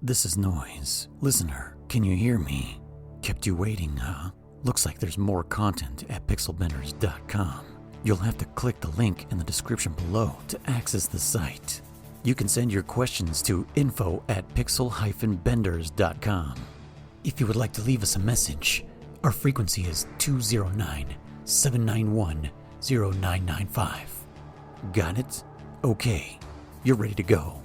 This is Noise. Listener, can you hear me? Kept you waiting, huh? Looks like there's more content at pixelbenders.com. You'll have to click the link in the description below to access the site. You can send your questions to info@pixel-benders.com. If you would like to leave us a message, our frequency is 209-791-0995. Got it? Okay, you're ready to go.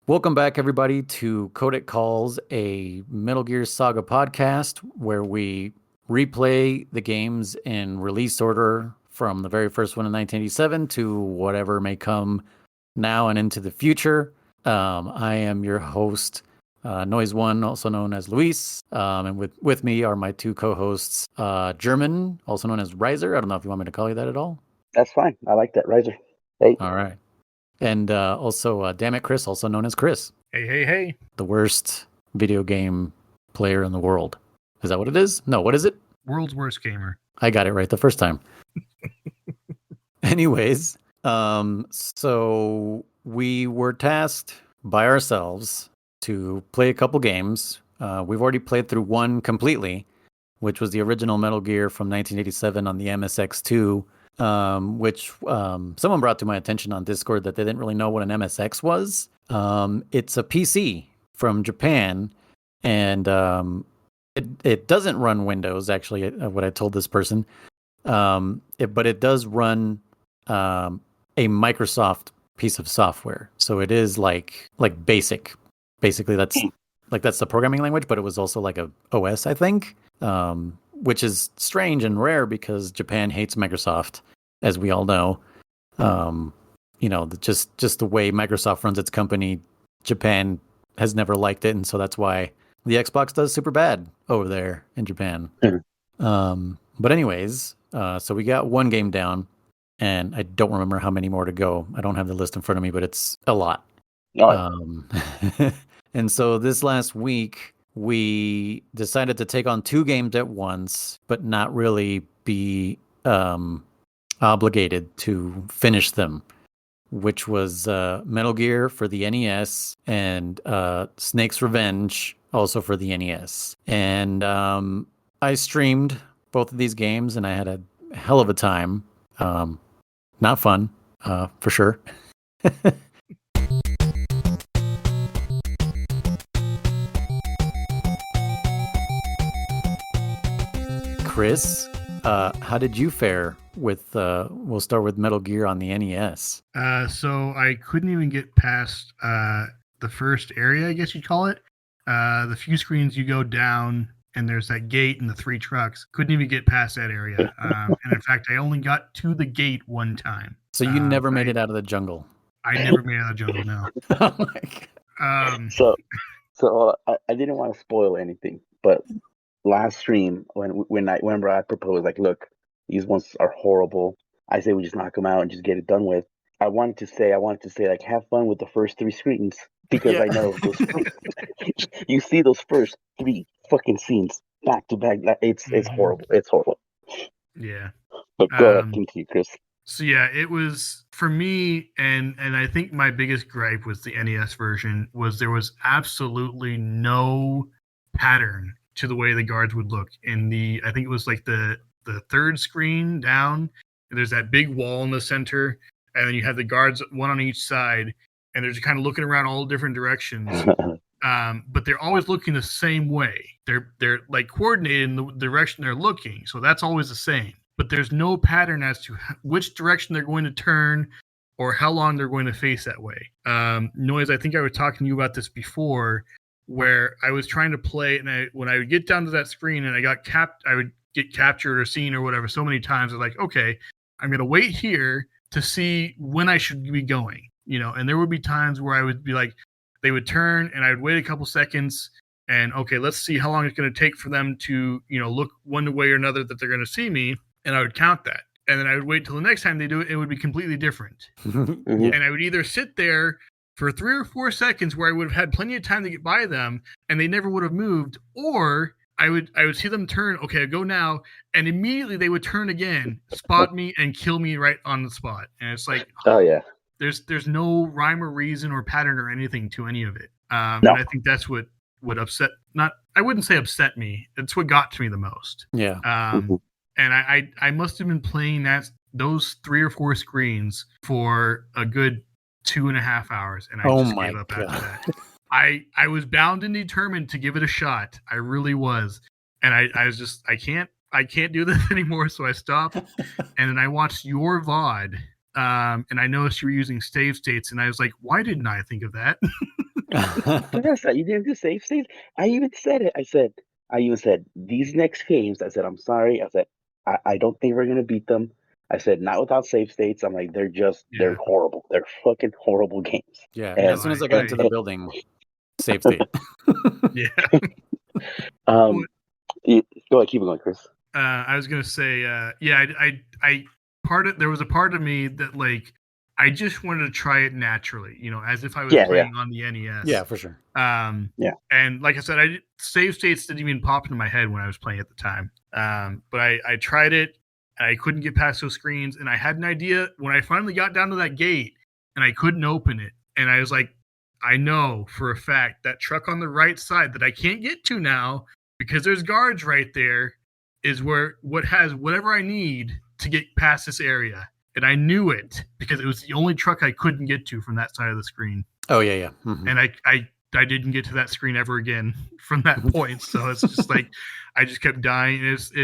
Welcome back, everybody, to Codec Calls, a Metal Gear Saga podcast where we replay the games in release order from the very first one in 1987 to whatever may come now and into the future. I am your host, Noise One, also known as Luis, and with me are my two co-hosts, German, also known as Riser. I don't know if you want me to call you that at all. That's fine. I like that, Riser. Hey. All right. And also, damn it, Chris, also known as Chris. Hey. The worst video game player in the world. Is that what it is? No, what is it? World's worst gamer. I got it right the first time. Anyways, so we were tasked by ourselves to play a couple games. We've already played through one completely, which was the original Metal Gear from 1987 on the MSX2. Which someone brought to my attention on Discord that they didn't really know what an MSX was. It's a PC from Japan, and it doesn't run Windows, actually, what I told this person. But it does run a Microsoft piece of software. So it is like BASIC. Basically, that's the programming language, but it was also like a OS, I think. Which is strange and rare because Japan hates Microsoft, as we all know. Just the way Microsoft runs its company, Japan has never liked it, and so that's why the Xbox does super bad over there in Japan. But anyways, so we got one game down, and I don't remember how many more to go. I don't have the list in front of me, but it's a lot. And so this last week, we decided to take on two games at once, but not really be obligated to finish them, which was Metal Gear for the NES and Snake's Revenge also for the NES. And I streamed both of these games, and I had a hell of a time. Not fun, for sure. Chris, how did you fare with, we'll start with Metal Gear on the NES. So I couldn't even get past the first area, I guess you'd call it. The few screens you go down, and there's that gate and the three trucks. Couldn't even get past that area. And in fact, I only got to the gate one time. So you never made it out of the jungle? I never made it out of the jungle, no. Oh my God. So I didn't want to spoil anything, but last stream whenever I proposed, like, look, these ones are horrible. I say we just knock them out and just get it done with. I wanted to say like, have fun with the first three screens, because I know those you see those first three fucking scenes back to back. It's horrible. It's horrible. Yeah. But go ahead, continue, Chris. So yeah, it was for me, and I think my biggest gripe with the NES version was there was absolutely no pattern to the way the guards would look. I think it was like the third screen down, there's that big wall in the center, and then you have the guards, one on each side, and they're just kind of looking around all different directions. But they're always looking the same way. They're like coordinated in the direction they're looking, so that's always the same. But there's no pattern as to which direction they're going to turn or how long they're going to face that way. Noise, I think I was talking to you about this before, where I was trying to play, and when I would get down to that screen and I would get captured or seen or whatever so many times. I'm like, okay, I'm going to wait here to see when I should be going, and there would be times where I would be like, they would turn and I would wait a couple seconds and, okay, let's see how long it's going to take for them to, look one way or another that they're going to see me. And I would count that. And then I would wait till the next time they do it, it would be completely different. And I would either sit there for 3 or 4 seconds where I would have had plenty of time to get by them and they never would have moved, or I would see them turn, okay, I go now, and immediately they would turn again, spot me, and kill me right on the spot. And it's like, Oh yeah. There's no rhyme or reason or pattern or anything to any of it. No. And I think that's what upset, I wouldn't say upset me. It's what got to me the most. Yeah. And I must have been playing those 3 or 4 screens for a good 2.5 hours, and I just gave up after that. I was bound and determined to give it a shot. I really was, and I was just I can't do this anymore. So I stopped, and then I watched your VOD, and I noticed you were using save states, and I was like, why didn't I think of that? You didn't do save states. I even said it. I even said these next games. I said I'm sorry. I said I don't think we're gonna beat them. I said not without save states. I'm like they're horrible. They're fucking horrible games. Yeah. And as soon as I got into the building, save state. Yeah. Go ahead, keep it going, Chris. I was gonna say, there was a part of me that like I just wanted to try it naturally, as if I was playing on the NES. Yeah, for sure. And like I said, save states didn't even pop into my head when I was playing at the time. But I tried it. I couldn't get past those screens, and I had an idea when I finally got down to that gate, and I couldn't open it, and I was like, I know for a fact that truck on the right side that I can't get to now because there's guards right there is what has whatever I need to get past this area. And I knew it because it was the only truck I couldn't get to from that side of the screen. Oh, yeah. Mm-hmm. And I didn't get to that screen ever again from that point. So it's just like, I just kept dying. It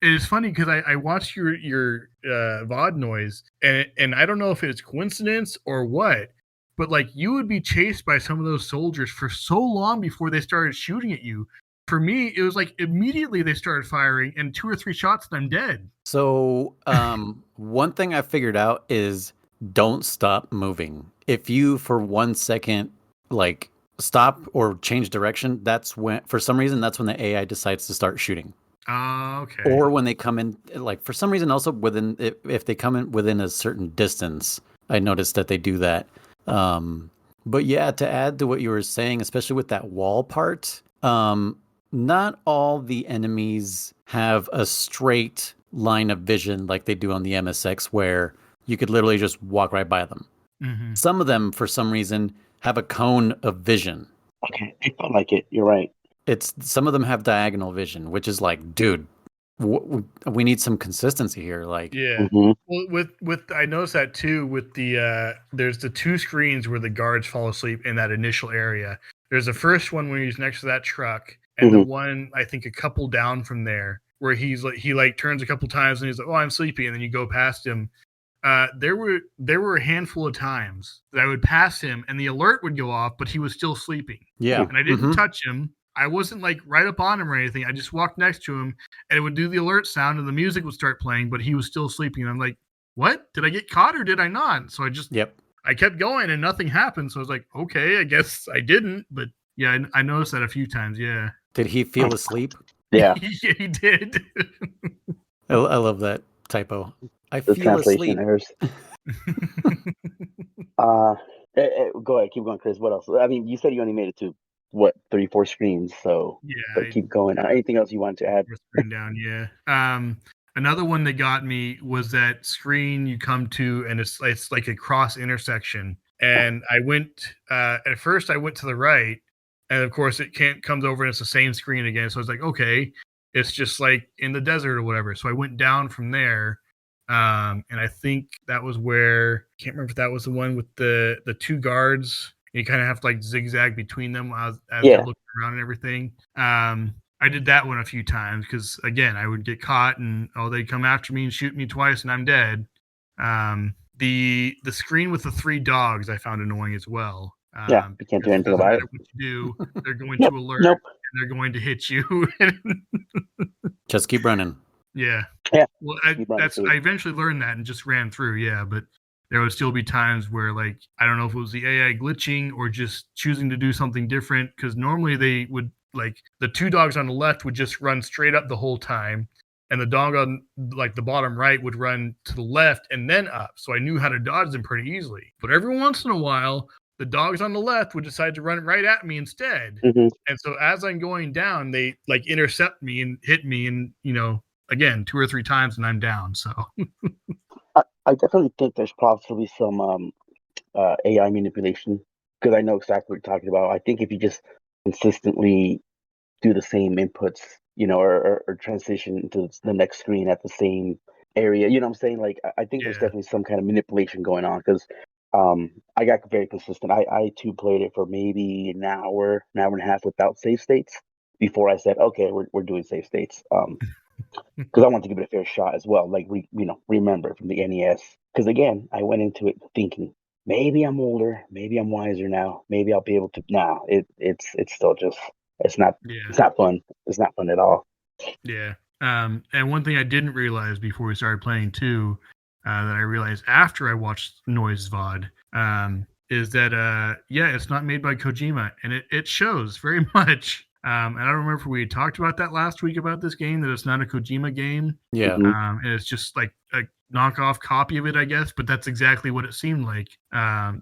is funny because I watched your VOD noise, and I don't know if it's coincidence or what, but like you would be chased by some of those soldiers for so long before they started shooting at you. For me, it was like immediately they started firing, and 2 or 3 shots and I'm dead. So one thing I figured out is don't stop moving. If you for 1 second like stop or change direction, that's when for some reason that's when the AI decides to start shooting. Okay. Or when they come in, like for some reason also if they come in within a certain distance, I noticed that they do that. But yeah, to add to what you were saying, especially with that wall part, not all the enemies have a straight line of vision like they do on the MSX, where you could literally just walk right by them. Mm-hmm. Some of them, for some reason, have a cone of vision. Okay, I felt like it. You're right. Some of them have diagonal vision, which is like, dude, we need some consistency here. Like, yeah. Mm-hmm. Well, with I noticed that too. With the there's the 2 screens where the guards fall asleep in that initial area. There's the first one when he's next to that truck, and the one I think a couple down from there where he turns a couple times and he's like, "Oh, I'm sleepy," and then you go past him. There were a handful of times that I would pass him and the alert would go off, but he was still sleeping. Yeah, and I didn't touch him. I wasn't like right up on him or anything. I just walked next to him, and it would do the alert sound, and the music would start playing, but he was still sleeping. And I'm like, "What? Did I get caught or did I not?" So I kept going, and nothing happened. So I was like, "Okay, I guess I didn't." But yeah, I noticed that a few times. Yeah. Did he feel asleep? Yeah. Yeah, he did. I love that typo. I Those feel asleep. Errors. Go ahead, keep going, Chris. What else? I mean, you said you only made it to 3, 4 screens, so keep going. Anything else you wanted to add? Screen down, yeah. Another one that got me was that screen you come to, and it's like a cross intersection. And I went at first I went to the right, and of course it comes over and it's the same screen again. So I was like, okay, it's just like in the desert or whatever. So I went down from there. And I think that was where I can't remember if that was the one with the 2 guards. You kind of have to like zigzag between them as they're looking around and everything. I did that one a few times because again I would get caught and they'd come after me and shoot me twice and I'm dead. The screen with the 3 dogs I found annoying as well. You can't do anything about it. What you do, they're going to alert and they're going to hit you. Just keep running. Yeah. Well, I eventually learned that and just ran through. Yeah, but there would still be times where, like, I don't know if it was the AI glitching or just choosing to do something different. Because normally they would, like, the 2 dogs on the left would just run straight up the whole time, and the dog on like the bottom right would run to the left and then up. So I knew how to dodge them pretty easily. But every once in a while, the dogs on the left would decide to run right at me instead. Mm-hmm. And so as I'm going down, they like intercept me and hit me, and again 2 or 3 times, and I'm down. So I definitely think there's possibly some AI manipulation, because I know exactly what you're talking about. I think if you just consistently do the same inputs, or transition to the next screen at the same area, you know what I'm saying? Like, I think there's yeah, definitely some kind of manipulation going on, because I got very consistent. I too played it for maybe an hour and a half without save states before I said, okay, we're doing save states. Because I want to give it a fair shot as well. Like, remember from the NES. Because again, I went into it thinking maybe I'm older, maybe I'm wiser now, maybe I'll be able to. Nah, it's still just it's not yeah, fun. It's not fun at all. yeah. And one thing I didn't realize before we started playing too, that I realized after I watched Noise VOD, is that it's not made by Kojima, and it shows very much. And I don't remember if we had talked about that last week about this game, that it's not a Kojima game. Yeah. Mhm. And it's just like a knockoff copy of it, I guess. But that's exactly what it seemed like,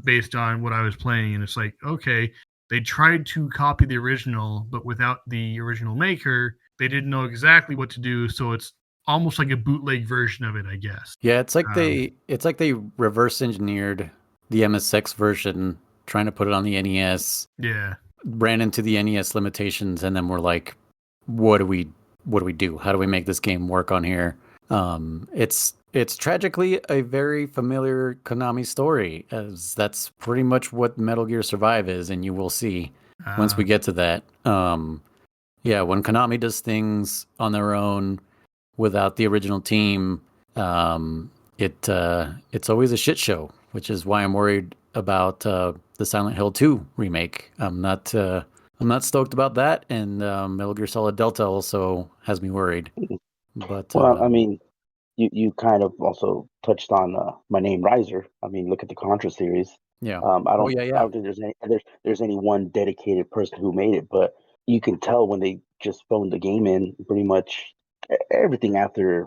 based on what I was playing. And it's like, okay, they tried to copy the original, but without the original maker, they didn't know exactly what to do. So it's almost like a bootleg version of it, I guess. Yeah, it's like they reverse engineered the MSX version, trying to put it on the NES, Yeah. ran into the NES limitations, and then we're like, what do we do? How do we make this game work on here? It's tragically a very familiar Konami story, as that's pretty much what Metal Gear Survive is, and you will see once we get to that. Yeah, when Konami does things on their own without the original team, it's always a shit show, which is why I'm worried about the Silent Hill 2 remake. I'm not stoked about that, and Metal Gear Solid Delta also has me worried. But Well, I mean, you kind of also touched on my name Riser. I mean, look at the Contra series. yeah. I Oh don't yeah, I yeah. don't think there's any one dedicated person who made it, but you can tell when they just phoned the game in. Pretty much everything after,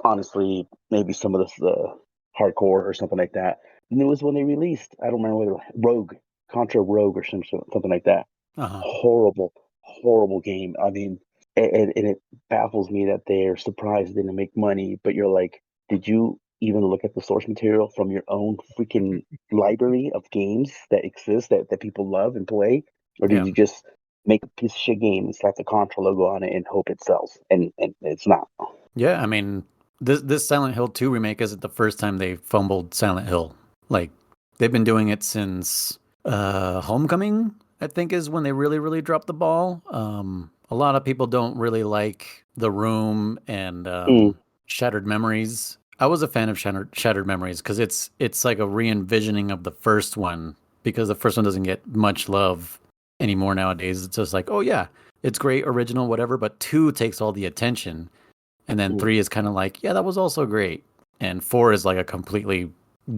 honestly, maybe some of the hardcore or something like that. And it was when they released. I don't remember whether Rogue, Contra Rogue, or something like that. Uh-huh. Horrible game. I mean, and it baffles me that they're surprised they didn't make money. But you're like, did you even look at the source material from your own freaking library of games that exist that people love and play, or did Yeah. you just make a piece of shit game and slap the Contra logo on it and hope it sells? And it's not. Yeah, I mean, this Silent Hill 2 remake isn't the first time they fumbled Silent Hill. Like, they've been doing it since Homecoming, I think, is when they really dropped the ball. A lot of people don't really like The Room and Shattered Memories. I was a fan of Shattered Memories because it's like a re-envisioning of the first one, because the first one doesn't get much love anymore nowadays. It's just like, oh yeah, it's great, original, whatever, but 2 takes all the attention. And then 3 is kind of like, yeah, that was also great. And 4 is like a completely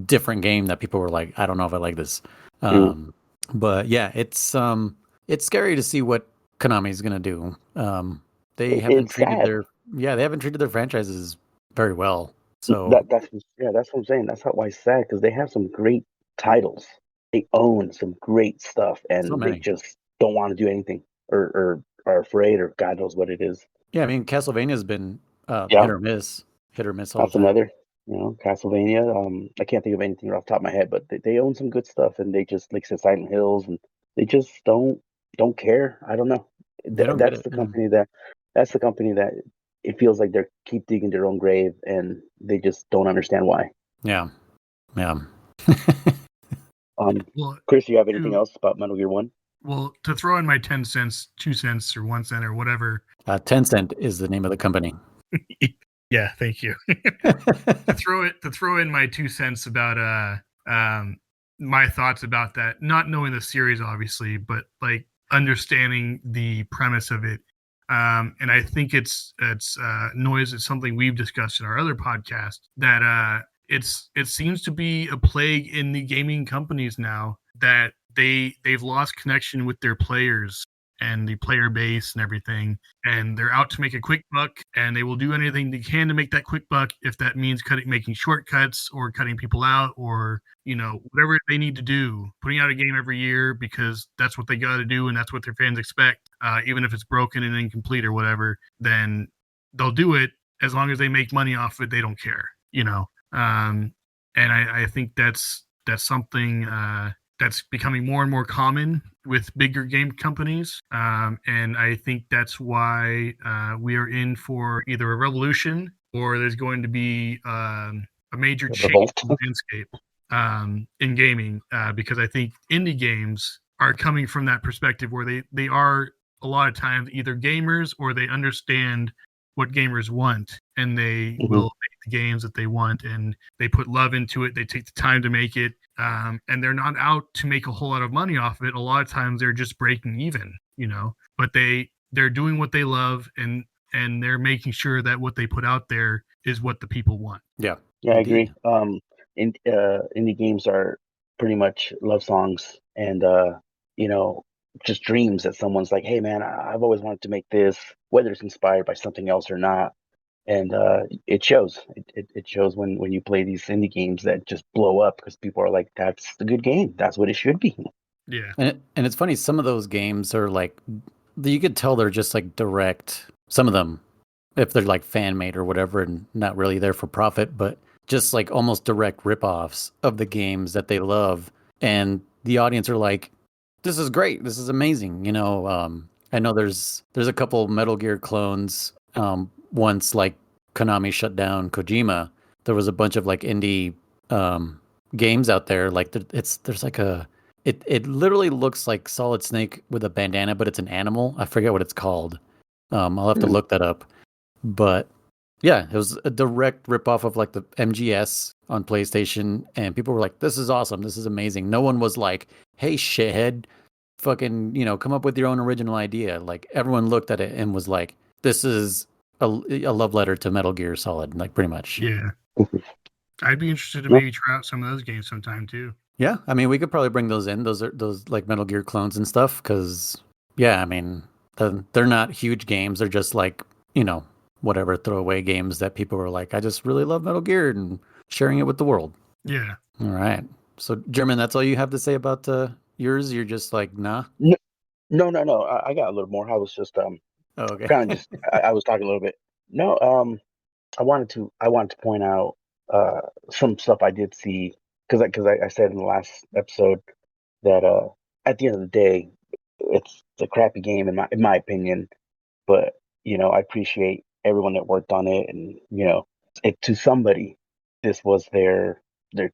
different game that people were like, I don't know if I like this. But yeah, it's scary to see what Konami's gonna do. They haven't It's treated sad. their franchises very well. So That's what I'm saying. That's why it's sad, because they have some great titles. They own some great stuff, so and they many. just don't want to do anything, or are afraid, or God knows what it is. Yeah, I mean, Castlevania's been Yeah, hit or miss all that's the time. another. Castlevania. I can't think of anything off the top of my head, but they own some good stuff, and they just, like I said, Silent Hills, and they just don't care. I don't know. They don't get That's it. the Yeah. company that it feels like they're keep digging their own grave, and they just don't understand why. Yeah. Yeah. Well, Chris, you have anything to, else about Metal Gear 1? well, to throw in my 10 cents, 2 cents, or 1 cent, or whatever. Tencent is the name of the company. Yeah, thank you. to throw in my 2 cents about my thoughts about that, not knowing the series obviously, but like understanding the premise of it. And I think it's noise. It's something we've discussed in our other podcast, that it seems to be a plague in the gaming companies now, that they've lost connection with their players, and the player base and everything. And they're out to make a quick buck, and they will do anything they can to make that quick buck, if that means making shortcuts or cutting people out, or whatever they need to do, putting out a game every year because that's what they got to do and that's what their fans expect. Even if it's broken and incomplete or whatever, then they'll do it as long as they make money off it. They don't care, and I think that's something that's becoming more and more common with bigger game companies. And I think that's why we are in for either a revolution or there's going to be a major change in the landscape in gaming, because I think indie games are coming from that perspective where they are a lot of times either gamers or they understand what gamers want, and they will make the games that they want, and they put love into it. They take the time to make it, and they're not out to make a whole lot of money off of it. A lot of times they're just breaking even, but they're doing what they love, and they're making sure that what they put out there is what the people want. Yeah, I agree. Indie games are pretty much love songs, and just dreams that someone's like, hey man, I've always wanted to make this, whether it's inspired by something else or not. And it shows. It shows when you play these indie games that just blow up because people are like, that's a good game. That's what it should be. Yeah. And it's funny, some of those games are like, you could tell they're just like direct, some of them, if they're like fan made or whatever and not really there for profit, but just like almost direct ripoffs of the games that they love. And the audience are like, this is great. This is amazing. I know there's a couple Metal Gear clones. Once like Konami shut down Kojima, there was a bunch of like indie games out there. Like there's like it literally looks like Solid Snake with a bandana, but it's an animal. I forget what it's called. I'll have to look that up. But yeah, it was a direct ripoff of like the MGS on PlayStation, and people were like, "This is awesome. This is amazing." No one was like, "Hey, shithead, fucking, come up with your own original idea." Like everyone looked at it and was like, "This is a love letter to Metal Gear Solid," like pretty much. Yeah. I'd be interested to maybe try out some of those games sometime too. Yeah, I mean, we could probably bring those in. Those like Metal Gear clones and stuff, because yeah, I mean, they're not huge games. They're just like whatever throwaway games that people were like, I just really love Metal Gear and sharing it with the world. Yeah. All right. So German, that's all you have to say about yours? You're just like, nah. No. I got a little more. I was just okay. kind of just I was talking a little bit. No, I wanted to point out some stuff I did see, because I said in the last episode that at the end of the day, it's a crappy game in my opinion, but I appreciate everyone that worked on it, and to somebody this was their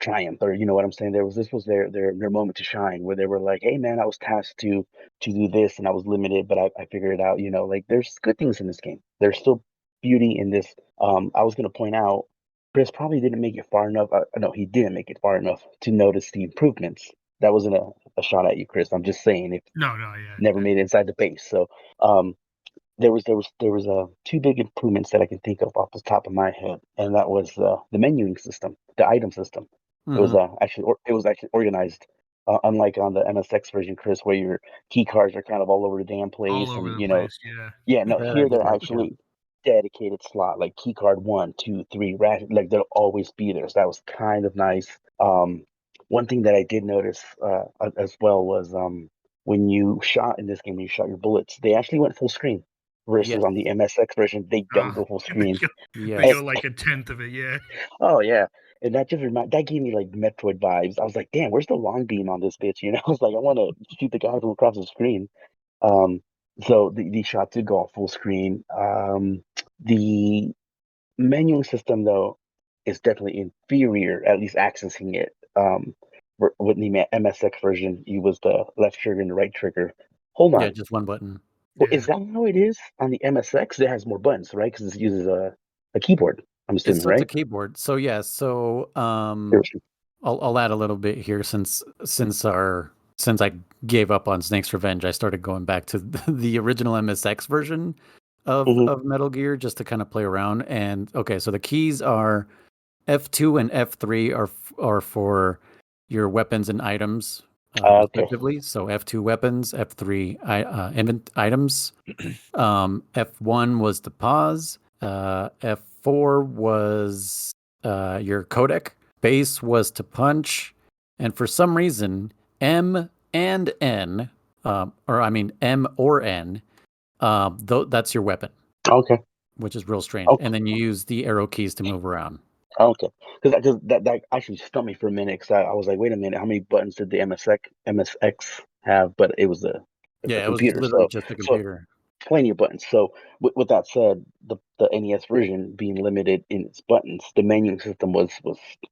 triumph, or what I'm saying. This was their moment to shine, where they were like, hey man, I was tasked to do this and I was limited, but I figured it out. Like there's good things in this game. There's still beauty in this. I was going to point out, Chris probably didn't make it far enough. No, he didn't make it far enough to notice the improvements. That wasn't a shot at you, Chris. I'm just saying, if No, yeah. never made it inside the base. So there was two big improvements that I can think of off the top of my head, and that was the menuing system, the item system. Mm-hmm. It was actually organized, unlike on the MSX version, Chris, where your key cards are kind of all over the damn place. All over the place, yeah. Yeah, no, here they're actually dedicated slot, like key card 1, 2, 3, like they'll always be there. So that was kind of nice. One thing that I did notice as well was when you shot in this game, when you shot your bullets, they actually went full screen. Versus on the MSX version, they don't go full screen. They go like a tenth of it, yeah. Oh yeah, and that just that gave me like Metroid vibes. I was like, damn, where's the long beam on this bitch? I was like, I want to shoot the guy from across the screen. So the shots did go off full screen. The menuing system though is definitely inferior, at least accessing it. With the MSX version, you was the left trigger and the right trigger. Hold on. Yeah, just one button. Well, is that how it is on the MSX? It has more buttons, right? Because it uses a keyboard. I'm assuming, right? It's a keyboard. So yeah. So I'll add a little bit here since I gave up on Snake's Revenge, I started going back to the original MSX version of Metal Gear just to kind of play around. And okay, so the keys are F2 and F3 are for your weapons and items, Okay. respectively. So F2 weapons, F3 items. F1 was to pause. F4 was your codec. Base was to punch. And for some reason, M and N, or I mean M or N, that's your weapon, Okay. which is real strange. Okay. And then you use the arrow keys to move around. Okay. Because that actually stumped me for a minute. Because I was like, wait a minute, how many buttons did the MSX have? But it was a Yeah, it was computer, literally so just a so computer. plenty of buttons. So with that said, the NES version being limited in its buttons, the menu system was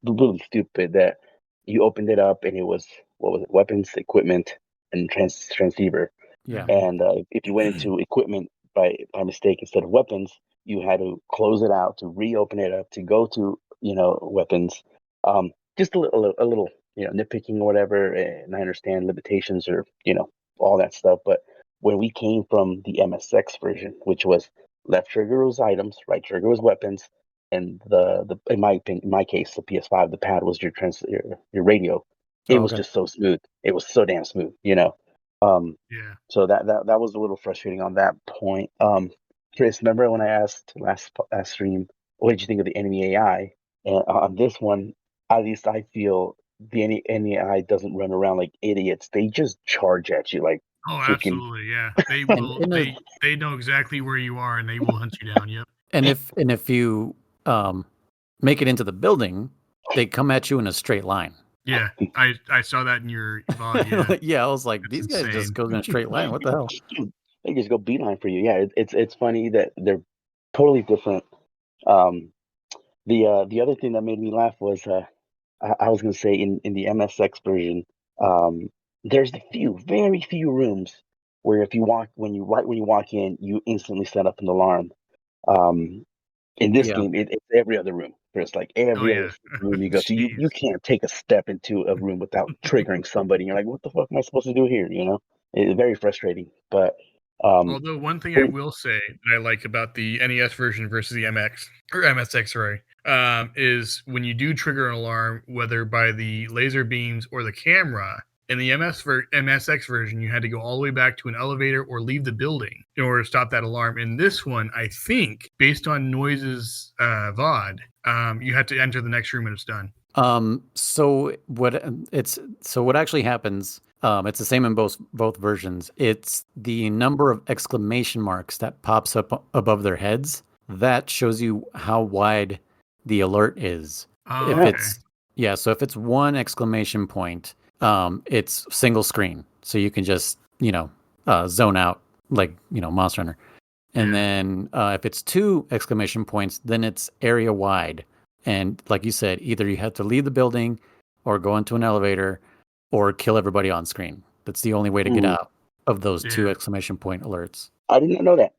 really stupid. That you opened it up and it was, what was it? Weapons, equipment, and transceiver. Yeah. And if you went into equipment by mistake instead of weapons, you had to close it out to reopen it up to go to weapons. Just a little nitpicking or whatever. And I understand limitations or all that stuff, but when we came from the MSX version, which was left trigger was items, right trigger was weapons, and the in my case the PS5, the pad was your radio. It Oh, was okay. just so smooth. It was so damn smooth. Um, Yeah. so that was a little frustrating on that point. Chris, remember when I asked last stream, what did you think of the enemy AI? And on this one, at least I feel the enemy AI doesn't run around like idiots. They just charge at you like Oh, freaking. absolutely. Yeah. They And will. They know exactly where you are, and they will hunt you down. Yep. if you make it into the building, they come at you in a straight line. Yeah. I saw that in your VOD. Yeah. Yeah, I was like, That's these guys just insane. go in a straight line. What the hell? They just go beeline for you. Yeah, it's funny that they're totally different. Um, the other thing that made me laugh was I was gonna say in the MSX version, there's very few rooms where if you walk when you walk in, you instantly set up an alarm. Um, in this Yeah. game, it's every other room. There's like Oh every other yeah. room you go to. You Jeez. you can't take a step into a room without triggering somebody. You're like, what the fuck am I supposed to do here? It's very frustrating. But Although one thing I when- will say that I like about the NES version versus the MX or MSX, sorry, is when you do trigger an alarm, whether by the laser beams or the camera. In the MSX version, you had to go all the way back to an elevator or leave the building in order to stop that alarm. In this one, I think, based on Noise's VOD, you had to enter the next room and it's done. So what actually happens? It's the same in both versions. It's the number of exclamation marks that pops up above their heads that shows you how wide the alert is. Oh, If okay. so if it's one exclamation point, it's single screen, so you can just zone out like Monster Hunter. And Yeah. then if it's two exclamation points, then it's area wide. And like you said, either you have to leave the building or go into an elevator or kill everybody on screen. That's the only way to get Mhm. out of those two Yeah. exclamation point alerts. I did not know that.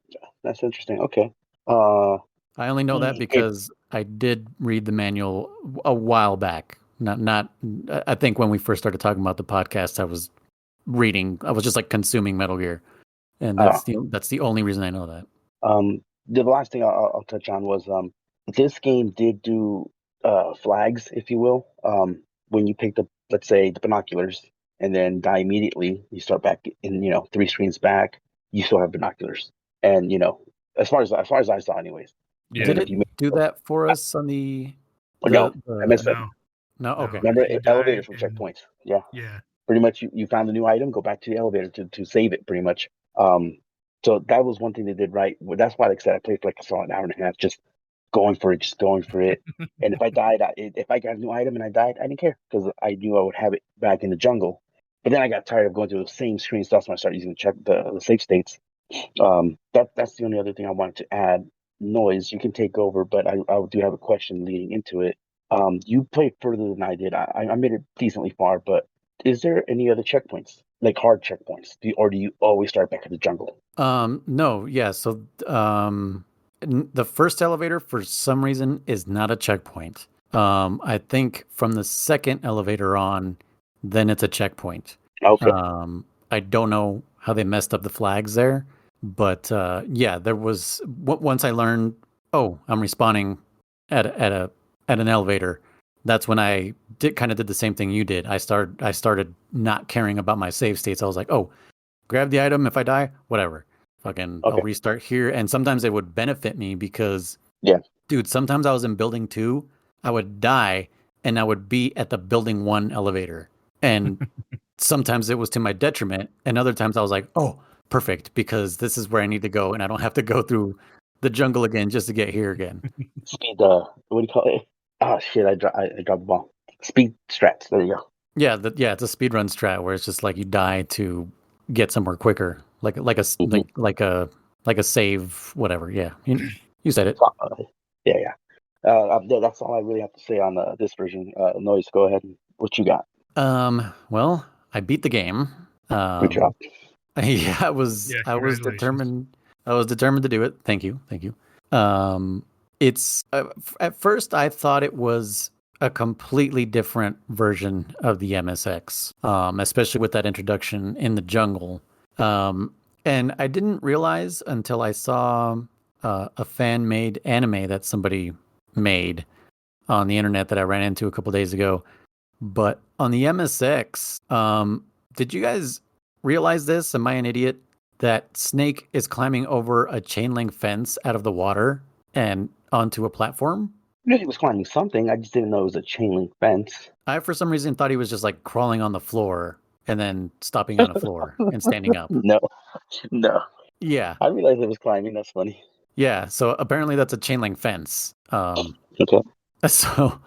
That's interesting. Okay. I only know that It, because I did read the manual a while back. Not I think when we first started talking about the podcast, I was just like consuming Metal Gear. And uh, that's the only reason I know that. the last thing I'll touch on was this game did do flags, if you will. When you pick the, let's say, the binoculars and then die immediately, you start back in 3 screens back. You still have binoculars, and as far as I saw, anyways. And Yeah. Did then it if you make, do that for us on the no, I messed up. No. no? No. Okay. If Remember you died elevators were and checkpoints. Yeah. yeah. Pretty much you found a new item, go back to the elevator to save it pretty much. So that was one thing they did right. Well, that's why, like I said, I played for like a solid hour and a half, just going for it. And if I died, if I got a new item and I died, I didn't care because I knew I would have it back in the jungle. But then I got tired of going through the same screen stuff, so I started using the save states. That's the only other thing I wanted to add. Noise, you can take over, but I do have a question leading into it. You played further than I did. I made it decently far, but is there any other checkpoints, like hard checkpoints, or do you always start back at the jungle? No, yeah. So, the first elevator for some reason is not a checkpoint. I think from the second elevator on, then it's a checkpoint. Okay. I don't know how they messed up the flags there, but yeah, there was once I learned, oh, I'm respawning at an elevator. that's when I kind of did the same thing you did. I started not caring about my save states. I was like, oh, grab the item. If I die, whatever. Fucking, I'll restart here. And sometimes it would benefit me because, dude, sometimes I was in building 2, I would die, and I would be at the building 1 elevator. And sometimes it was to my detriment. And other times I was like, oh, perfect, because this is where I need to go. And I don't have to go through the jungle again just to get here again. Speed, what do you call it? Oh, shit, I dropped the ball. Speed strats. There you go. Yeah, it's a speedrun strat where it's just like you die to get somewhere quicker. Like a save, whatever. Yeah. You said it. Yeah. That's all I really have to say on this version. Noise, go ahead. What you got? Well, I beat the game. Good job. Yeah, I was determined. I was determined to do it. Thank you. It's at first I thought it was a completely different version of the MSX, especially with that introduction in the jungle. And I didn't realize until I saw a fan-made anime that somebody made on the internet that I ran into a couple days ago. But on the MSX, did you guys realize this? Am I an idiot? That Snake is climbing over a chain link fence out of the water and onto a platform? I knew he was climbing something. I just didn't know it was a chain link fence. I, for some reason, thought he was just like crawling on the floor and then stopping on a floor and standing up. No. Yeah. I realized it was climbing. That's funny. Yeah. So apparently that's a chain link fence. Okay. So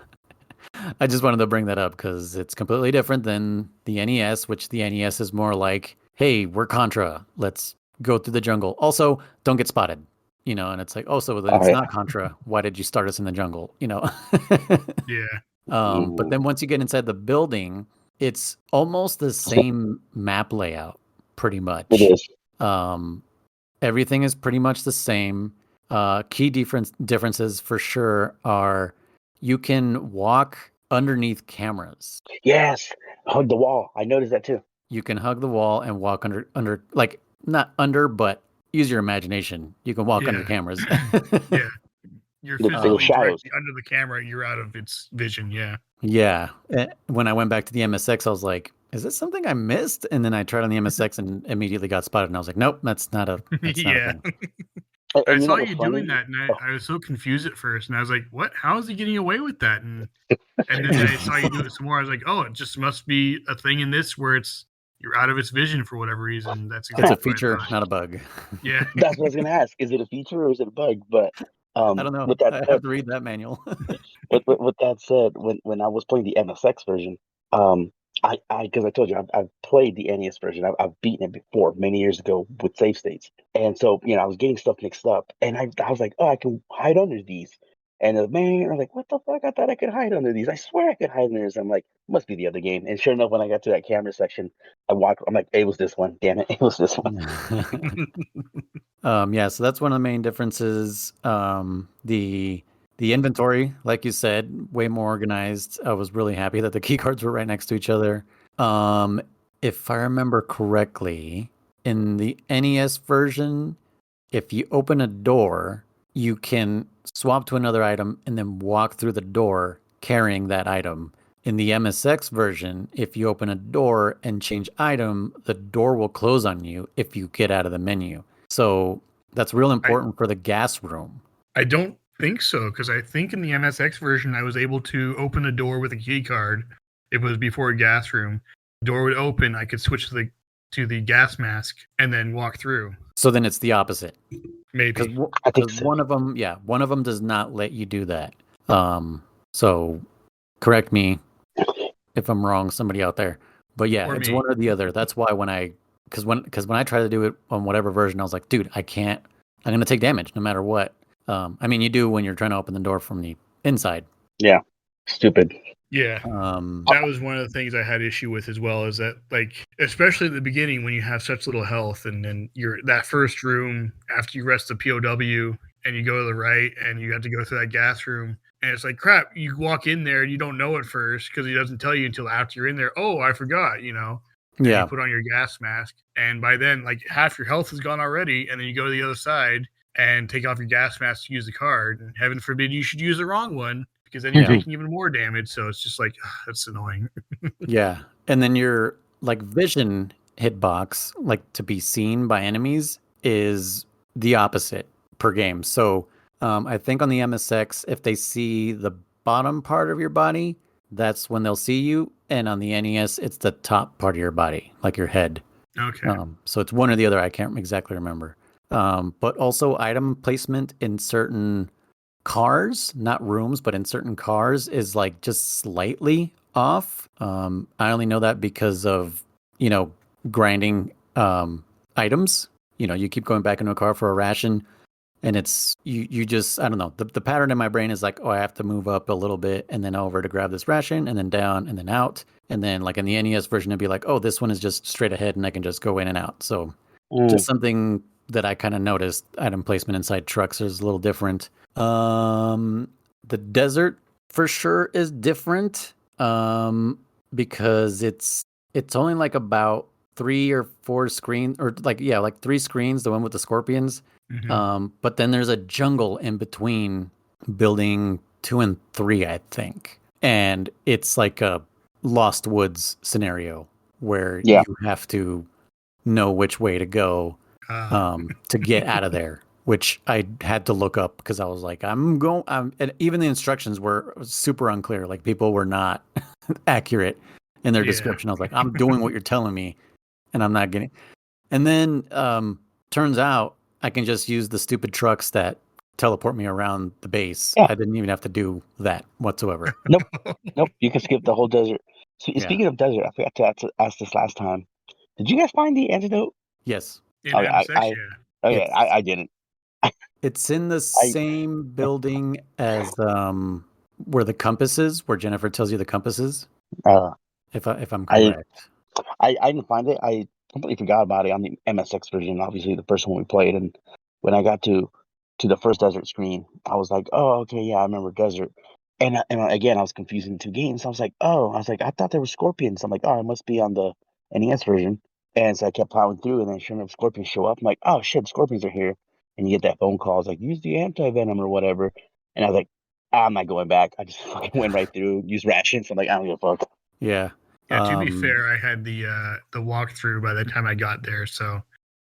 I just wanted to bring that up because it's completely different than the NES, which the NES is more like, hey, we're Contra. Let's go through the jungle. Also, don't get spotted. And it's like, oh, so then it's not Contra. Why did you start us in the jungle? Yeah. But then once you get inside the building, it's almost the same map layout, pretty much. It is. Everything is pretty much the same. Key differences for sure are you can walk underneath cameras. Yes. Hug the wall. I noticed that too. You can hug the wall and walk under like not under, but use your imagination. You can walk under cameras. Yeah. You're physically directly under the camera. You're out of its vision. Yeah. Yeah. When I went back to the MSX, I was like, is this something I missed? And then I tried on the MSX and immediately got spotted. And I was like, nope, that's not a thing. I saw you doing that, and I was so confused at first. And I was like, what? How is he getting away with that? And then I saw you do it some more. I was like, oh, it just must be a thing in this where you're out of its vision for whatever reason. That's exactly it's a feature, not a bug. Yeah. That's what I was going to ask. Is it a feature or is it a bug? But I don't know. I have to read that manual. With that said, when I was playing the MSX version, because I told you I've played the NES version. I've beaten it before many years ago with save states, and so I was getting stuff mixed up, and I was like, oh, I can hide under these. And I was like, what the fuck? I thought I could hide under these. I swear I could hide under this. I'm like, must be the other game. And sure enough, when I got to that camera section, I'm like, it was this one. Damn it, it was this one. Yeah, so that's one of the main differences. The inventory, like you said, way more organized. I was really happy that the key cards were right next to each other. If I remember correctly, in the NES version, if you open a door, you can swap to another item and then walk through the door carrying that item. In the MSX version, if you open a door and change item, the door will close on you if you get out of the menu. So that's real important for the gas room. I don't think so, because I think in the MSX version, I was able to open a door with a key card. It was before a gas room. Door would open. I could switch to the gas mask and then walk through. So then it's the opposite. Maybe. Because one of them does not let you do that. So correct me if I'm wrong, somebody out there. But yeah, it's one or the other. That's why when I try to do it on whatever version, I was like, dude, I can't. I'm gonna take damage no matter what. I mean, you do when you're trying to open the door from the inside. Yeah, stupid. Yeah, that was one of the things I had issue with as well. Is that, like, especially at the beginning when you have such little health, and then you're that first room after you rest the POW, and you go to the right, and you have to go through that gas room, and it's like crap. You walk in there, and you don't know at first because he doesn't tell you until after you're in there. Oh, I forgot, Yeah. You put on your gas mask, and by then, like, half your health is gone already, and then you go to the other side and take off your gas mask to use the card. And heaven forbid you should use the wrong one because then you're Yeah. taking even more damage. So it's just like that's annoying. Yeah. And then your like vision hitbox, like to be seen by enemies, is the opposite per game. So I think on the MSX, if they see the bottom part of your body, that's when they'll see you. And on the NES, it's the top part of your body, like your head. Okay. So it's one or the other. I can't exactly remember. But also item placement in certain cars, not rooms, but in certain cars is like just slightly off. I only know that because of, grinding items. You keep going back into a car for a ration and it's you just I don't know. The pattern in my brain is like, oh, I have to move up a little bit and then over to grab this ration and then down and then out. And then like in the NES version it'd be like, oh, this one is just straight ahead and I can just go in and out. So just something that I kind of noticed, item placement inside trucks is a little different. The desert for sure is different. Because it's only like about 3 or 4 screens, or like 3 screens, the one with the scorpions. But then there's a jungle in between building 2 and 3, I think. And it's like a Lost Woods scenario where Yeah. you have to know which way to go to get out of there, which I had to look up because I was like, and even the instructions were super unclear. Like people were not accurate in their description. I was like, I'm doing what you're telling me and I'm not getting. And then turns out I can just use the stupid trucks that teleport me around the base. Yeah. I didn't even have to do that whatsoever. Nope. You can skip the whole desert. Yeah. Speaking of desert, I forgot to ask this last time. Did you guys find the antidote? Yes. In MSX, I didn't. It's in the same building as where the compass is, where Jennifer tells you the compass is. If I'm correct. I didn't find it. I completely forgot about it on the MSX version, obviously the first one we played. And when I got to the first desert screen, I was like, oh, okay, yeah, I remember desert. And again, I was confusing the 2 games. I was like, I thought there were scorpions. I'm like, oh, it must be on the NES version. And so I kept plowing through, and then sure enough, scorpions show up. I'm like, oh shit, scorpions are here. And you get that phone call. It's like, use the anti-venom or whatever. And I was like, I'm not going back. I just fucking went right through, used rations. I'm like, I don't give a fuck. Yeah. Yeah, to be fair, I had the walkthrough by the time I got there, so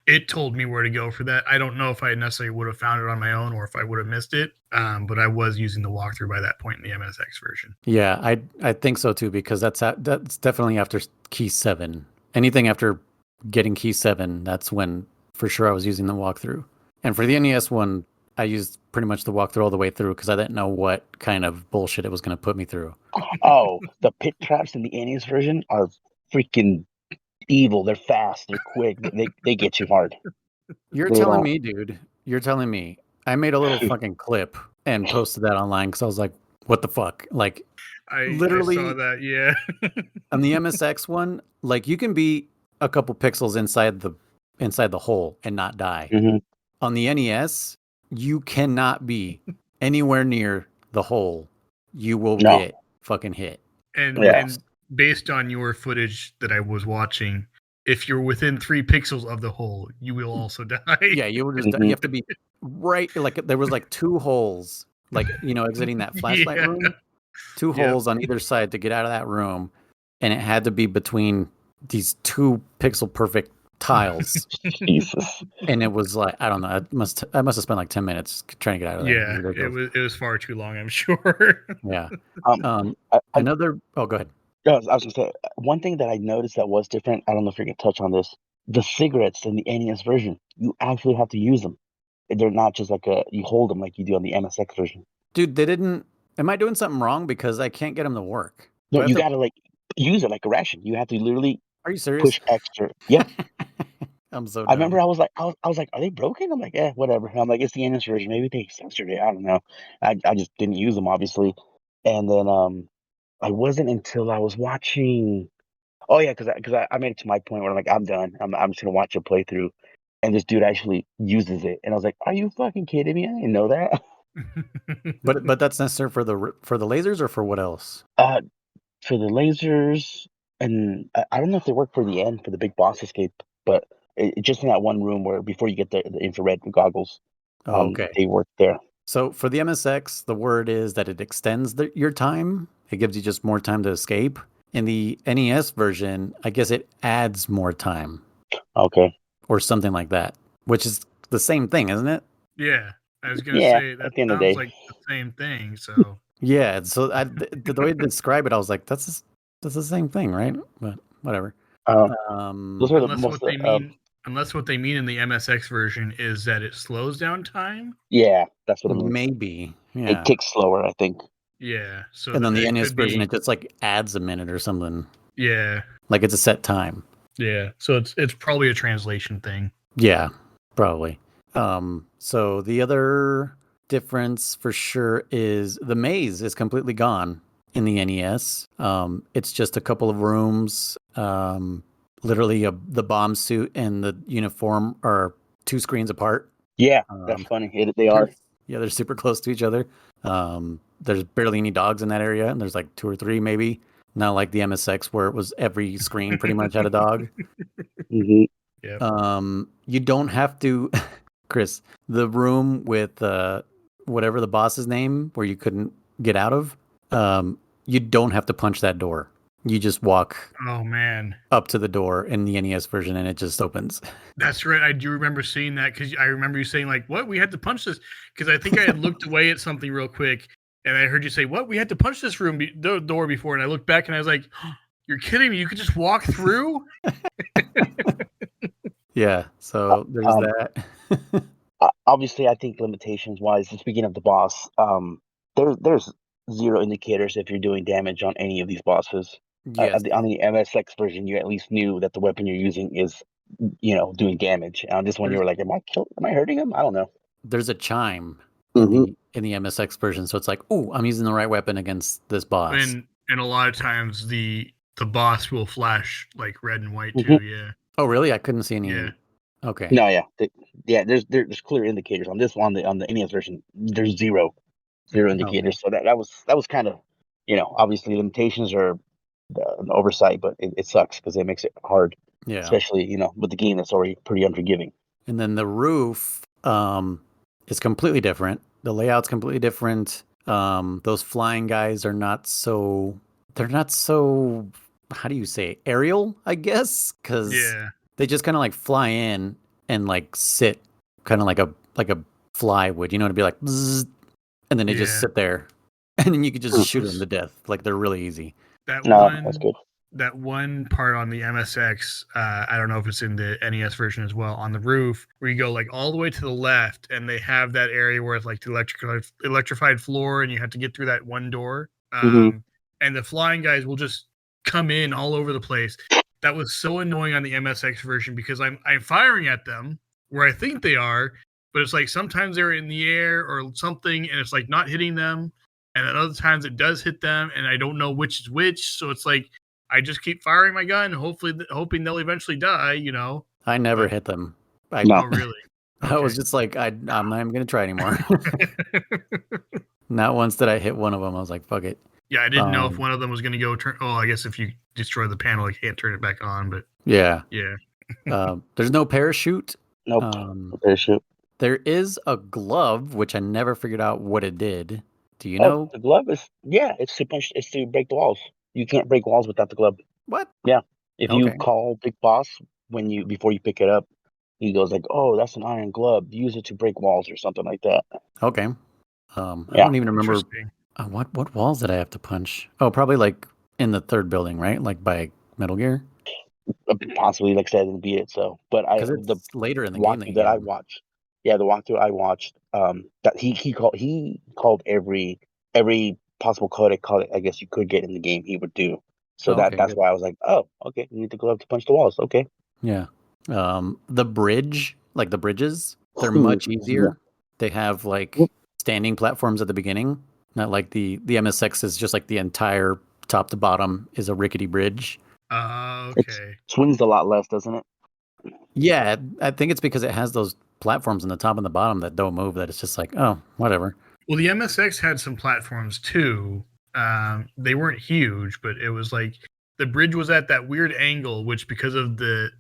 it told me where to go for that. I don't know if I necessarily would have found it on my own or if I would have missed it, but I was using the walkthrough by that point in the MSX version. Yeah, I think so too, because that's definitely after key 7. Anything after getting key 7, that's when for sure I was using the walkthrough. And for the NES one, I used pretty much the walkthrough all the way through because I didn't know what kind of bullshit it was going to put me through. Oh, the pit traps in the NES version are freaking evil. They're fast. They're quick. They get you hard. You're telling me, dude. You're telling me. I made a little fucking clip and posted that online because I was like, what the fuck? Like, literally, I saw that, yeah. on the MSX one, like you can be a couple pixels inside the hole and not die. Mm-hmm. On the NES, you cannot be anywhere near the hole. You will get fucking hit. And based on your footage that I was watching, if you're within 3 pixels of the hole, you will also die. Yeah, you will just die. You have to be right. Like there was like 2 holes, like exiting that flashlight room. 2 holes on either side to get out of that room, and it had to be between these 2 pixel perfect tiles. Jesus. And it was like, I don't know. I must have spent like 10 minutes trying to get out of there. Yeah, it was far too long, I'm sure. Yeah. Oh, go ahead. I was gonna say one thing that I noticed that was different. I don't know if you're gonna touch on this. The cigarettes in the NES version, you actually have to use them. They're not just like you hold them like you do on the MSX version. Dude, they didn't. Am I doing something wrong because I can't get them to work? No, you gotta like use it like a ration. You have to literally. Are you serious? Push extra. Yeah. I'm so dumb. I remember I was like, are they broken? I'm like, whatever. I'm like, it's the NES version. Maybe they censored it. I don't know. I just didn't use them, obviously. And then I wasn't until I was watching. Oh yeah, because I made it to my point where I'm like, I'm done. I'm just gonna watch a playthrough, and this dude actually uses it, and I was like, are you fucking kidding me? I didn't know that. But that's necessary for the lasers or for what else? For the lasers, and I don't know if they work for the end for the big boss escape, but just in that one room where before you get the infrared goggles, okay, they work there. So for the MSX, the word is that it extends your time. It gives you just more time to escape. In the NES version, I guess it adds more time Okay. or something like that, which is the same thing, isn't it? Yeah, I was gonna Yeah. say that At the end of the sounds day. like the same thing. So Yeah. So the way to describe it, I was like, that's the same thing, right? But whatever. Those are the unless most. what they mean, unless what they mean in the MSX version is that it slows down time. Yeah, that's what it means. Maybe. It Yeah. ticks slower, I think. Yeah, so And then the it NES could version, be. it just like adds a minute or something. Yeah, Like it's a set time. yeah. So it's probably a translation thing. Yeah, probably. So the other difference for sure is the maze is completely gone in the NES. It's just a couple of rooms. Literally the bomb suit and the uniform are 2 screens apart. Yeah, that's funny. They are. Yeah, they're super close to each other. There's barely any dogs in that area, and there's like 2 or 3 maybe. Not like the MSX where it was every screen pretty much had a dog. Mm-hmm. Yeah. You don't have to, Chris. The room with whatever the boss's name, where you couldn't get out of. You don't have to punch that door. You just walk Oh man, up to the door in the NES version, and it just opens. that's right. I do remember seeing that because I remember you saying like, "What? We had to punch this?" Because I think I had looked away at something real quick, and I heard you say, "What? We had to punch this door before." And I looked back and I was like, "You're kidding me? You could just walk through?" Yeah. So there's that. Obviously, I think limitations wise, speaking of the boss, there's zero indicators if you're doing damage on any of these bosses. Yes. On the MSX version, you at least knew that the weapon you're using is, doing damage. On this one, you were like, am I hurting him? I don't know. There's a chime Mm-hmm. in the MSX version, so it's like, oh, I'm using the right weapon against this boss. And a lot of times the boss will flash like red and white too. Mm-hmm. Yeah. Oh, really? I couldn't see any. Yeah. Okay. No, yeah. There's clear indicators on this one. On the NES version, there's zero indicators. So that was kind of, obviously limitations are an oversight, but it sucks because it makes it hard. Yeah. Especially with the game that's already pretty unforgiving. And then the roof is completely different. The layout's completely different. Those flying guys are not so. They're not so. How do you say aerial? I guess because they just kind of like fly in and like sit, kind of like a fly would. You know, to be like, bzzz, and then they just sit there, and then you could just shoot them to death. Like they're really easy. That's good. That one part on the MSX, I don't know if it's in the NES version as well, on the roof, where you go like all the way to the left, and they have that area where it's like the electrified floor, and you have to get through that one door. And the flying guys will just come in all over the place. That was so annoying on the MSX version because I'm firing at them where I think they are, but it's like sometimes they're in the air or something, and it's like not hitting them, and at other times it does hit them, and I don't know which is which. So it's like I just keep firing my gun, hoping they'll eventually die. I never hit them. Oh, really? I was just like, I'm not even gonna try anymore. Not once did I hit one of them. I was like, fuck it. Yeah, I didn't know if one of them was going to go turn. Oh, I guess if you destroy the panel, you can't turn it back on. But yeah. There's no parachute. Nope. No parachute. There is a glove, which I never figured out what it did. Do you know? The glove is it's to punch. It's to break the walls. You can't break walls without the glove. What? Yeah. If you call Big Boss before you pick it up, he goes like, "Oh, that's an iron glove. Use it to break walls or something like that." Okay. I don't even remember what walls did I have to punch. Oh, probably like in the third building, right? Like by Metal Gear. Possibly, like I said, didn't beat it. So, but the later in the game that I watched. Yeah, the walkthrough I watched. That he called every possible codec call I guess you could get in the game. He would do. So that's why I was like, oh, okay, you need the glove to punch the walls. Okay. Yeah. The bridge, like the bridges, they're much easier. Yeah. They have like standing platforms at the beginning, not like the MSX is just like the entire top to bottom is a rickety bridge. Okay. It swings a lot less, doesn't it? Yeah, I think it's because it has those platforms on the top and the bottom that don't move. That it's just like, oh, whatever. Well, the MSX had some platforms too. They weren't huge, but it was like the bridge was at that weird angle, which because of the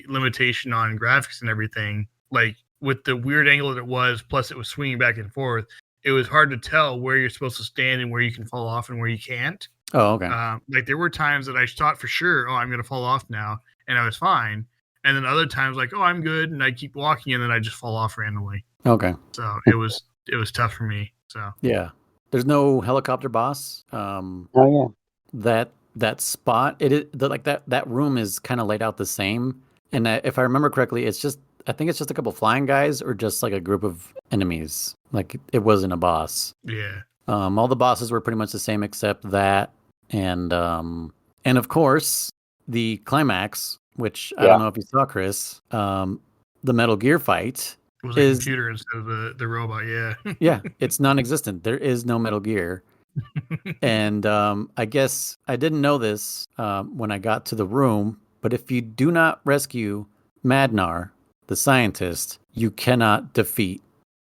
limitation on graphics and everything, like with the weird angle that it was, plus it was swinging back and forth, it was hard to tell where you're supposed to stand and where you can fall off and where you can't. Oh, okay. Like there were times that I thought for sure, oh, I'm going to fall off now, and I was fine. And then other times, like, oh, I'm good, and I keep walking, and then I just fall off randomly. Okay. So it was tough for me. So Yeah. There's no helicopter boss. Oh That spot, that room is kind of laid out the same. And if I remember correctly, I think it's just a couple flying guys or just like a group of enemies. Like it wasn't a boss. yeah. All the bosses were pretty much the same except that, and of course the climax, which I don't know if you saw, Chris. The Metal Gear fight It was a computer instead of the robot. Yeah. yeah, it's non-existent. There is no Metal Gear. And I guess I didn't know this when I got to the room, but if you do not rescue Madnar, the scientist, you cannot defeat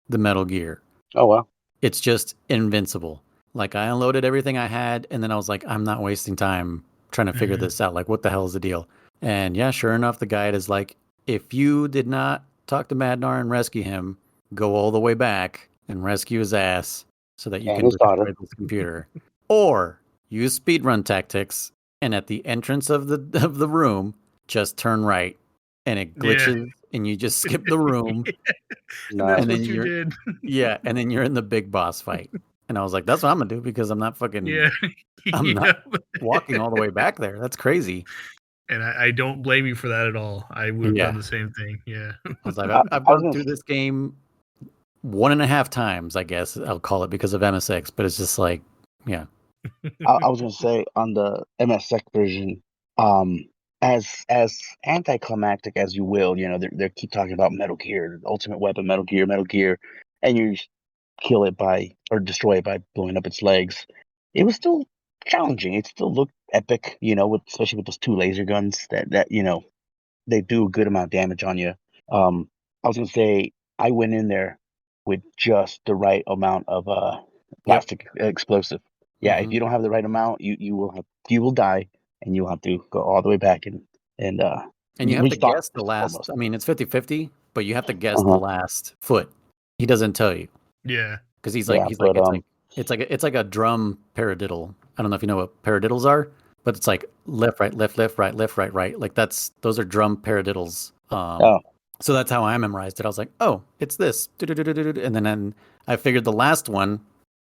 the Metal Gear. Oh, wow. It's just invincible. Like I unloaded everything I had, and then I was like, I'm not wasting time trying to figure this out. Like, what the hell is the deal? And yeah, sure enough, the guide is like, if you did not talk to Madnar and rescue him, go all the way back and rescue his ass so that you can destroy this computer. Or use speedrun tactics, and at the entrance of the room, just turn right, and it glitches, and you just skip the room. And that's what you did. Yeah, and then you're in the big boss fight. And I was like, that's what I'm gonna do because I'm not fucking. Yeah. I'm not walking all the way back there. That's crazy. And I don't blame you for that at all. I would have done the same thing. Yeah. I was like, I've gone through this game 1.5 times, I guess I'll call it, because of MSX, but it's just like, yeah. I was gonna say on the MSX version, as anticlimactic as you will, they keep talking about Metal Gear, the ultimate weapon, Metal Gear, and you kill it or destroy it by blowing up its legs. It was still challenging. It still looked epic, especially with those 2 laser guns that they do a good amount of damage on you. I was gonna say I went in there with just the right amount of plastic explosive. Yeah, if you don't have the right amount, you will die, and you'll have to go all the way back and you have to guess the last. Almost. I mean, it's 50-50, but you have to guess the last foot. He doesn't tell you. Yeah, because he's like it's like a drum paradiddle. I don't know if you know what paradiddles are, but it's like left, right, left, left, right, left, right, right. Like those are drum paradiddles. So that's how I memorized it. I was like, oh, it's this, and then I figured the last one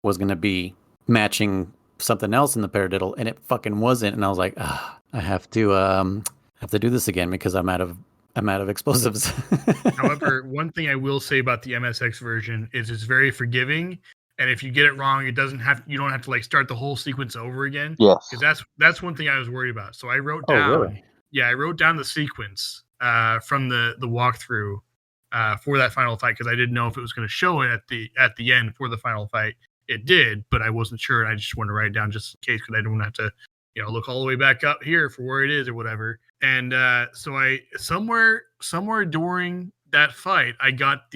was gonna be matching something else in the paradiddle, and it fucking wasn't. And I was like, I have to do this again because I'm out of explosives. However, one thing I will say about the MSX version is it's very forgiving, and if you get it wrong, you don't have to like start the whole sequence over again. Yes, because that's one thing I was worried about. So I wrote down. Oh, really? Yeah, I wrote down the sequence from the walkthrough for that final fight because I didn't know if it was going to show it at the end for the final fight. It did, but I wasn't sure, and I just wanted to write it down just in case because I don't have to, look all the way back up here for where it is or whatever. And so I somewhere during that fight, I got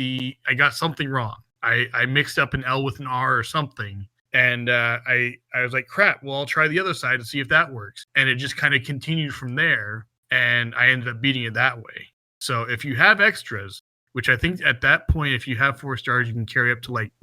something wrong. I mixed up an L with an R or something, and I was like, crap. Well, I'll try the other side and see if that works. And it just kind of continued from there, and I ended up beating it that way. So if you have extras, which I think at that point, if you have 4 stars, you can carry up to like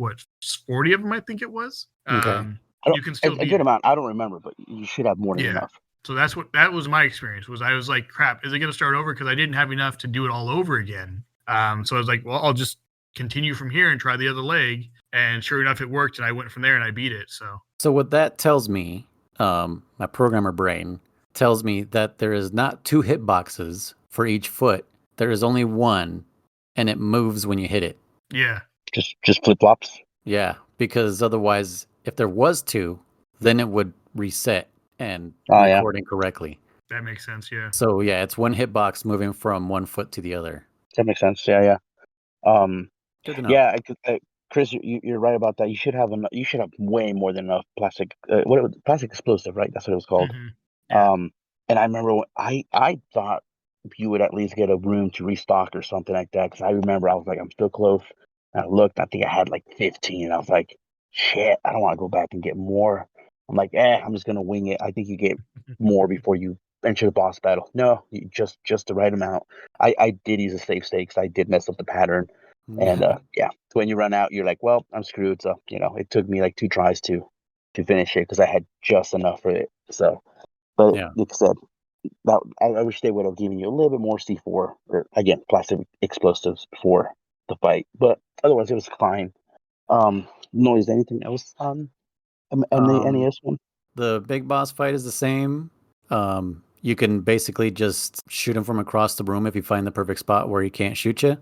40 of them. I think it was. Okay. You can still a good amount. I don't remember, but you should have more than enough. So that was my experience. I was like, crap, is it going to start over? Because I didn't have enough to do it all over again. So I was like, well, I'll just continue from here and try the other leg. And sure enough, it worked, and I went from there and I beat it. So what that tells me, my programmer brain tells me that there is not 2 hitboxes for each foot. There is only 1. And it moves when you hit it. Yeah. Just flip flops. Yeah, because otherwise, if there was 2, then it would reset and record incorrectly. That makes sense. Yeah. So yeah, it's 1 hitbox moving from 1 foot to the other. That makes sense. Yeah. Good to know. Yeah, Chris, you're right about that. You should have way more than enough plastic. Plastic explosive, right? That's what it was called. Mm-hmm. Yeah. And I remember when I thought you would at least get a room to restock or something like that. Because I remember I was like, I'm still close. And I looked, I think I had like 15. And I was like, shit, I don't want to go back and get more. I'm like, I'm just gonna wing it. I think you get more before you enter the boss battle. No, just the right amount. I did use a safe state because I did mess up the pattern. And yeah, when you run out, you're like, well, I'm screwed. So it took me like 2 tries to finish it because I had just enough for it. So, but Yeah. like I said, that I wish they would have given you a little bit more C4 or again plastic explosives before the fight. But otherwise, it was fine. Noise. Anything else on and the Um, NES one? the big boss fight is the same. You can basically just shoot him from across the room if you find the perfect spot where he can't shoot you.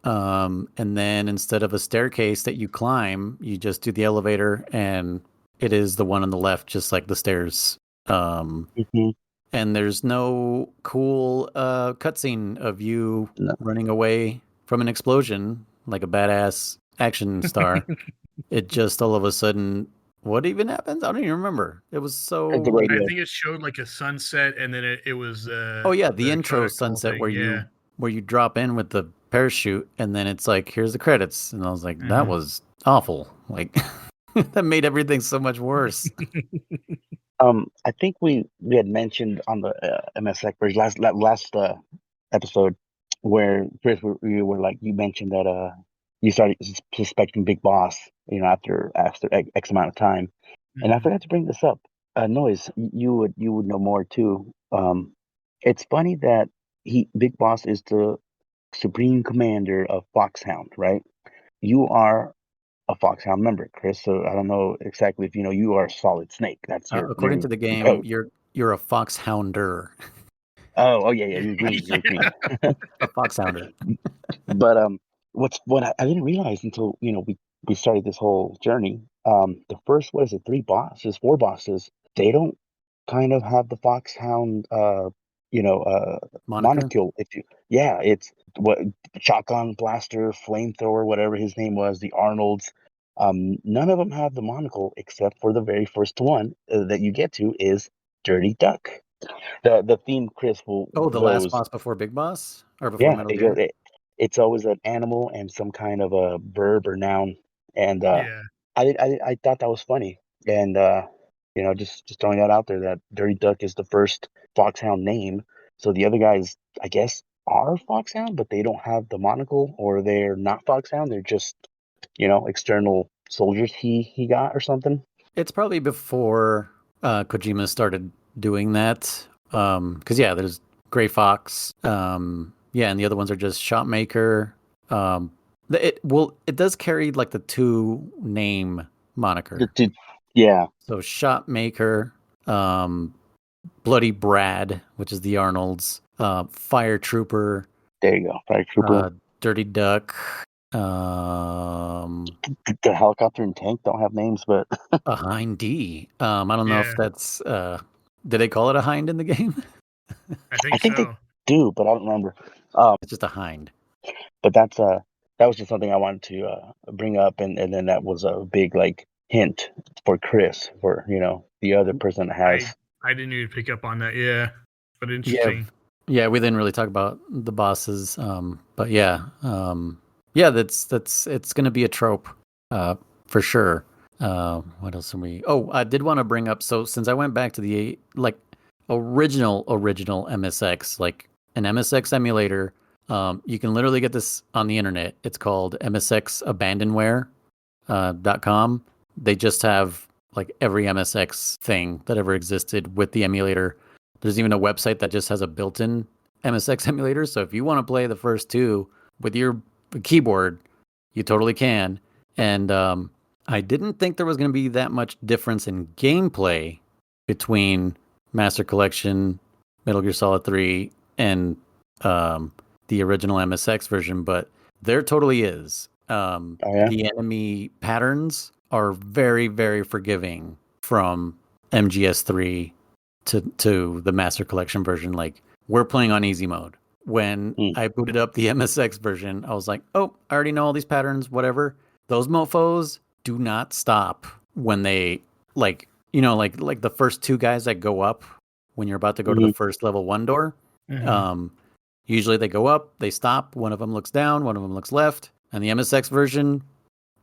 And then instead of a staircase that you climb, you just do the elevator, and it is the one on the left, just like the stairs. Mm-hmm. And there's no cool cutscene of you No. running away from an explosion like a badass action star. It just all of a sudden, what even happens? I don't even remember. It was The so. I radio. think it showed like a sunset, and then it was Oh yeah, the the intro Codec Call sunset thing. Yeah. where you drop in with the parachute, and then it's like, here's the credits, and I was like, that Mhm. was awful. Like that made everything so much worse. I think we had mentioned on the MSX version last episode where Chris, you were like, you mentioned that you started suspecting Big Boss, after X amount of time, and I Mhm. forgot to bring this up. Noise, you would know more too. It's funny that Big Boss is the supreme commander of Foxhound, right? You are a Foxhound member, Chris. So I don't know exactly if you are a Solid Snake. That's your According to the your game, code. you're a foxhounder, Oh yeah, you're green. You're Yeah. green. a foxhounder. But what I didn't realize until we started this whole journey. The first, what is it, 4 bosses. They don't kind of have the Foxhound Moniker. molecule. If you Yeah, it's what shotgun blaster, flamethrower, whatever his name was, the Arnolds. None of them have the monocle except for the very first one that you get to is Dirty Duck. The theme, Chris, will Oh, the last goes, boss before Big Boss or before yeah, Metal Gear. it's always an animal and some kind of a verb or noun, and Yeah. I thought that was funny, and just throwing that out there that Dirty Duck is the first Foxhound name, so the other guys, I guess, are Foxhound, but they don't have the monocle, or they're not Foxhound. They're just external soldiers he got or something. It's probably before Kojima started doing that. Because yeah, there's Gray Fox. Yeah, and the other ones are just Shotmaker. It does carry like the 2 name moniker. Yeah, So Shotmaker, um, Bloody Brad, which is the Arnold's, Fire Trooper, there you go, Fire Trooper. Dirty Duck, um, The helicopter and tank don't have names, but a Hind D. I don't know if Yeah. that's did they call it a hind in the game? I I think think they so. do, but I don't remember. It's just a hind. But that was just something I wanted to bring up, and then that was a big like hint for Chris, for the other person that has. I didn't even pick up on that. Yeah. But Yeah, interesting. yeah. We didn't really talk about the bosses, but yeah, yeah. That's it's gonna be a trope, for sure. What else are we? Oh, I did want to bring up. So since I went back to the like original MSX, like an MSX emulator, you can literally get this on the internet. It's called msxabandonware.com. They just have like every MSX thing that ever existed with the emulator. There's even a website that just has a built-in MSX emulator. So if you want to play the first 2 with your keyboard, you totally can. And I didn't think there was going to be that much difference in gameplay between Master Collection, Metal Gear Solid 3, and the original MSX version, but there totally is. Oh yeah. The enemy patterns are very, very forgiving from MGS3 to the Master Collection version. Like, we're playing on easy mode. When Mm. I booted up the MSX version, I was like, oh, I already know all these patterns, whatever. Those mofos do not stop when they, like, like the first 2 guys that go up when you're about to go to the Mhm. first level 1 door. Mhm. Usually they go up, they stop, one of them looks down, one of them looks left. And the MSX version,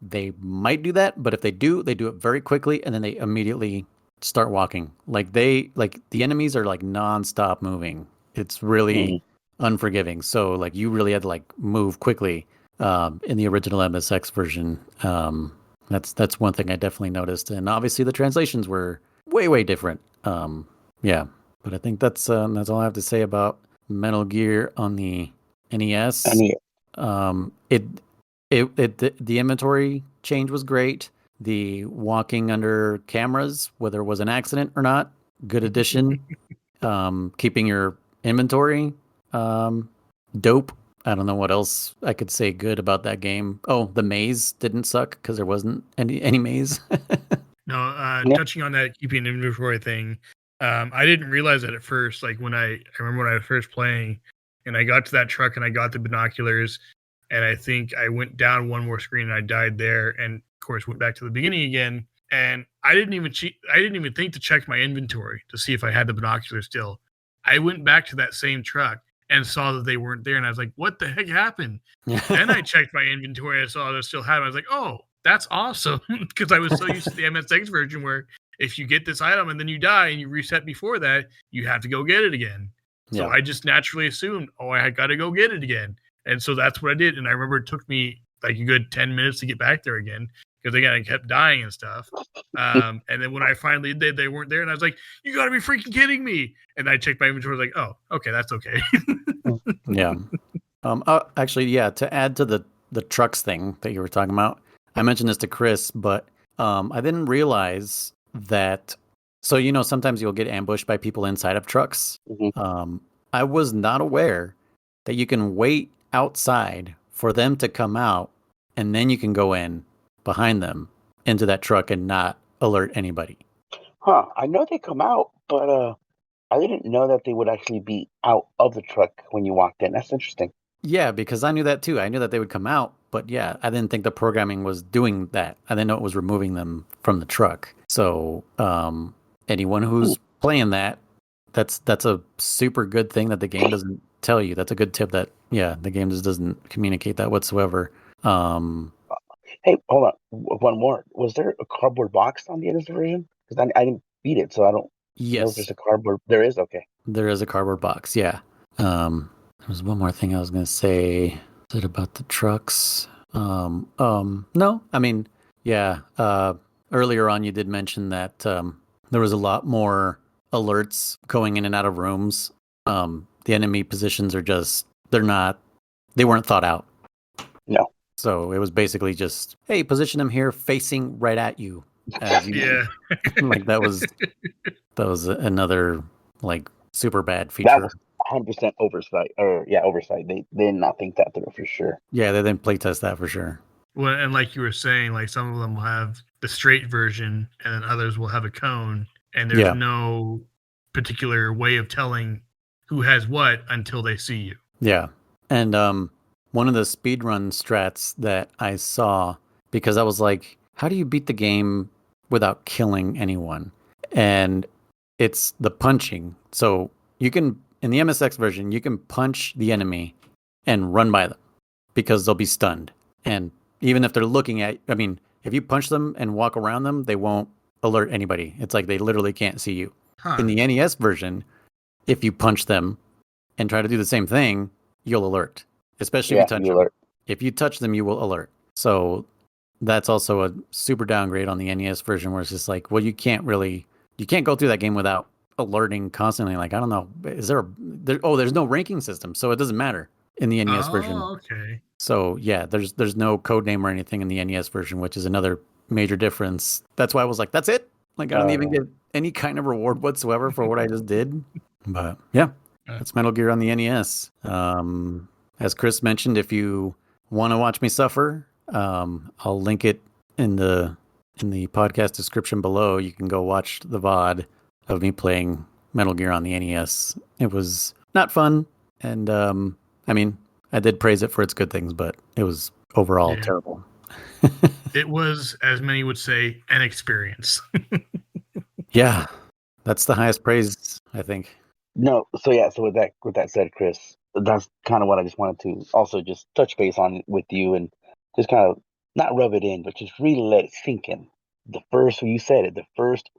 they might do that, but if they do it very quickly, and then they immediately start walking. Like the enemies are like nonstop moving. It's really Mhm. unforgiving. So like you really had to like move quickly. in the original MSX version. That's one thing I definitely noticed, and obviously the translations were way different. Yeah, but I think that's all I have to say about Metal Gear on the NES. And The inventory change was great. The walking under cameras, whether it was an accident or not, good addition. Keeping your inventory, dope. I don't know what else I could say good about that game. Oh, the maze didn't suck because there wasn't any maze. No, Yeah. touching on that keeping inventory thing, I didn't realize that at first. Like I remember when I was first playing, and I got to that truck and I got the binoculars, and I think I went down one more screen and I died there, and of course went back to the beginning again. And I didn't even think to check my inventory to see if I had the binoculars still. I went back to that same truck and saw that they weren't there, and I was like, "What the heck happened?" Then I checked my inventory. I saw they still had them. I was like, "Oh, that's awesome!" Because I was so used to the MSX version where if you get this item and then you die and you reset before that, you have to go get it again. So Yeah. I just naturally assumed, oh, I got to go get it again, and so that's what I did. And I remember it took me like a good 10 minutes to get back there again because again I kept dying and stuff. And then when I finally did, they weren't there, and I was like, "You got to be freaking kidding me!" And I checked my inventory, like, "Oh, okay, that's okay." Yeah. Actually, yeah. To add to the trucks thing that you were talking about, I mentioned this to Chris, but I didn't realize that. So sometimes you'll get ambushed by people inside of trucks. Mhm. I was not aware that you can wait outside for them to come out, and then you can go in behind them into that truck and not alert anybody. Huh. I know they come out, but I didn't know that they would actually be out of the truck when you walked in. That's interesting. Yeah, because I knew that too. I knew that they would come out, but yeah, I didn't think the programming was doing that. I didn't know it was removing them from the truck. So, anyone who's playing that's a super good thing that the game doesn't tell you. That's a good tip that, yeah, the game just doesn't communicate that whatsoever. Hey, hold on. One more. Was there a cardboard box on the NES version? Because I didn't beat it, so I don't know if there's Yes, a cardboard. There is? Okay. there is a cardboard box. Yeah. There was one more thing I was going to say. Is it about the trucks? No, I mean, yeah. Earlier on, you did mention that there was a lot more alerts going in and out of rooms. The enemy positions are they weren't thought out. No. So it was basically just, hey, position them here facing right at you. As you Yeah. like that was another like super bad That feature. was 100% oversight. Oversight. They did not think that through for sure. Yeah, they didn't play test that for sure. Well, and like you were saying, like some of them will have the straight version, and then others will have a cone, and there's Yeah. no particular way of telling who has what until they see you. Yeah. And one of the speedrun strats that I saw, because I was like, how do you beat the game without killing anyone? And it's the punching. So you can, in the MSX version, you can punch the enemy and run by them because they'll be stunned. And even if they're looking at, I mean, if you punch them and walk around them, they won't alert anybody. It's like they literally can't see you. Huh. In the NES version, if you punch them and try to do the same thing, you'll alert. Especially if you touch them. Alert. If you touch them, you will alert. So that's also a super downgrade on the NES version where it's just like, well, you can't go through that game without alerting constantly. Like, I don't know, is there's no ranking system, so it doesn't matter in the NES version. Oh, okay. So yeah, there's no code name or anything in the NES version, which is another major difference. That's why I was like, that's it? Like, I don't even get any kind of reward whatsoever for what I just did. But yeah, that's Metal Gear on the NES. As Chris mentioned, if you want to watch me suffer, I'll link it in the podcast description below. You can go watch the VOD of me playing Metal Gear on the NES. It was not fun, and I mean, I did praise it for its good things, but it was overall terrible. It was, as many would say, an experience. Yeah, that's the highest praise, I think. No, so with that said, Chris, that's kind of what I just wanted to also just touch base on with you and just kind of not rub it in, but just really let it sink in. The first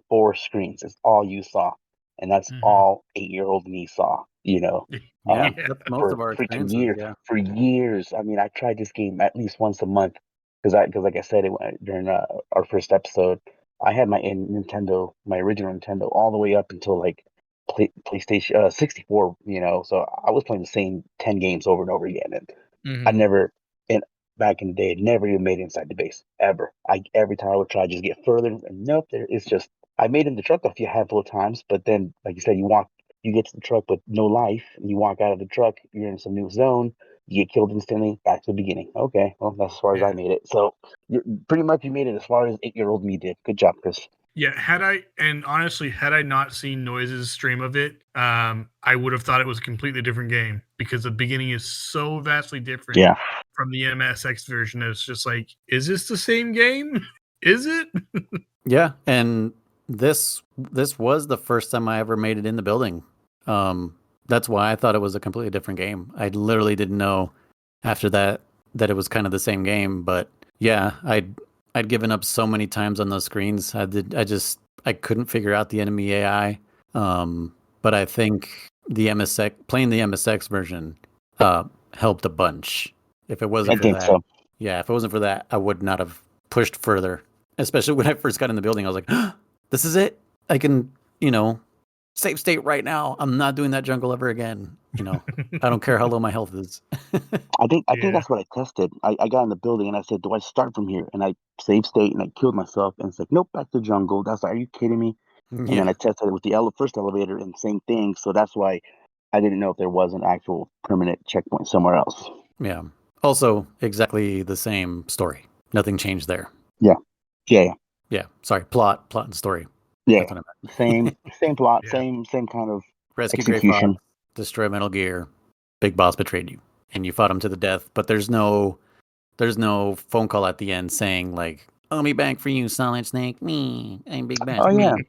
four screens is all you saw, and that's all 8-year-old me saw. You know, Yeah, um, that's most for of our freaking experiences. years. Yeah. For years, I mean, I tried this game at least once a month because like I said during our first episode, I had my Nintendo, my original Nintendo, all the way up until like PlayStation 64. You know, so I was playing the same 10 games over and over again, and I Mhm. never, and back in the day, never even made it inside the base ever. Every time I would try to just get further, and nope, it's just I made it in the truck a few handful of times, but then, like you said, you get to the truck with no life, and you walk out of the truck, you're in some new zone, you get killed instantly, back to the beginning. Okay, well, that's as far as I Yeah. made it. So pretty much you made it as far as 8-year-old me did. Good job, Chris. Yeah, honestly, had I not seen Noise's stream of it, I would have thought it was a completely different game because the beginning is so vastly different Yeah, from the MSX version. It's just like, is this the same game? Is it? Yeah, and this was the first time I ever made it in the building. That's why I thought it was a completely different game. I literally didn't know after that it was kind of the same game. But yeah, I'd given up so many times on those screens. I couldn't figure out the enemy AI. But I think playing the MSX version helped a bunch. If it I wasn't for think that, so. yeah, if it wasn't for that, I would not have pushed further. Especially when I first got in the building, I was like, "This is it. I can, save state right now. I'm not doing that jungle ever again. I don't care how low my health is." I think Yeah. that's what I tested. I got in the building and I said, "Do I start from here?" And I saved state and I killed myself. And it's like, "Nope, back to jungle." That's like, "Are you kidding me?" And then Yeah, I tested it with the first elevator and same thing. So that's why I didn't know if there was an actual permanent checkpoint somewhere else. yeah. Also, exactly the same story. Nothing changed there. Yeah, yeah, Yeah, sorry, plot and story. yeah. That's what I meant. Same plot, Yeah. same kind of Rescue Gray Fox, execution. destroy Metal Gear. Big Boss betrayed you, and you fought him to the death. But there's no phone call at the end saying like, "I'll be back for you, Solid Snake. Me, I'm Big Boss. Oh yeah, Me."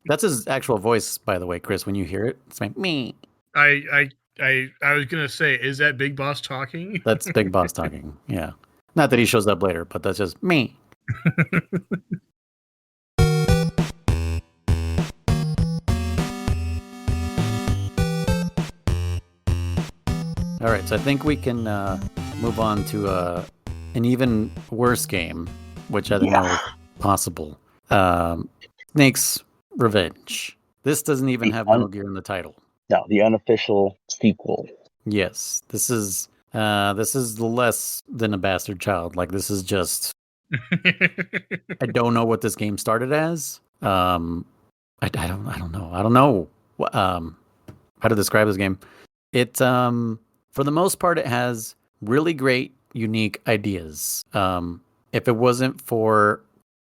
That's his actual voice, by the way, Chris. When you hear it, it's like me. I was gonna say, is that Big Boss talking? That's Big Boss talking. Yeah, not that he shows up later, but that's just me. All right, so I think we can move on to an even worse game, which I don't know yeah. is possible. Snake's Revenge. This doesn't even The have Metal Gear in the title. no, the unofficial sequel. Yes, this is less than a bastard child. Like this is just I don't know what this game started as. I don't know. I don't know how to describe this game. It for the most part it has really great unique ideas. If it wasn't for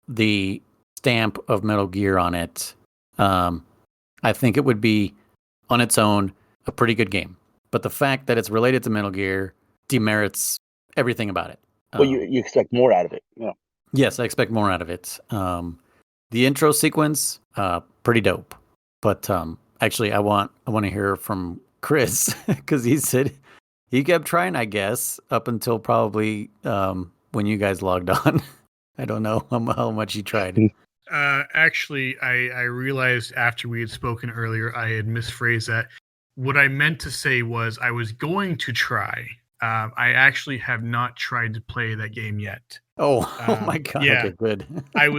the stamp of Metal Gear on it, I think it would be on its own a pretty good game. But the fact that it's related to Metal Gear demerits everything about it. Well, you expect more out of it. You know. Yes, I expect more out of it. The intro sequence, pretty dope. But actually, I want to hear from Chris because he said he kept trying. I guess up until probably when you guys logged on. I don't know how much he tried. Actually, I realized after we had spoken earlier, I had misphrased that. What I meant to say was I was going to try. I actually have not tried to play that game yet. Oh, oh my god. Yeah, Okay, good. it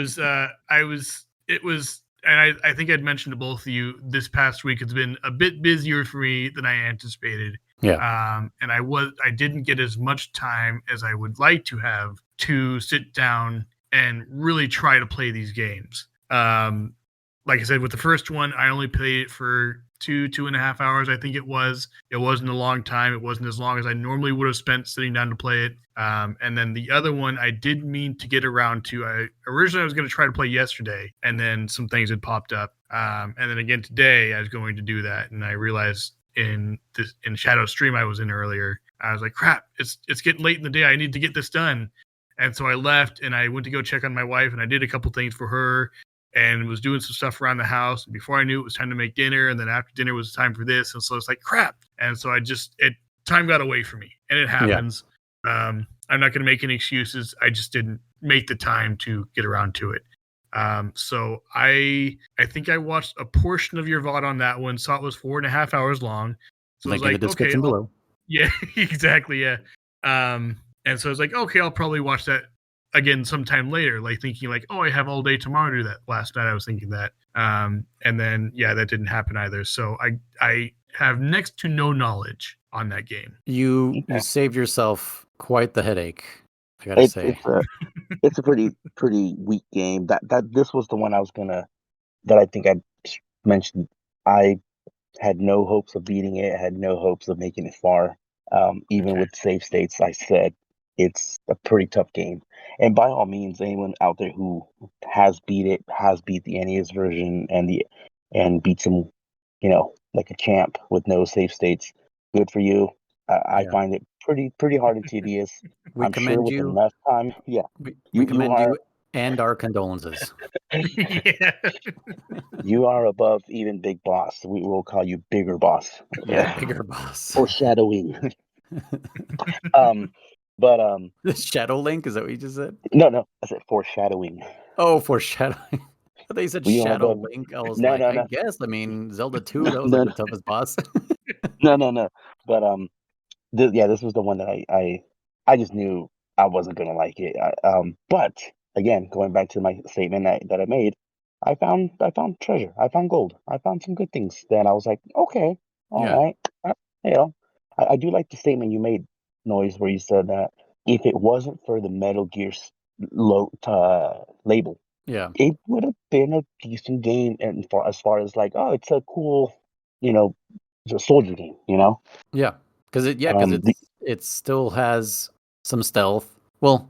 was, and I think I'd mentioned to both of you this past week. It's been a bit busier for me than I anticipated. Yeah. And I didn't get as much time as I would like to have to sit down and really try to play these games. Like I said, with the first one, I only played it for 2.5 hours. I think it was. It wasn't a long time. It wasn't as long as I normally would have spent sitting down to play it. And then the other one, I did mean to get around to. Originally I was going to try to play yesterday, and then some things had popped up. And then again today, I was going to do that, and I realized in Shadow stream I was in earlier, I was like, crap, it's getting late in the day. I need to get this done. And so I left and I went to go check on my wife, and I did a couple things for her and was doing some stuff around the house. And before I knew it was time to make dinner. And then after dinner was time for this. And so it's like, crap. And so time got away from me, and it happens. Yeah. I'm not going to make any excuses. I just didn't make the time to get around to it. So I think I watched a portion of your VOD on that one. Saw it was 4.5 hours long. So Link it's in the like, okay, description below. yeah, exactly, yeah. And so I was like, okay, I'll probably watch that again sometime later, like thinking like, oh, I have all day tomorrow to do that. Last night I was thinking that. And then yeah, that didn't happen either. So I have next to no knowledge on that game. You Okay. saved yourself quite the headache, I gotta say. It's a pretty weak game. This was the one that I think I mentioned. I had no hopes of beating it. Had no hopes of making it far. Even Okay. with save states, I said it's a pretty tough game. And by all means, anyone out there who has beat the NES version and beats them, like a champ with no save states. Good for you. I Yeah. find it pretty hard and tedious. We I'm sure commend with you. enough time, yeah, We you commend are you and our condolences. Yeah. you are above even Big Boss. We will call you Bigger Boss. Yeah, bigger boss. Foreshadowing. um, but Shadow Link, is that what you just said? no, I said foreshadowing. Oh, foreshadowing. I thought you said We are Shadow above. Link. I was No, like, no, I no, guess. I mean, Zelda 2, that was like no, the toughest boss. no. But this was the one that I just knew I wasn't gonna like it. But again, going back to my statement that I made, I found treasure. I found gold. I found some good things. Then I was like, okay, all Yeah. right. You know, I do like the statement you made, Noise, where you said that if it wasn't for the Metal Gear label, Yeah. it would have been a decent game. And as far as like, oh, it's a cool, you know, it's a soldier game. Yeah. Because The, it still has some stealth. Well,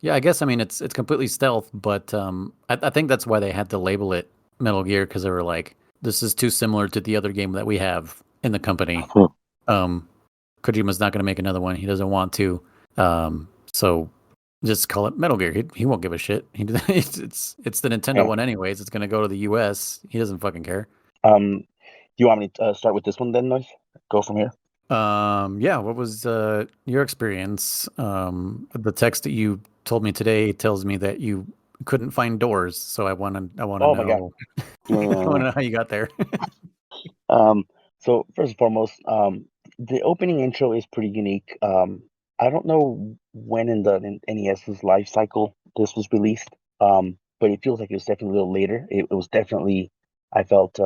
yeah, I guess I mean it's completely stealth, but I think that's why they had to label it Metal Gear, because they were like, this is too similar to the other game that we have in the company. Kojima's not going to make another one. He doesn't want to. So just call it Metal Gear. He won't give a shit. It's the Nintendo yeah. one anyways. It's going to go to the US. He doesn't fucking care. Do you want me to start with this one then, Noise? Go from here. Yeah, what was your experience? The text that you told me today tells me that you couldn't find doors, so I want to Oh my god. know Yeah, I yeah, want to yeah. know how you got there. So first and foremost, the opening intro is pretty unique. I don't know when in the NES's life cycle this was released, but it feels like it was definitely a little later. It was definitely, I felt,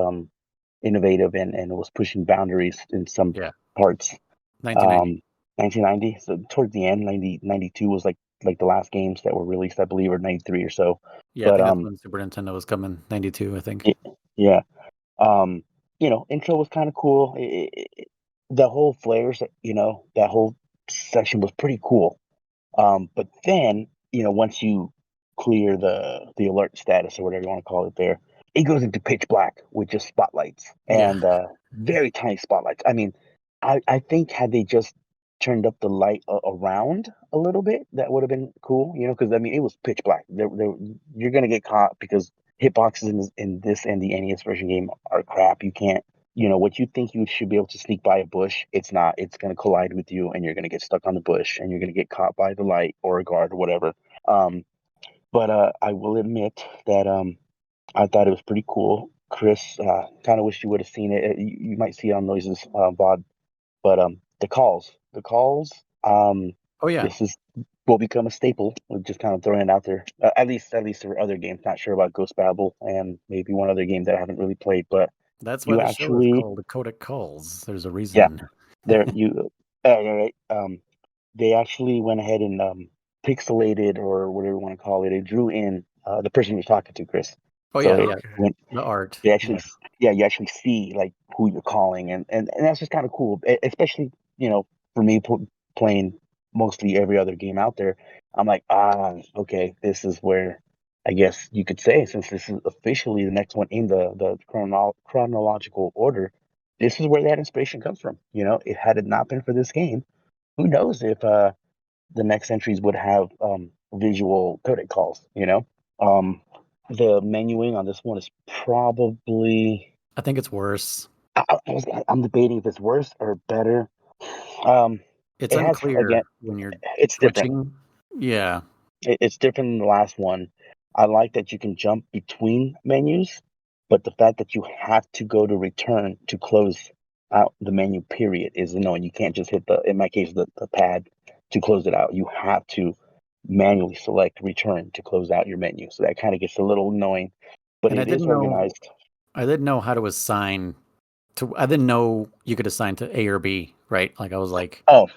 innovative and it was pushing boundaries in some Yeah, parts. 1990. 1990. So toward the end, 92 was like the last games that were released, I believe, or 93 or so. Yeah, I But think that's when Super Nintendo was coming. 92, I think. yeah. Um, intro was kind of cool. The whole flares, that whole section was pretty cool. But then, once you clear the alert status or whatever you want to call it there, it goes into pitch black with just spotlights Yeah, and very tiny spotlights. I mean, I think had they just turned up the light around a little bit, that would have been cool, because I mean, it was pitch black. You're going to get caught because hitboxes in this and the NES version game are crap. You can't. What you think you should be able to sneak by a bush, it's not. It's going to collide with you, and you're going to get stuck on the bush, and you're going to get caught by the light or a guard or whatever. But I will admit that I thought it was pretty cool. Chris, kind of wish you would have seen it. You might see it on Noises VOD, but the calls. oh yeah, This will become a staple. We're just kind of throwing it out there. At least for other games. Not sure about Ghost Babel and maybe one other game that I haven't really played, but that's why you the show is actually, called Codec Calls. There's a yeah, reason. there you. Right. They actually went ahead and pixelated or whatever you want to call it. They drew in the person you're talking to, Chris. Oh So yeah, it yeah, Okay. when the art. you actually, Yeah, you actually see like who you're calling, and that's just kind of cool. Especially for me playing mostly every other game out there. I'm like, okay, this is where I guess you could say, since this is officially the next one in the chronological order, this is where that inspiration comes from. It had it not been for this game, who knows if the next entries would have visual codec calls. Um, the menuing on this one is probably. I think it's worse. I'm debating if it's worse or better. Um, It's it has again. unclear when you're It's different. switching. Yeah, It's different than the last one. I like that you can jump between menus, but the fact that you have to go to return to close out the menu. Period is annoying. You can't just hit in my case, the pad to close it out. You have to manually select return to close out your menu. So that kind of gets a little annoying, but And it is organized. I didn't know how to assign to. I didn't know you could assign to A or B, right? Like I was like, Oh,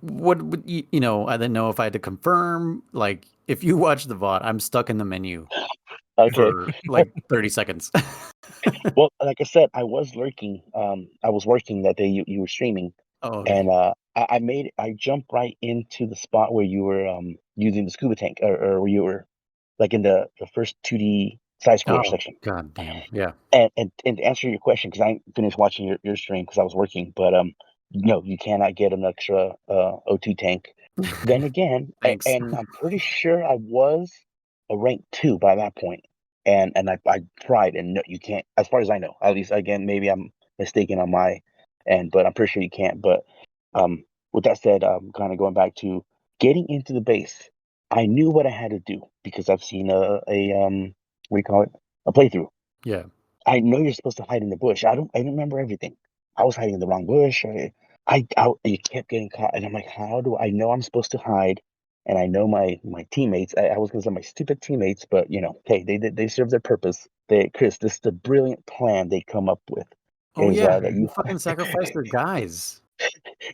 what would you know? I didn't know if I had to confirm. Like if you watch the VOD, I'm stuck in the menu okay. for like 30 seconds. Well, like I said, I was lurking. I was working that day. You were streaming, Oh, okay. and I jumped right into the spot where you were using the scuba tank, or where you were like in the first 2D side scroller Oh, section. god damn. Yeah. And to answer your question, because I ain't finished watching your stream because I was working, but no, you cannot get an extra O2 tank. Then again, Thanks. and I'm pretty sure I was a rank 2 by that point, and I tried, and no, you can't, as far as I know. At least, again, maybe I'm mistaken on my end, but I'm pretty sure you can't. But with that said, kind of going back to getting into the base, I knew what I had to do because I've seen a what do you call it, a playthrough. Yeah. I know you're supposed to hide in the bush. I don't remember everything. I was hiding in the wrong bush. You kept getting caught, and I'm like, how do I know I'm supposed to hide? And I know my teammates. I was gonna say my stupid teammates, but hey, they serve their purpose. Chris, this is the brilliant plan they come up with. Oh Is yeah. that You you? fucking sacrificed their guys.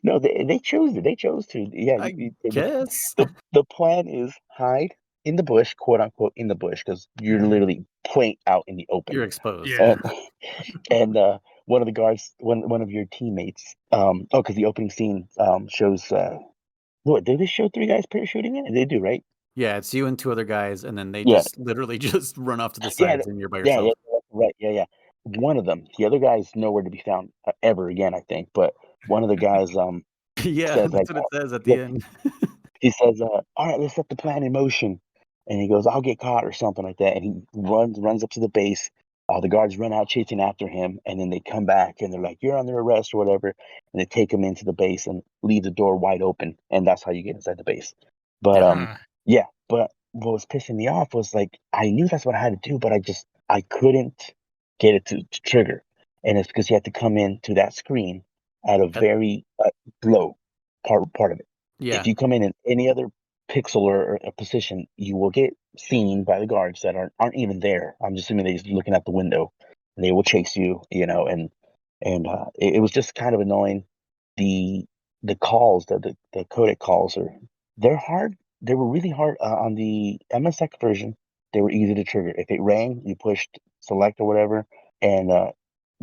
No, they chose it. They chose to. Yeah, I guess. the plan is hide in the bush, quote unquote, in the bush, because you're literally playing out in the open. You're exposed. Yeah. Yeah. And one of the guards, one of your teammates, because the opening scene shows. What did they show? 3 guys parachuting in? They do, right? Yeah, it's you and 2 other guys, and then they Yeah, just literally just run off to the yeah, sides, and you're by yeah, yourself. right, yeah. One of them, the other guy's nowhere to be found ever again, I think. But one of the guys Yeah, says like, that's what it says at the look, end. he says, "All right, let's set the plan in motion." And he goes, "I'll get caught," or something like that. And he runs up to the base. The guards run out chasing after him, and then they come back and they're like, "You're under arrest" or whatever. And they take him into the base and leave the door wide open, and that's how you get inside the base. But Yeah. yeah. But what was pissing me off was like I knew that's what I had to do, but I couldn't get it to trigger, and it's because you had to come in to that screen at a That- very low part of it. yeah. If you come in any other pixel or a position, you will get seen by the guards that aren't even there. I'm just assuming they're just looking out the window, and they will chase you, and it was just kind of annoying. The calls, the codec calls they're hard. They were really hard on the MSX version. They were easy to trigger. If it rang, you pushed select or whatever, and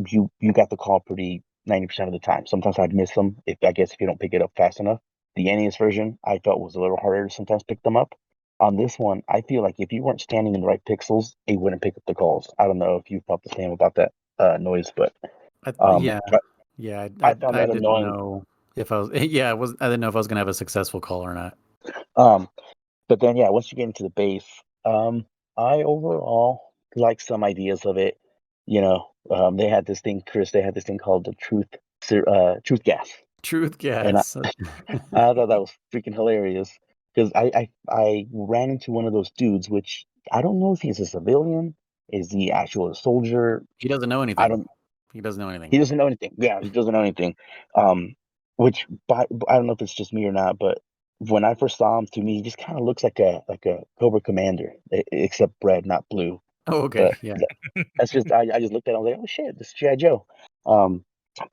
you got the call pretty 90% of the time. Sometimes I'd miss them if you don't pick it up fast enough. The NES version I felt was a little harder to sometimes pick them up. On this one, I feel like if you weren't standing in the right pixels, it wouldn't pick up the calls. I don't know if you felt the same about that noise, but um, Yeah. I, Yeah. I found I that didn't annoying. know if I was. Yeah, I didn't know if I was gonna have a successful call or not. Um, but then yeah, once you get into the base, I overall like some ideas of it. They had this thing, Chris. They had this thing called the truth gas, Truth and gas. I thought that was freaking hilarious because I ran into one of those dudes, which I don't know if he's a civilian, is he actual a soldier? He doesn't know I anything. don't. He doesn't know He anything. doesn't know anything. Yeah, he doesn't know anything. Which I don't know if it's just me or not, but when I first saw him, to me, he just kind of looks like a Cobra Commander, except red, not blue. Oh, okay. But Yeah. that's just I just looked at him, I was like, oh shit, this is G.I. Joe.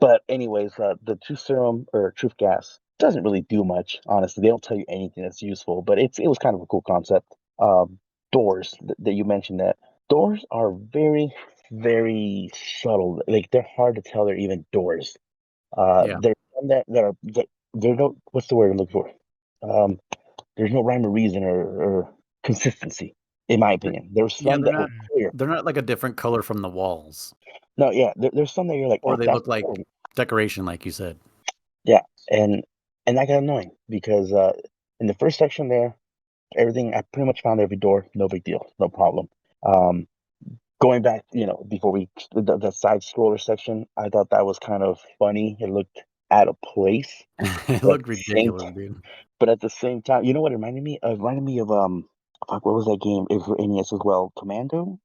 But anyways, the truth serum or truth gas doesn't really do much, honestly. They don't tell you anything that's useful, but it was kind of a cool concept. Doors that you mentioned, that doors are very, very subtle. Like they're hard to tell they're even doors. Yeah. There's some that there don't, what's the word I'm looking for? Um, there's no rhyme or reason or consistency, in my Th- opinion. There's Yeah, some that were clear. they're not like a different color from the walls, No, yeah, there's some that you're like, or oh, they that's look like cool. decoration, like you said. Yeah, and that got annoying because in the first section there, everything I pretty much found every door, no big deal, no problem. Um, Going back, before the side scroller section, I thought that was kind of funny. It looked out of place, It but at looked the same ridiculous, dude. but at the same time, you know what it reminded me? It reminded me of fuck, what was that game? It was for NES as well, Commando,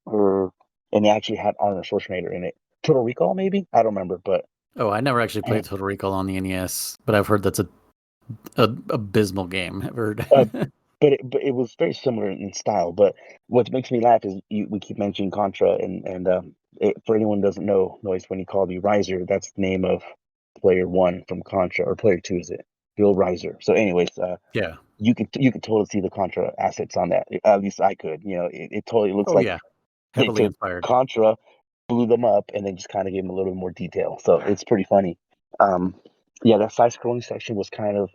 and it actually had Arnold Schwarzenegger in it. Total Recall, maybe? I don't remember, but Oh, I never actually played Total Recall on the NES, but I've heard that's a abysmal game. I've heard. But it was very similar in style. But what makes me laugh is we keep mentioning Contra, and for anyone who doesn't know, Noise, when you call me Riser, that's the name of player 1 from Contra, or player 2, is it? Bill Riser. So, anyways, Yeah. you could totally see the Contra assets on that. At least I could. It totally looks Oh like yeah. they Heavily took inspired. Contra, blew them up, and then just kind of gave them a little more detail. So it's pretty funny. Yeah, that side-scrolling section was kind of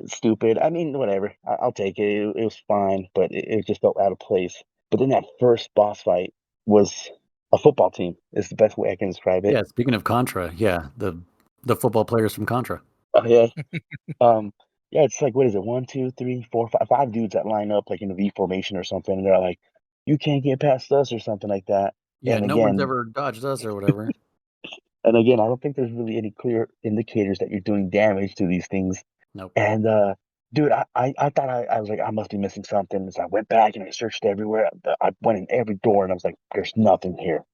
stupid. I mean, whatever. I'll take it. It was fine, but it just felt out of place. But then that first boss fight was a football team. Is the best way I can describe it. Yeah. Speaking of Contra, yeah, the football players from Contra. Oh yeah. Yeah, it's like, what is it? 1, 2, 3, 4, 5 dudes that line up like in a V formation or something, and they're like, "You can't get past us" or something like that. Yeah, And no one's again, ever dodged us or whatever. I don't think there's really any clear indicators that you're doing damage to these things. Nope. And dude, I thought I was like, I must be missing something. So I went back and I searched everywhere. I went in every door and I was like, there's nothing here.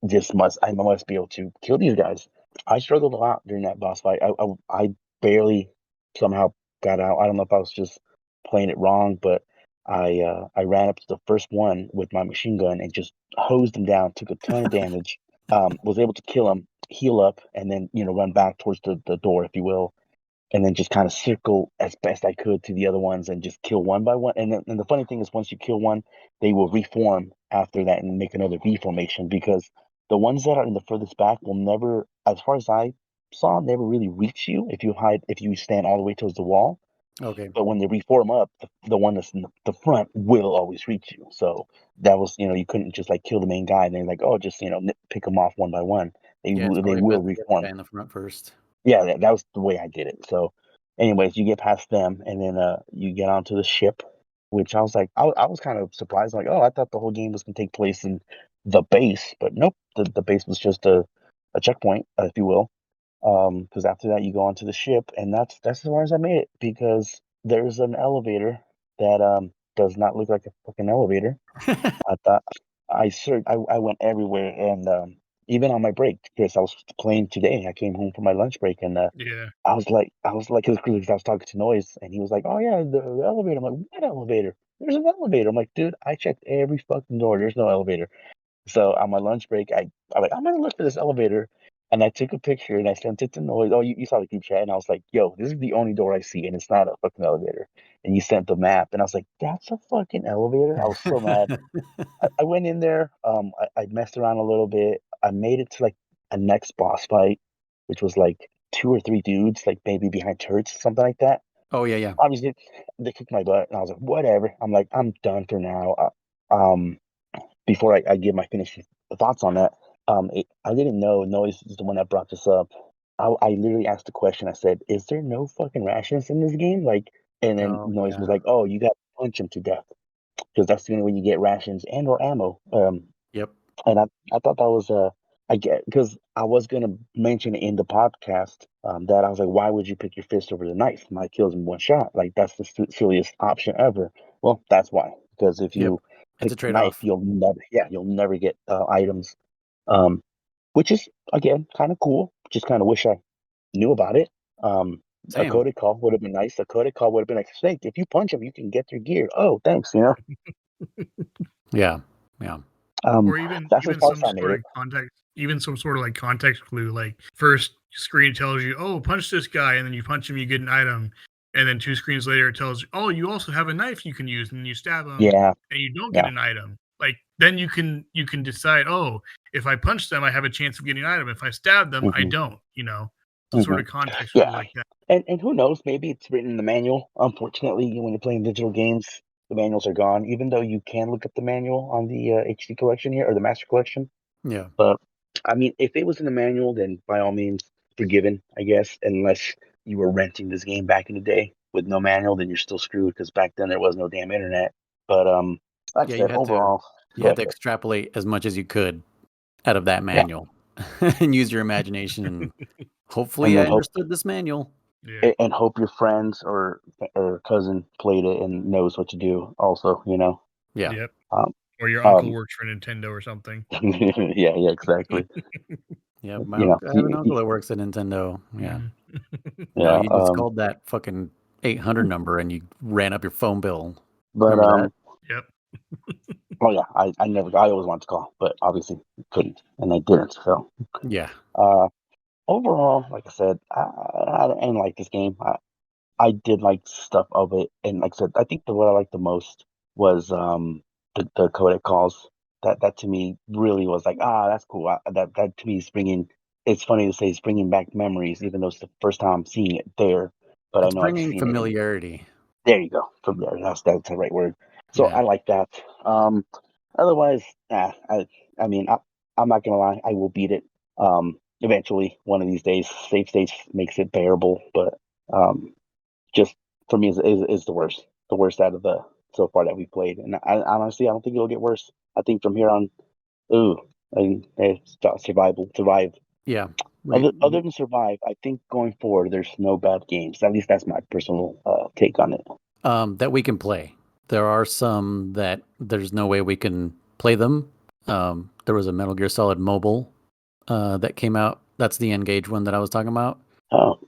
I must be able to kill these guys. I struggled a lot during that boss fight. I barely somehow got out. I don't know if I was just playing it wrong, but I ran up to the first one with my machine gun and just hosed him down. Took a ton of damage. Was able to kill him, heal up, and then run back towards the door, if you will, and then just kind of circle as best I could to the other ones and just kill one by one. And the funny thing is, once you kill one, they will reform after that and make another V formation, because the ones that are in the furthest back will never, as far as I saw, never really reach you if you stand all the way towards the wall. Okay. But when they reform up, the one that's in the front will always reach you. So that was, you couldn't just like kill the main guy and then like, oh, just pick them off one by one. Yeah, it's They probably will best to get the reform. guy in the front first. Yeah, that was the way I did it. So, anyways, you get past them, and then you get onto the ship, which I was like, I was kind of surprised. Like, oh, I thought the whole game was gonna take place in the base, but nope, the base was just a checkpoint, if you will. Because after that, you go onto the ship, and that's as far as I made it, because there's an elevator that does not look like a fucking elevator. I thought I went everywhere, and even on my break, Chris, I was playing today. I came home from my lunch break, and Yeah. I was like, because I was talking to Noise, and he was like, "Oh yeah, the elevator." I'm like, "What elevator? There's an elevator." I'm like, "Dude, I checked every fucking door. There's no elevator." So on my lunch break, I'm like, "I'm gonna look for this elevator," and I took a picture and I sent it to Noise. Oh, you saw the group chat, and I was like, "Yo, this is the only door I see, and it's not a fucking elevator." And you sent the map, and I was like, "That's a fucking elevator." I was so mad. I went in there. I messed around a little bit. I made it to like a next boss fight, which was like 2 or 3 dudes, like maybe behind turrets, something like that. Oh yeah. Obviously, they kicked my butt, and I was like, whatever. I'm like, I'm done for now. Before I give my finishing thoughts on that, I didn't know Noise is the one that brought this up. I literally asked the question. I said, "Is there no fucking rations in this game?" Like, and then Oh Noise was yeah. like, "Oh, you got to punch him to death, because that's the only way you get rations and or ammo." Yep. And I thought that was I get, because I was gonna mention in the podcast that I was like, why would you pick your fist over the knife? Might kills in one shot. Like that's the silliest option ever. Well, that's why. Because if Yep. you It's pick a the knife, trade-off. you'll never get items. Um, which is again kind of cool. Just kind of wish I knew about it. A Same. codec call would have been nice. A codec call would have been like, Snake, if you punch him, you can get your gear. Oh, thanks. Yeah. Yeah. Or even That's as far as some I made sort it. of context, even some sort of like context clue. Like first screen tells you, "Oh, punch this guy," and then you punch him, you get an item, and then 2 screens later it tells you, "Oh, you also have a knife you can use," and then you stab him, Yeah, and you don't get yeah. an item. Like then you can decide, "Oh, if I punch them, I have a chance of getting an item. If I stab them, I hmm don't." Some sort hmm of context clue Yeah, like that. and who knows? Maybe it's written in the manual. Unfortunately, when you're playing digital games, the manuals are gone. Even though you can look up the manual on the HD collection here, or the Master Collection. Yeah. But I mean, if it was in the manual, then by all means, forgiven, I guess. Unless you were renting this game back in the day with no manual, then you're still screwed, because back then there was no damn internet. But like I Yeah. said, overall, You go had to ahead. extrapolate as much as you could out of that Yeah, manual and use your imagination. And and hopefully, I then understood this manual. Yeah. and hope your friends or cousin played it and knows what to do. Also, Yeah. Yep. Um, Or your uncle um, works for Nintendo or something. yeah, exactly. Yeah, You know, I have an uncle that works at Nintendo. Yeah. No, yeah. you just called that fucking 800 number and you ran up your phone bill. But Remember that? Yep. oh yeah, I always wanted to call, but obviously couldn't, and I didn't. So, Yeah. overall, like I said, I didn't like this game. I did like stuff of it, and like I said, I think what I liked the most was the Codec Calls. That to me really was like, that's cool. That to me is bringing. It's funny to say it's bringing back memories, even though it's the first time I'm seeing it there. But I It's know I've bringing seen it. familiarity. There you go. From there, that's the right word. So Yeah. I like that. Otherwise, I mean, I'm not gonna lie. I will beat it. Eventually, one of these days. Save states makes it bearable, but just for me is the worst. The worst out of the so far that we played, and honestly, I don't think it'll get worse. I think from here on, ooh, it's survive. Yeah. Other than survive, I think going forward, there's no bad games. At least that's my personal take on it. That we can play. There are some that there's no way we can play them. There was a Metal Gear Solid Mobile that came out. That's the Engage one that I was talking about. Oh,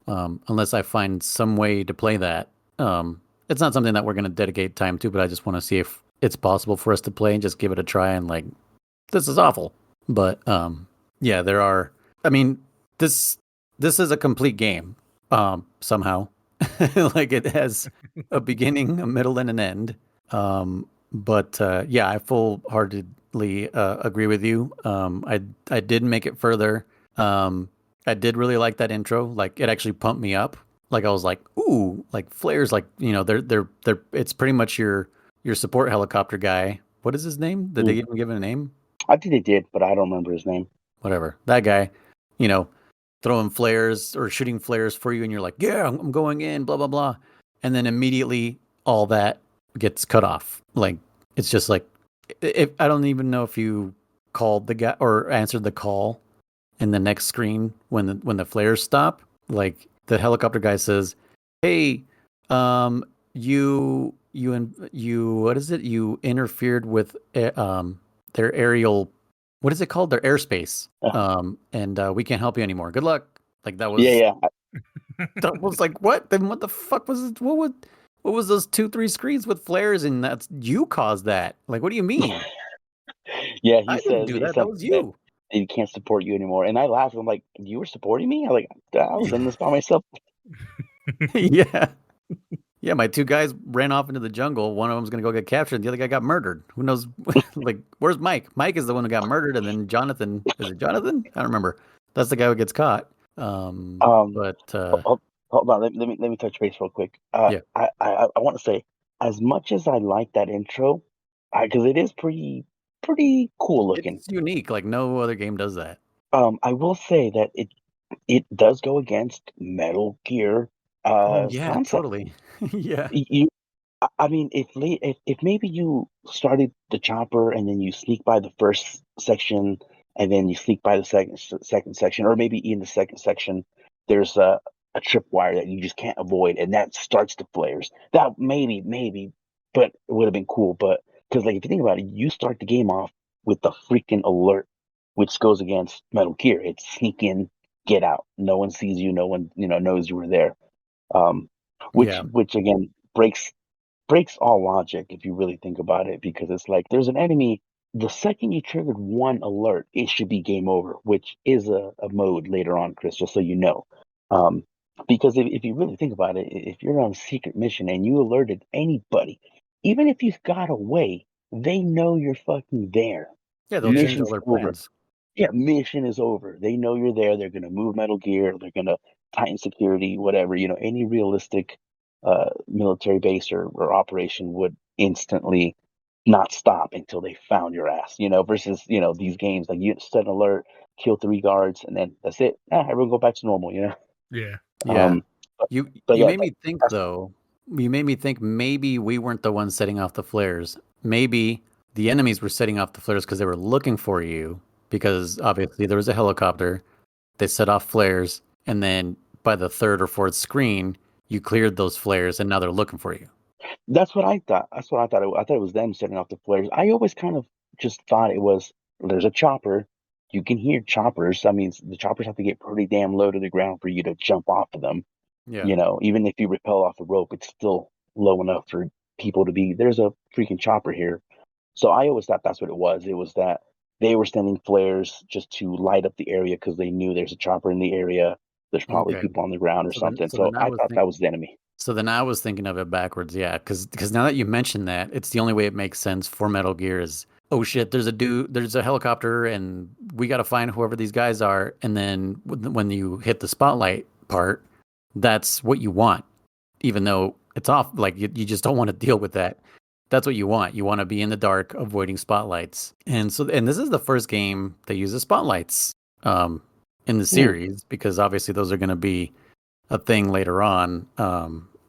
Unless I find some way to play that. It's not something that we're going to dedicate time to, but I just want to see if it's possible for us to play and just give it a try and like, this is awful. But yeah, there are. I mean, this is a complete game. Somehow, like it has a beginning, a middle, and an end. But yeah, I full-heartedly agree with you. I did make it further. I did really like that intro. Like it actually pumped me up. Like I was like, ooh, like flares. Like they're. It's pretty much your support helicopter guy. What is his name? Did they even give him a name? I think they did, but I don't remember his name. Whatever. That guy, you know, throwing flares or shooting flares for you, and you're like, yeah, I'm going in, blah, blah, blah. And then immediately all that gets cut off. Like, it's just like, if I don't even know if you called the guy or answered the call in the next screen when the flares stop. Like, the helicopter guy says, hey, what is it? You interfered with their aerial, what is it called? Their airspace. And we can't help you anymore. Good luck. Like that was Yeah. that was like what? Then what the fuck was it? What was those 2-3 screens with flares and that's you caused that? Like what do you mean? Yeah, I he didn't says do that. That was that you. he can't support you anymore. And I laughed. I'm like, you were supporting me? I'm like, I was in this by myself. Yeah. Yeah, my two guys ran off into the jungle. One of them's gonna go get captured, and the other guy got murdered. Who knows? Like, where's Mike? Mike is the one who got murdered, and then Jonathan. Is it Jonathan? I don't remember. That's the guy who gets caught. But Hold on. Let me touch base real quick. yeah, I want to say, as much as I like that intro, because it is pretty cool looking. it's unique. Like no other game does that. I will say that it does go against Metal Gear Oh yeah, concept. totally. Yeah, You, I mean, if maybe you started the chopper and then you sneak by the first section and then you sneak by the second section, or maybe in the second section there's a tripwire that you just can't avoid, and that starts the flares. That maybe, but it would have been cool. But because like if you think about it, you start the game off with the freaking alert, which goes against Metal Gear. It's sneak in, get out. No one sees you. No one knows you were there. Um, which yeah, which again breaks all logic if you really think about it, because it's like there's an enemy. The second you triggered one alert, it should be game over, which is a mode later on, Chris, just so you know. Um, because if you really think about it, if you're on a secret mission and you alerted anybody, even if you got away, they know you're fucking there. yeah. They'll change all Mission's their over. plans. Yeah, mission is over. They know you're there. They're gonna move Metal Gear. They're gonna tighten security, whatever. Any realistic military base or operation would instantly not stop until they found your ass. Versus these games like you set an alert, kill 3 guards, and then that's it. Everyone go back to normal. Yeah. Yeah. Um, but, You but you yeah, made me think that's though. You made me think maybe we weren't the ones setting off the flares. Maybe the enemies were setting off the flares because they were looking for you. Because obviously there was a helicopter. They set off flares, and then by the third or fourth screen, you cleared those flares, and now they're looking for you. That's what I thought. That's what I thought. I thought it was them setting off the flares. I always kind of just thought it was there's a chopper. you can hear choppers. I mean, the choppers have to get pretty damn low to the ground for you to jump off of them. Yeah. Even if you rappel off a rope, it's still low enough for people to be, there's a freaking chopper here. So I always thought that's what it was. It was that they were sending flares just to light up the area because they knew there's a chopper in the area. There's probably Okay. people on the ground or something. So I thought that was the enemy. So then I was thinking of it backwards, yeah, because now that you mentioned that, it's the only way it makes sense for Metal Gear is, oh shit, there's a helicopter, and we got to find whoever these guys are, and then when you hit the spotlight part, that's what you want, even though it's off, like you just don't want to deal with that. That's what you want. You want to be in the dark, avoiding spotlights, and this is the first game that uses spotlights in the series, because obviously those are going to be a thing later on,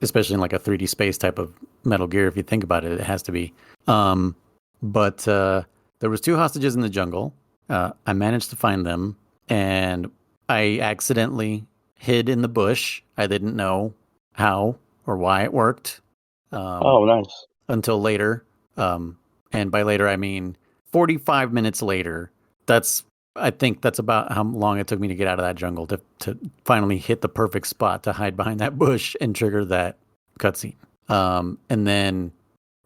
especially in like a 3D space type of Metal Gear. If you think about it, it has to be. But there was 2 hostages in the jungle. I managed to find them, and I accidentally hid in the bush. I didn't know how or why it worked. Oh, nice. Until later. And by later, I mean 45 minutes later. I think that's about how long it took me to get out of that jungle to finally hit the perfect spot to hide behind that bush and trigger that cutscene. And then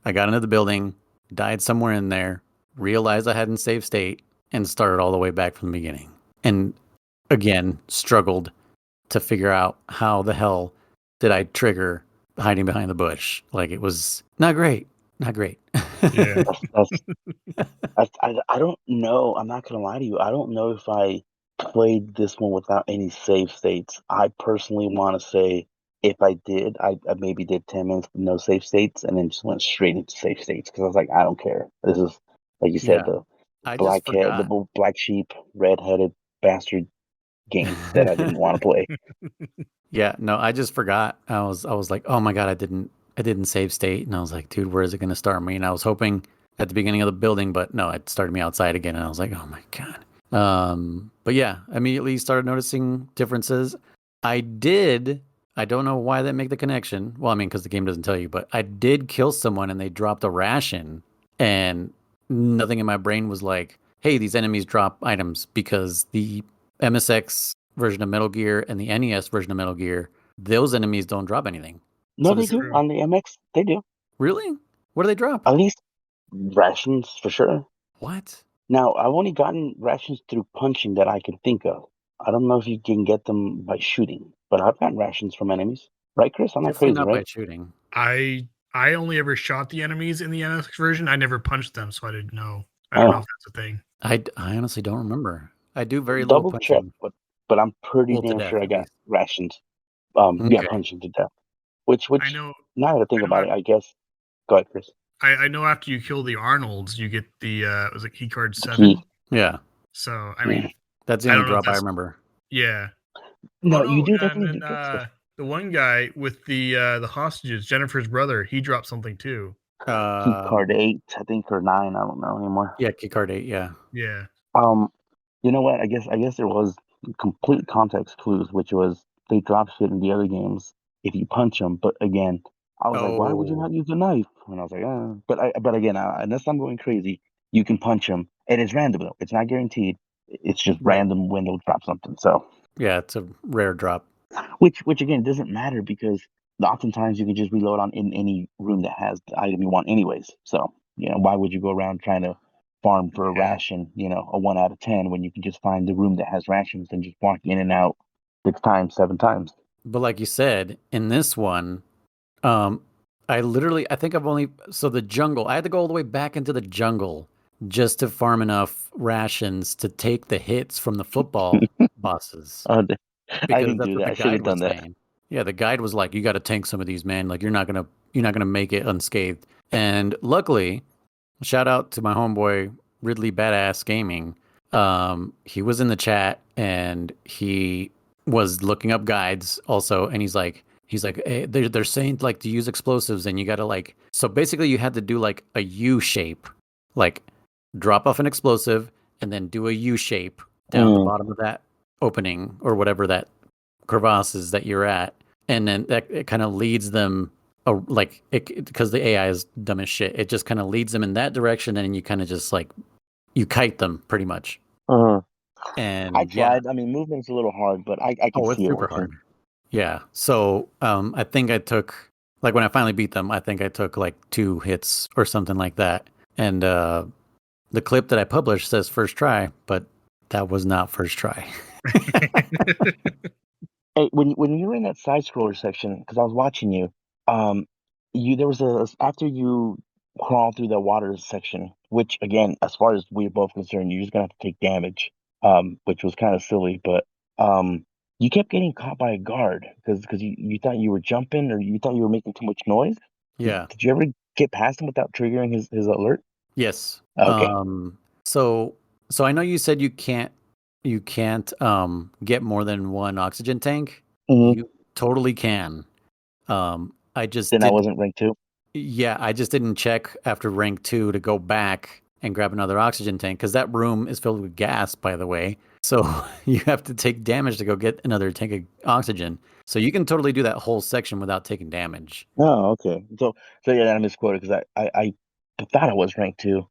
I got into the building, died somewhere in there, realized I hadn't saved state, and started all the way back from the beginning. And again, struggled to figure out how the hell did I trigger hiding behind the bush. Like, it was not great. Not great. Yeah. I don't know. I'm not going to lie to you. I don't know if I played this one without any save states. I personally want to say if I did, I maybe did 10 minutes with no save states and then just went straight into save states because I was like, I don't care. This is, like you said, Yeah. the I just forgot. the black sheep, red-headed bastard game that I didn't want to play. Yeah, no, I just forgot. I was like, oh my God, I didn't save state. And I was like, dude, where is it going to start me? And I was hoping at the beginning of the building, but no, it started me outside again. And I was like, oh my God. But yeah, immediately started noticing differences. I don't know why that make the connection. Well, I mean, because the game doesn't tell you, but I did kill someone and they dropped a ration, and nothing in my brain was like, hey, these enemies drop items, because the MSX version of Metal Gear and the NES version of Metal Gear, those enemies don't drop anything. No, So they this do. On the MX, they do. Really? What do they drop? At least rations for sure. What? Now, I've only gotten rations through punching that I can think of. I don't know if you can get them by shooting, but I've gotten rations from enemies. Right, Chris? I'm not Definitely crazy, not right? by shooting. I only ever shot the enemies in the NX version. I never punched them, so I didn't know. I don't know if that's a thing. I honestly don't remember. I do very little Double check, punching. but I'm pretty Well, to damn death, sure I at got least. rations. Yeah, Okay. punching to death. Which I know. now that I think about it, I guess. Go ahead, Chris. I know after you kill the Arnolds, you get the was it key card 7? Key. Yeah. So I mean, That's the I only don't know if drop I that's remember. yeah. No, Oh you no, do and definitely then do good stuff. the one guy with the hostages, Jennifer's brother, he dropped something too. Key card 8, I think, or 9. I don't know anymore. Yeah, key card 8. Yeah. Yeah. You know what? I guess there was complete context clues, which was they drop shit in the other games if you punch them. But again, I was like, why would you Oh, not use a knife? And I was like, but again, unless I'm going crazy, you can punch them, and it's random though. It's not guaranteed. It's just right. random when they'll drop something. So, Yeah, it's a rare drop. which again doesn't matter because oftentimes you can just reload on in any room that has the item you want, anyways. So, why would you go around trying to farm for a Yeah. ration, a 1 out of 10 when you can just find the room that has rations and just walk in and out 6 times, 7 times. But like you said, in this one, I think the jungle, I had to go all the way back into the jungle just to farm enough rations to take the hits from the football bosses. I Because didn't that's do what that. the I should guide have was done that. saying. Yeah, the guide was like, you got to tank some of these, man. Like, you're not gonna make it unscathed. And luckily, shout out to my homeboy Ridley Badass Gaming. He was in the chat and he was looking up guides also, and he's like, hey, they're saying like to use explosives, and you got to like, so basically you had to do like a U shape, like drop off an explosive and then do a U shape down the bottom of that opening or whatever that crevasse is that you're at, and then that it kind of leads them because the AI is dumb as shit. It just kind of leads them in that direction, and you kind of just like you kite them pretty much. And I tried. I mean, movement's a little hard, but I can it's see it super working. hard. Yeah. So I think I took, like when I finally beat them, I think I took like 2 hits or something like that. And the clip that I published says first try, but that was not first try. Hey, when you were in that side scroller section, because I was watching you, there was after you crawl through the water section, which again, as far as we're both concerned, you're just gonna have to take damage, which was kind of silly, but you kept getting caught by a guard because you thought you were jumping or you thought you were making too much noise. Yeah. Did you ever get past him without triggering his alert? Yes. Okay. So I know you said you can't get more than 1 oxygen tank. Hmm. You totally can. I just Then I did wasn't ranked two. Yeah, I just didn't check after rank 2 to go back and grab another oxygen tank because that room is filled with gas, by the way. So you have to take damage to go get another tank of oxygen. So you can totally do that whole section without taking damage. Oh, okay. So yeah, I misquoted because I thought I was ranked two.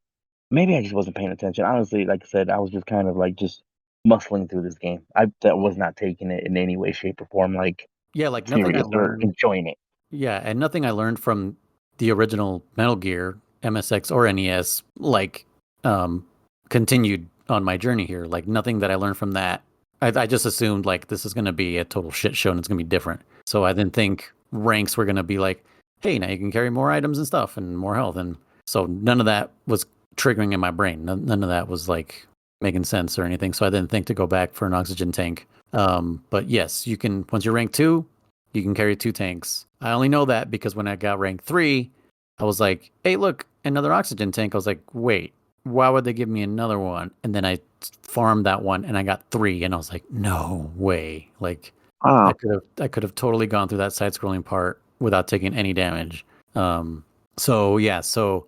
Maybe I just wasn't paying attention. Honestly, like I said, I was just kind of like just muscling through this game. I that was not taking it in any way, shape, or form like Yeah, like nothing I serious or learned. enjoying it. Yeah, and nothing I learned from the original Metal Gear, MSX or NES, like um, continued on my journey here. Like nothing that I learned from that. I just assumed like this is going to be a total shit show and it's going to be different. So I didn't think ranks were going to be like, hey, now you can carry more items and stuff and more health. And so none of that was triggering in my brain. None of that was like making sense or anything. So I didn't think to go back for an oxygen tank. But yes, you can, once you're rank 2, you can carry 2 tanks. I only know that because when I got rank 3, I was like, hey, look, another oxygen tank. I was like, wait, why would they give me another one? And then I farmed that one and I got 3 and I was like, no way. Like Ah, I could have totally gone through that side scrolling part without taking any damage. So yeah, so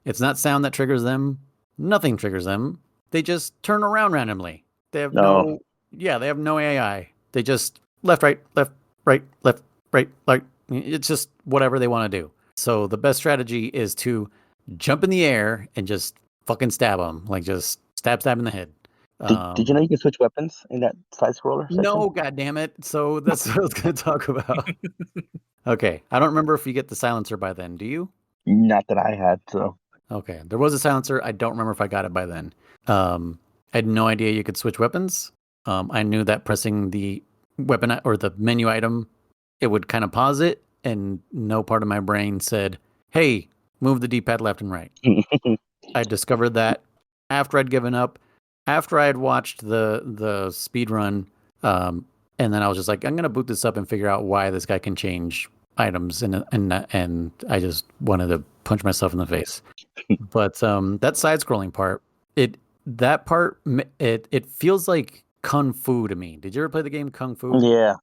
it's not sound that triggers them. Nothing triggers them. They just turn around randomly. They have no. they have no AI. They just left, right, left, right, left, right, like it's just whatever they want to do. So the best strategy is to jump in the air and just fucking stab them, like just stab in the head. Did you know you can switch weapons in that side scroller section? No, god damn it. So that's what I was going to talk about. Okay, I don't remember if you get the silencer by then. Do you? Not that I had, so Okay, there was a silencer. I don't remember if I got it by then. I had no idea you could switch weapons. I knew that pressing the weapon or the menu item, it would kind of pause it, and no part of my brain said, "Hey, move the D-pad left and right." I discovered that after I'd given up, after I had watched the speed run, and then I was just like, I'm gonna boot this up and figure out why this guy can change items, and I just wanted to punch myself in the face. But that side scrolling part, it feels like kung fu to me. Did you ever play the game Kung Fu? yeah,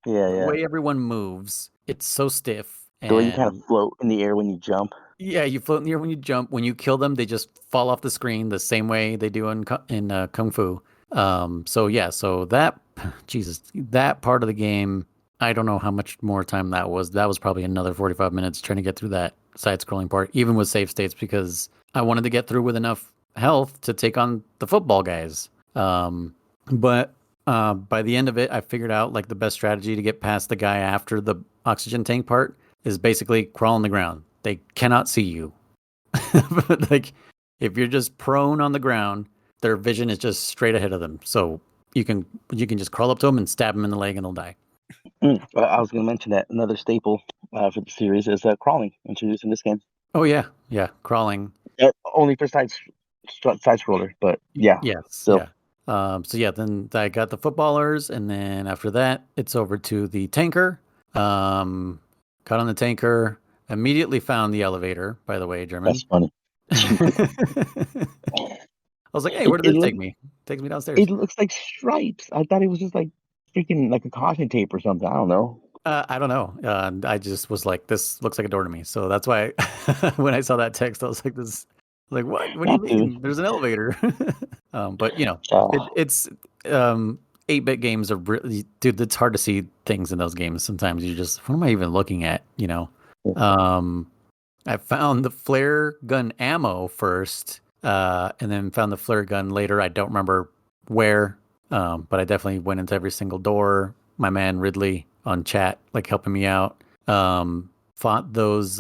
yeah, The yeah. way everyone moves, it's so stiff, The way you kind of and float in the air when you jump. yeah, you float in the air when you jump. When you kill them, they just fall off the screen the same way they do in Kung Fu. So yeah, so that Jesus, that part of the game, I don't know how much more time that was. That was probably another 45 minutes trying to get through that side-scrolling part, even with save states, because I wanted to get through with enough health to take on the football guys. But by the end of it, I figured out like the best strategy to get past the guy after the oxygen tank part is basically crawl on the ground. They cannot see you. Like if you're just prone on the ground, their vision is just straight ahead of them. So you can just crawl up to them and stab them in the leg and they'll die. I was going to mention that another staple for the series is crawling, introduced in this game. Oh yeah, yeah, crawling. Only for side scroller, but yeah, Yes, still. yeah. So yeah, then I got the footballers, and then after that, it's over to the tanker. Got on the tanker, immediately found the elevator. By the way, German. That's funny. I was like, hey, where did It this take looks me? Takes me downstairs. it looks like stripes. I thought it was just like freaking like a caution tape or something. I don't know. I don't know. I just was like, this looks like a door to me. So that's why when I saw that text, I was like, this, like, what? What do you That dude. mean? There's an elevator. But you know, Uh, it's 8-bit games are really, dude. It's hard to see things in those games. Sometimes you just, what am I even looking at? You know, I found the flare gun ammo first, and then found the flare gun later. I don't remember where. But I definitely went into every single door. My man Ridley on chat, like helping me out. Fought those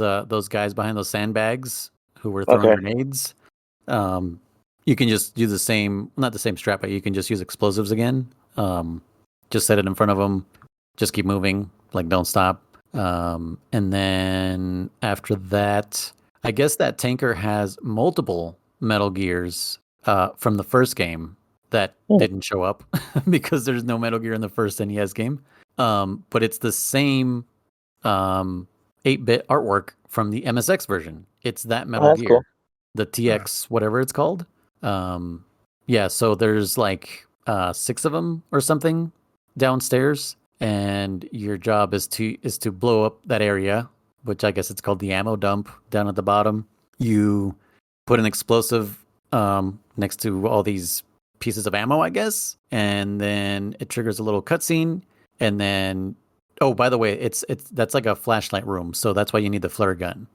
guys behind those sandbags who were throwing Okay. grenades. You can just do the same, not the same strat, but you can just use explosives again. Just set it in front of them. Just keep moving, like don't stop. And then after that, I guess that tanker has multiple Metal Gears from the first game that didn't show up because there's no Metal Gear in the first NES game. But it's the same 8-bit artwork from the MSX version. It's that Metal that's Gear, cool. the TX, whatever it's called. Yeah, so there's like 6 of them or something downstairs, and your job is to blow up that area, which I guess it's called the ammo dump down at the bottom. You put an explosive next to all these pieces of ammo, I guess, and then it triggers a little cutscene, and then oh, by the way, it's that's like a flashlight room, so that's why you need the flare gun.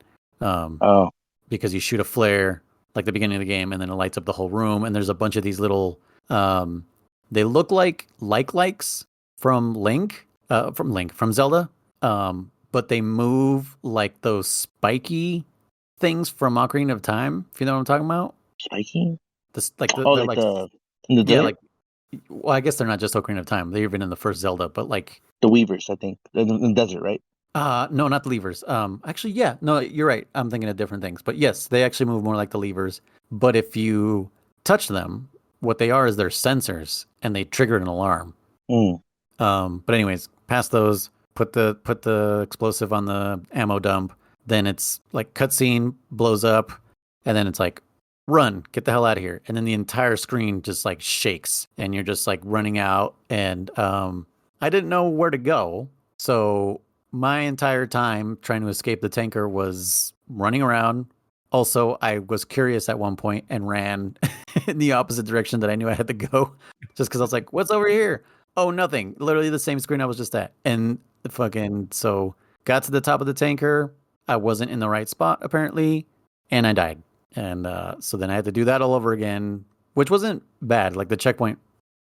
Oh, Because you shoot a flare like the beginning of the game, and then it lights up the whole room. And there's a bunch of these little, they look like likes from from Zelda, but they move like those spiky things from Ocarina of Time. If you know what I'm talking about, spiky. this like Oh, they're like like in the yeah, desert? like well, I guess they're not just Ocarina of Time. They're even in the first Zelda, but like The Weavers, I think, in the desert, right? no, not the levers. Actually, yeah, no, you're right. I'm thinking of different things. But yes, they actually move more like the levers. But if you touch them, what they are is they're sensors, and they trigger an alarm. Mm. But anyways, past those, put the explosive on the ammo dump. Then it's like cutscene blows up, and then it's like run, get the hell out of here. And then the entire screen just like shakes, and you're just like running out. And I didn't know where to go, so my entire time trying to escape the tanker was running around. Also, I was curious at one point and ran in the opposite direction that I knew I had to go, just because I was like, "What's over here?" Oh, nothing. Literally the same screen I was just at. And so got to the top of the tanker. I wasn't in the right spot apparently, and I died. And so then I had to do that all over again, which wasn't bad. Like the checkpoint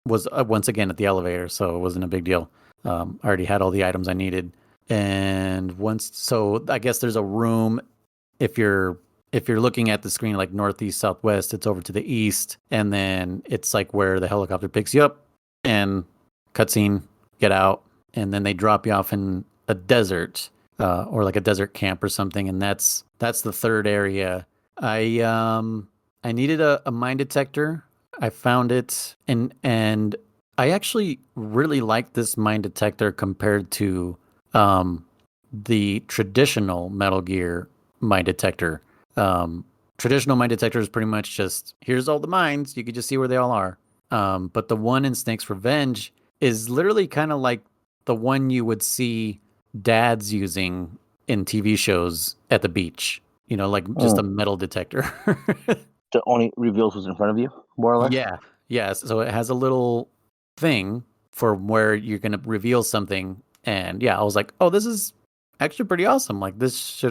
was once again at the elevator, so it wasn't a big deal. I already had all the items I needed. And so I guess there's a room if you're looking at the screen like northeast, southwest, it's over to the east, and then it's like where the helicopter picks you up and cutscene, get out, and then they drop you off in a desert or like a desert camp or something, and that's the third area. I needed a mine detector. I found it, and I actually really like this mine detector compared to the traditional Metal Gear mine detector. Traditional mine detector is pretty much just here's all the mines. You can just see where they all are. But the one in Snake's Revenge is literally kind of like the one you would see dads using in TV shows at the beach. You know, like just a metal detector. The only reveals what's in front of you, more or less. Yeah. Yeah. So it has a little thing for where you're going to reveal something. And yeah, I was like, oh, this is actually pretty awesome. Like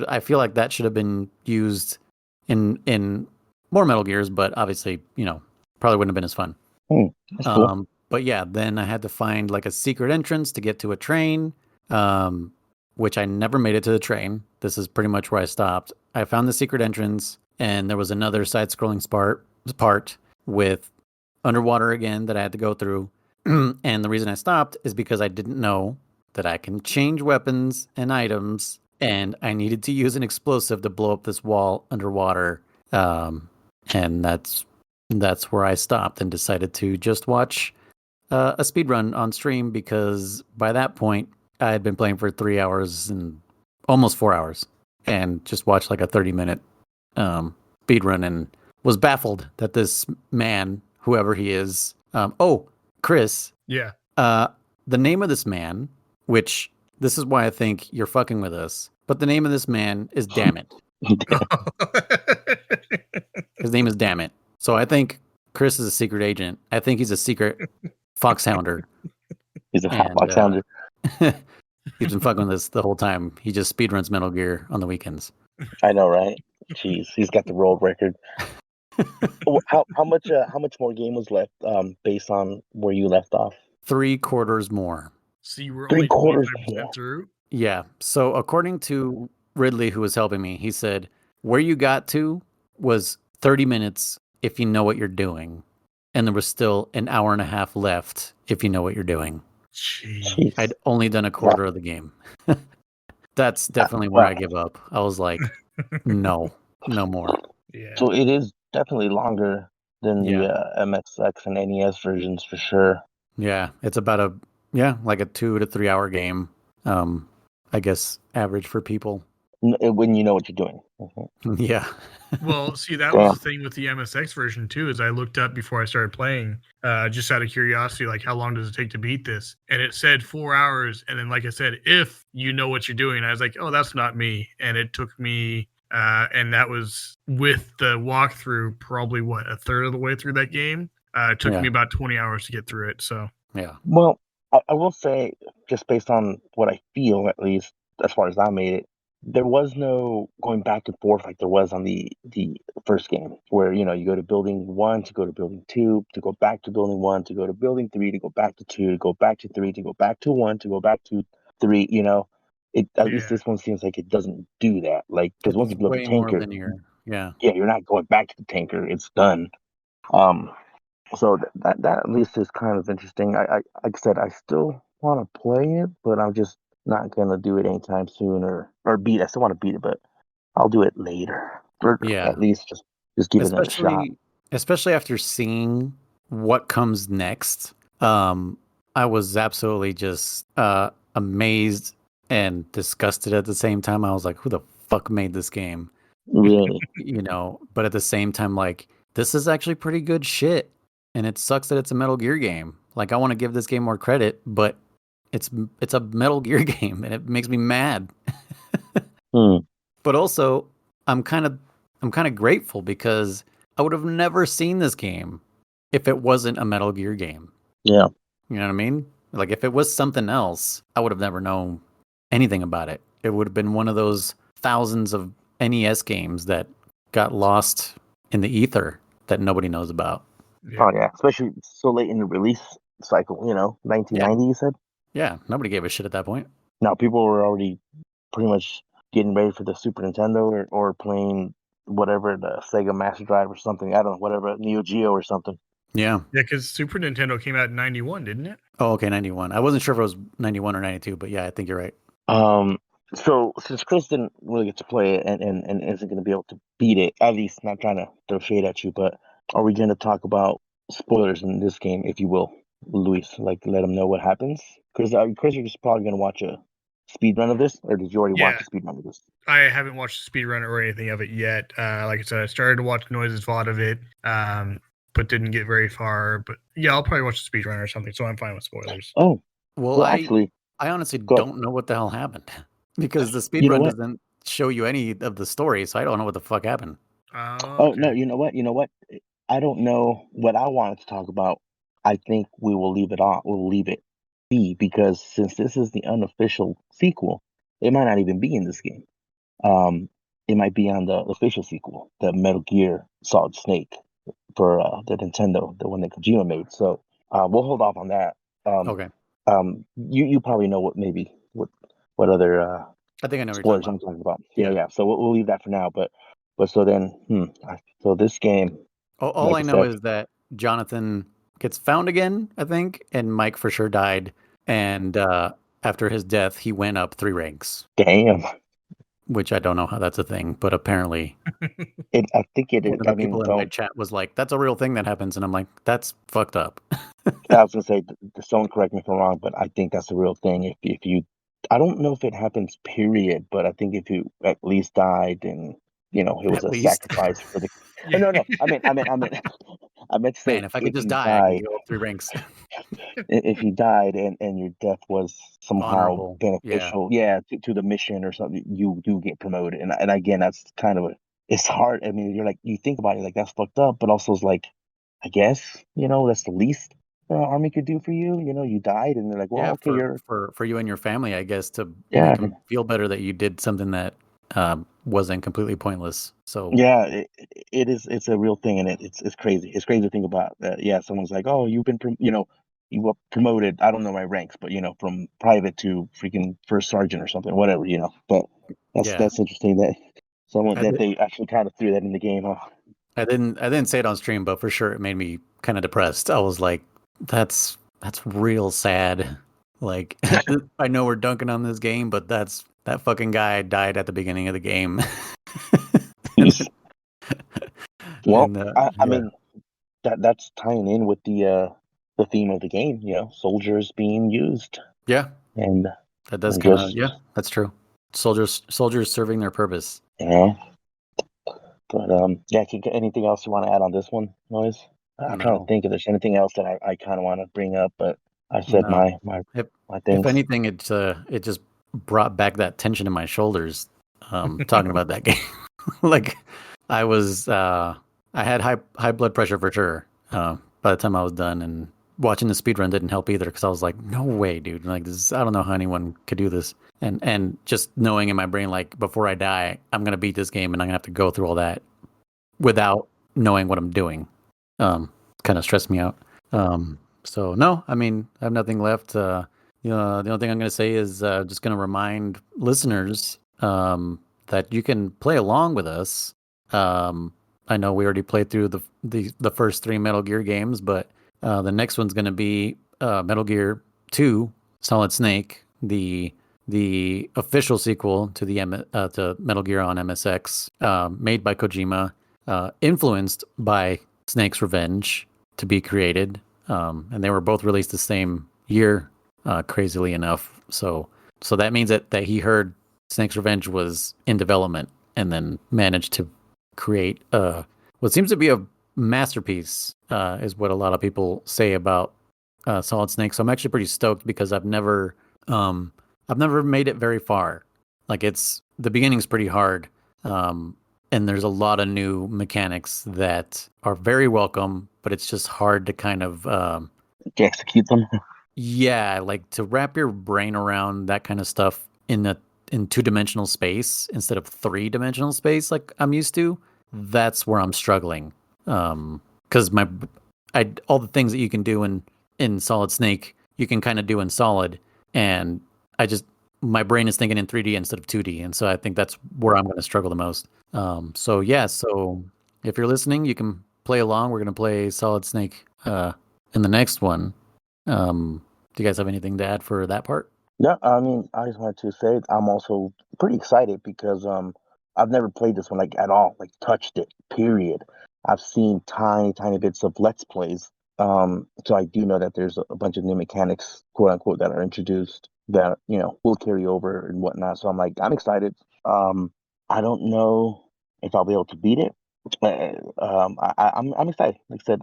I feel like that should have been used in more Metal Gears, but obviously, probably wouldn't have been as fun. That's cool. But yeah, then I had to find like a secret entrance to get to a train, which I never made it to the train. This is pretty much where I stopped. I found the secret entrance, and there was another side-scrolling part with underwater again that I had to go through. And the reason I stopped is because I didn't know that I can change weapons and items, and I needed to use an explosive to blow up this wall underwater. And that's where I stopped and decided to just watch a speed run on stream, because by that point I had been playing for 3 hours and almost 4 hours, and just watched like a 30-minute speed run, and was baffled that this man, whoever he is, Chris, Yeah. the name of this man, which this is why I think you're fucking with us, but the name of this man is Dammit. His name is Dammit. So I think Chris is a secret agent. I think he's a secret foxhounder. He's a foxhounder. He's been fucking with us the whole time. He just speedruns Metal Gear on the weekends. I know, right? Jeez, he's got the world record. How much more game was left based on where you left off? 3/4 more. So you were Three only quarters 25% more. through? Yeah. So according to Ridley, who was helping me, he said where you got to was 30 minutes if you know what you're doing. And there was still an hour and a half left if you know what you're doing. Jeez. Jeez. I'd only done a quarter of the game. That's definitely where Wow. I give up. I was like, no, no more. Yeah. So it is definitely longer than the Yeah. MXX and NES versions for sure. Yeah. It's about like a 2 to 3 hour game. I guess average for people. When you know what you're doing. Mhm. Yeah. Well, see, that was Damn. the thing with the MSX version too. Is I looked up before I started playing, just out of curiosity, like how long does it take to beat this? And it said 4 hours. And then, like I said, if you know what you're doing, I was like, oh, that's not me. And it took me, and that was with the walkthrough, probably what, a third of the way through that game. It took Yeah. me about 20 hours to get through it. So Yeah. Well, I will say, just based on what I feel, at least as far as I made it, there was no going back and forth like there was on the first game, where you go to building 1 to go to building 2 to go back to building 1 to go to building 3 to go back to 2 to go back to 3 to go back to 1 to go back to 3. It at least yeah, this one seems like it doesn't do that. Like because once It's you build a way more tanker, linear. Yeah. yeah, you're not going back to the tanker. It's done. Um, so that at least is kind of interesting. Like I said, I still want to play it, but I'm just not gonna do it anytime soon or beat. I still want to beat it, but I'll do it later, or Yeah. at least just give it another shot. Especially after seeing what comes next. I was absolutely just amazed and disgusted at the same time. I was like, who the fuck made this game? Really? But at the same time, like, this is actually pretty good shit. And it sucks that it's a Metal Gear game. Like, I want to give this game more credit, but it's a Metal Gear game and it makes me mad. Hmm. But also, I'm kind of I'm kind of grateful because I would have never seen this game if it wasn't a Metal Gear game. Yeah. You know what I mean? Like if it was something else, I would have never known anything about it. It would have been one of those thousands of NES games that got lost in the ether that nobody knows about. yeah. Oh yeah. Especially so late in the release cycle. 1990. You said. Yeah, nobody gave a shit at that point. Now people were already pretty much getting ready for the Super Nintendo or playing whatever the Sega Master Drive or something. I don't know, whatever Neo Geo or something. Yeah. Yeah, because Super Nintendo came out in 91, didn't it? Oh, okay, 91. I wasn't sure if it was 91 or 92, but yeah, I think you're right. So since Chris didn't really get to play it and isn't going to be able to beat it, at least not trying to throw shade at you, but are we going to talk about spoilers in this game, if you will, Luis? Like let them know what happens? Chris, you're just probably going to watch a speed run of this, or did you already watch Yeah. a speed run of this? I haven't watched the speedrun or anything of it yet. Like I said, I started to watch Noise's VOD of it, but didn't get very far. But yeah, I'll probably watch the speedrun or something, so I'm fine with spoilers. Oh, Well, well, actually, I honestly go ahead. don't know what the hell happened because the You know speedrun what? doesn't show you any of the story, so I don't know what the fuck happened. Oh no, Okay. you know what? You know what? I don't know what I wanted to talk about. I think we will leave it on. We'll leave it be because since this is the unofficial sequel, it might not even be in this game. Um, it might be on the official sequel, the Metal Gear Solid Snake for the Nintendo, the one that Kojima made. So we'll hold off on that. Um, Okay. you probably know what other I think I know what you're talking spoilers I'm about. talking about. Yeah, Yeah. yeah. So we'll leave that for now. But so then, so this game, All like I I know said, is that Jonathan gets found again, I think, and Mike for sure died. And after his death, he went up 3 ranks, damn, which I don't know how that's a thing, but apparently I think it is. one of the I mean, people in my don't. chat was like, "That's a real thing that happens," and I'm like, "That's fucked up." I was gonna say, don't correct me if I'm wrong, but I think that's the real thing. If you, I don't know if it happens, period, but I think if you at least died and it was At a least, sacrifice for the. Yeah. No, no. I meant to say man, if I could if just you die, I could died, go up 3 ranks. if you died and your death was somehow Honorable. Yeah. beneficial, yeah, to the mission or something, you do get promoted. And again, that's kind of it's hard. I mean, you're like you think about it like that's fucked up, but also it's like, I guess that's the least army could do for you. You died, and they're like, well, Yeah, okay, you're for you and your family, I guess, to yeah, make them feel better that you did something that wasn't completely pointless. So Yeah, it is. It's a real thing, and it's crazy. It's crazy to think about that. Yeah, someone's like, "Oh, you've been, you were promoted. I don't know my ranks, but from private to freaking first sergeant or something, whatever. But yeah, that's interesting that someone I that did, they actually kind of threw that in the game. Huh? I didn't say it on stream, but for sure it made me kind of depressed. I was like, that's real sad. Like I know we're dunking on this game, but that fucking guy died at the beginning of the game. Jeez. Well, And I yeah, mean that's tying in with the theme of the game. Soldiers being used yeah, and that does and kind of just yeah, that's true. Soldiers serving their purpose. you know. But yeah, anything else you want to add on this one, Noise? I'm trying to No, think if there's anything else that I kind of want to bring up, but I said no. If my if things. anything, it just brought back that tension in my shoulders. Talking about that game, like I was, I had high blood pressure for sure. By the time I was done, and watching the speed run didn't help either because I was like, no way, dude. Like this, I don't know how anyone could do this. And just knowing in my brain, like before I die, I'm gonna beat this game, and I'm gonna have to go through all that without knowing what I'm doing. Kind of stressed me out. So no, I mean, I have nothing left. The only thing I'm going to say is just going to remind listeners that you can play along with us. I know we already played through the first three Metal Gear games, but the next one's going to be Metal Gear 2: Solid Snake, the official sequel to to Metal Gear on MSX, made by Kojima, influenced by Snake's Revenge to be created, and they were both released the same year, crazily enough. So that means that he heard Snake's Revenge was in development and then managed to create what seems to be a masterpiece, is what a lot of people say about Solid Snake. So I'm actually pretty stoked because I've never made it very far. Like the beginning's pretty hard. And there's a lot of new mechanics that are very welcome, but it's just hard to kind of To execute them. yeah, like to wrap your brain around that kind of stuff in two-dimensional space instead of three-dimensional space like I'm used to. That's where I'm struggling. Because all the things that you can do in Solid Snake, you can kind of do in Solid, and my brain is thinking in 3D instead of 2D, and so I think that's where I'm going to struggle the most. So yeah, so if you're listening, you can play along. We're going to play Solid Snake in the next one. Do you guys have anything to add for that part? Yeah, I mean, I just wanted to say I'm also pretty excited because I've never played this one like at all, like touched it. Period. I've seen tiny bits of Let's Plays. So I do know that there's a bunch of new mechanics, quote unquote, that are introduced that will carry over and whatnot. So I'm excited. I don't know if I'll be able to beat it. I'm excited. Like I said,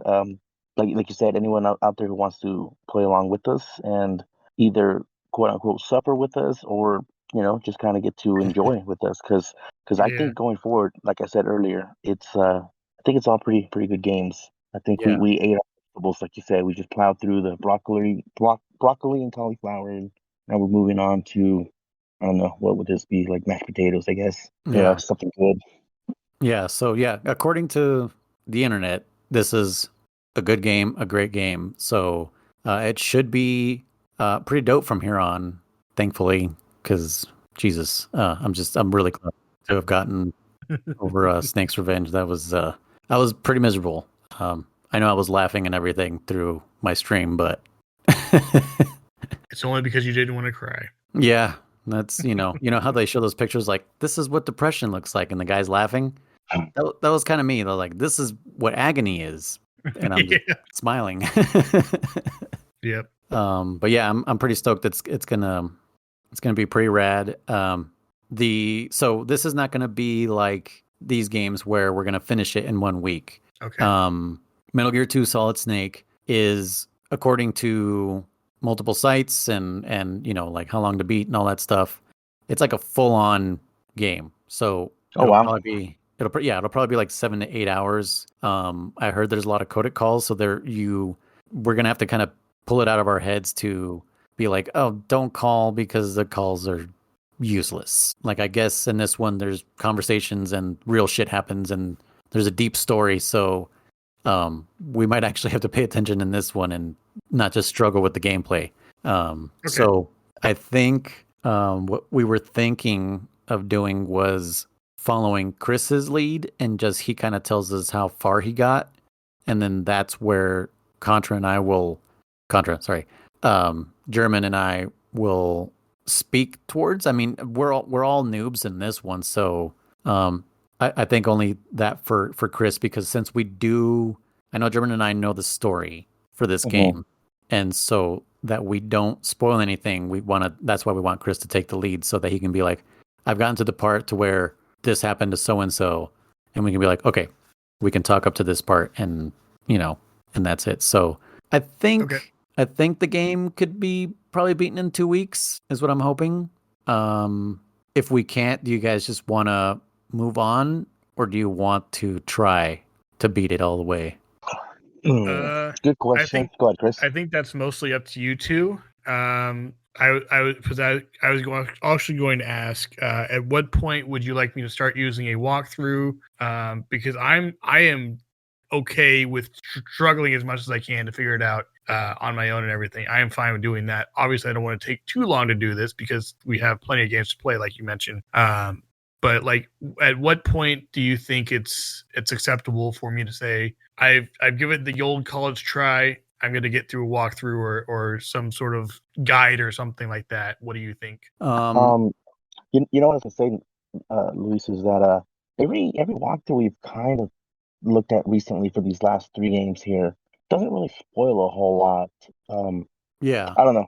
like you said, anyone out there who wants to play along with us and either quote unquote suffer with us or just kind of get to enjoy with us because I Yeah. think going forward, like I said earlier, it's I think it's all pretty good games. I think Yeah. we ate our vegetables, like you said. We just plowed through the broccoli and cauliflower, and now we're moving on to, I don't know, what would this be, like mashed potatoes, I guess. Yeah. Something good. Yeah. So yeah, according to the internet, this is a good game, a great game. So it should be pretty dope from here on. Thankfully, because Jesus, I'm really glad to have gotten over Snake's Revenge. That was I was pretty miserable. I know I was laughing and everything through my stream, but It's only because you didn't want to cry. yeah, that's you know how they show those pictures like this is what depression looks like, and the guy's laughing. That was kind of me. They're like, this is what agony is, and I'm just Yeah. smiling. Yep. But yeah, I'm pretty stoked. It's gonna be pretty rad. So this is not gonna be like these games where we're gonna finish it in 1 week. Okay. Metal Gear 2 Solid Snake is, according to multiple sites and like how long to beat and all that stuff, it's like a full on game. So Oh wow. it'll probably be like 7 to 8 hours. I heard there's a lot of codec calls, so we're gonna have to kind of pull it out of our heads to be like, oh, don't call because the calls are useless. Like, I guess in this one, there's conversations and real shit happens and there's a deep story. So we might actually have to pay attention in this one and not just struggle with the gameplay. So I think what we were thinking of doing was following Chris's lead and just he kind of tells us how far he got. And then that's where German and I will speak towards. I mean, we're all noobs in this one, so I think only that for Chris, because since I know German and I know the story for this game, and so that we don't spoil anything, that's why we want Chris to take the lead so that he can be like, I've gotten to the part to where this happened to so and so, and we can be like, okay, we can talk up to this part, and and that's it. So I think the game could be probably beaten in 2 weeks, is what I'm hoping. If we can't, do you guys just want to move on, or do you want to try to beat it all the way? Good question. Go ahead, Chris. I think that's mostly up to you two. I was going to ask, at what point would you like me to start using a walkthrough? Because I am okay with struggling as much as I can to figure it out on my own and everything. I am fine with doing that. Obviously, I don't want to take too long to do this because we have plenty of games to play, like you mentioned. But like, at what point do you think it's acceptable for me to say I've given it the old college try? I'm going to get through a walkthrough or some sort of guide or something like that. What do you think? You know what I was saying, Luis, is that every walkthrough we've kind of looked at recently for these last 3 games here doesn't really spoil a whole lot. Yeah, I don't know.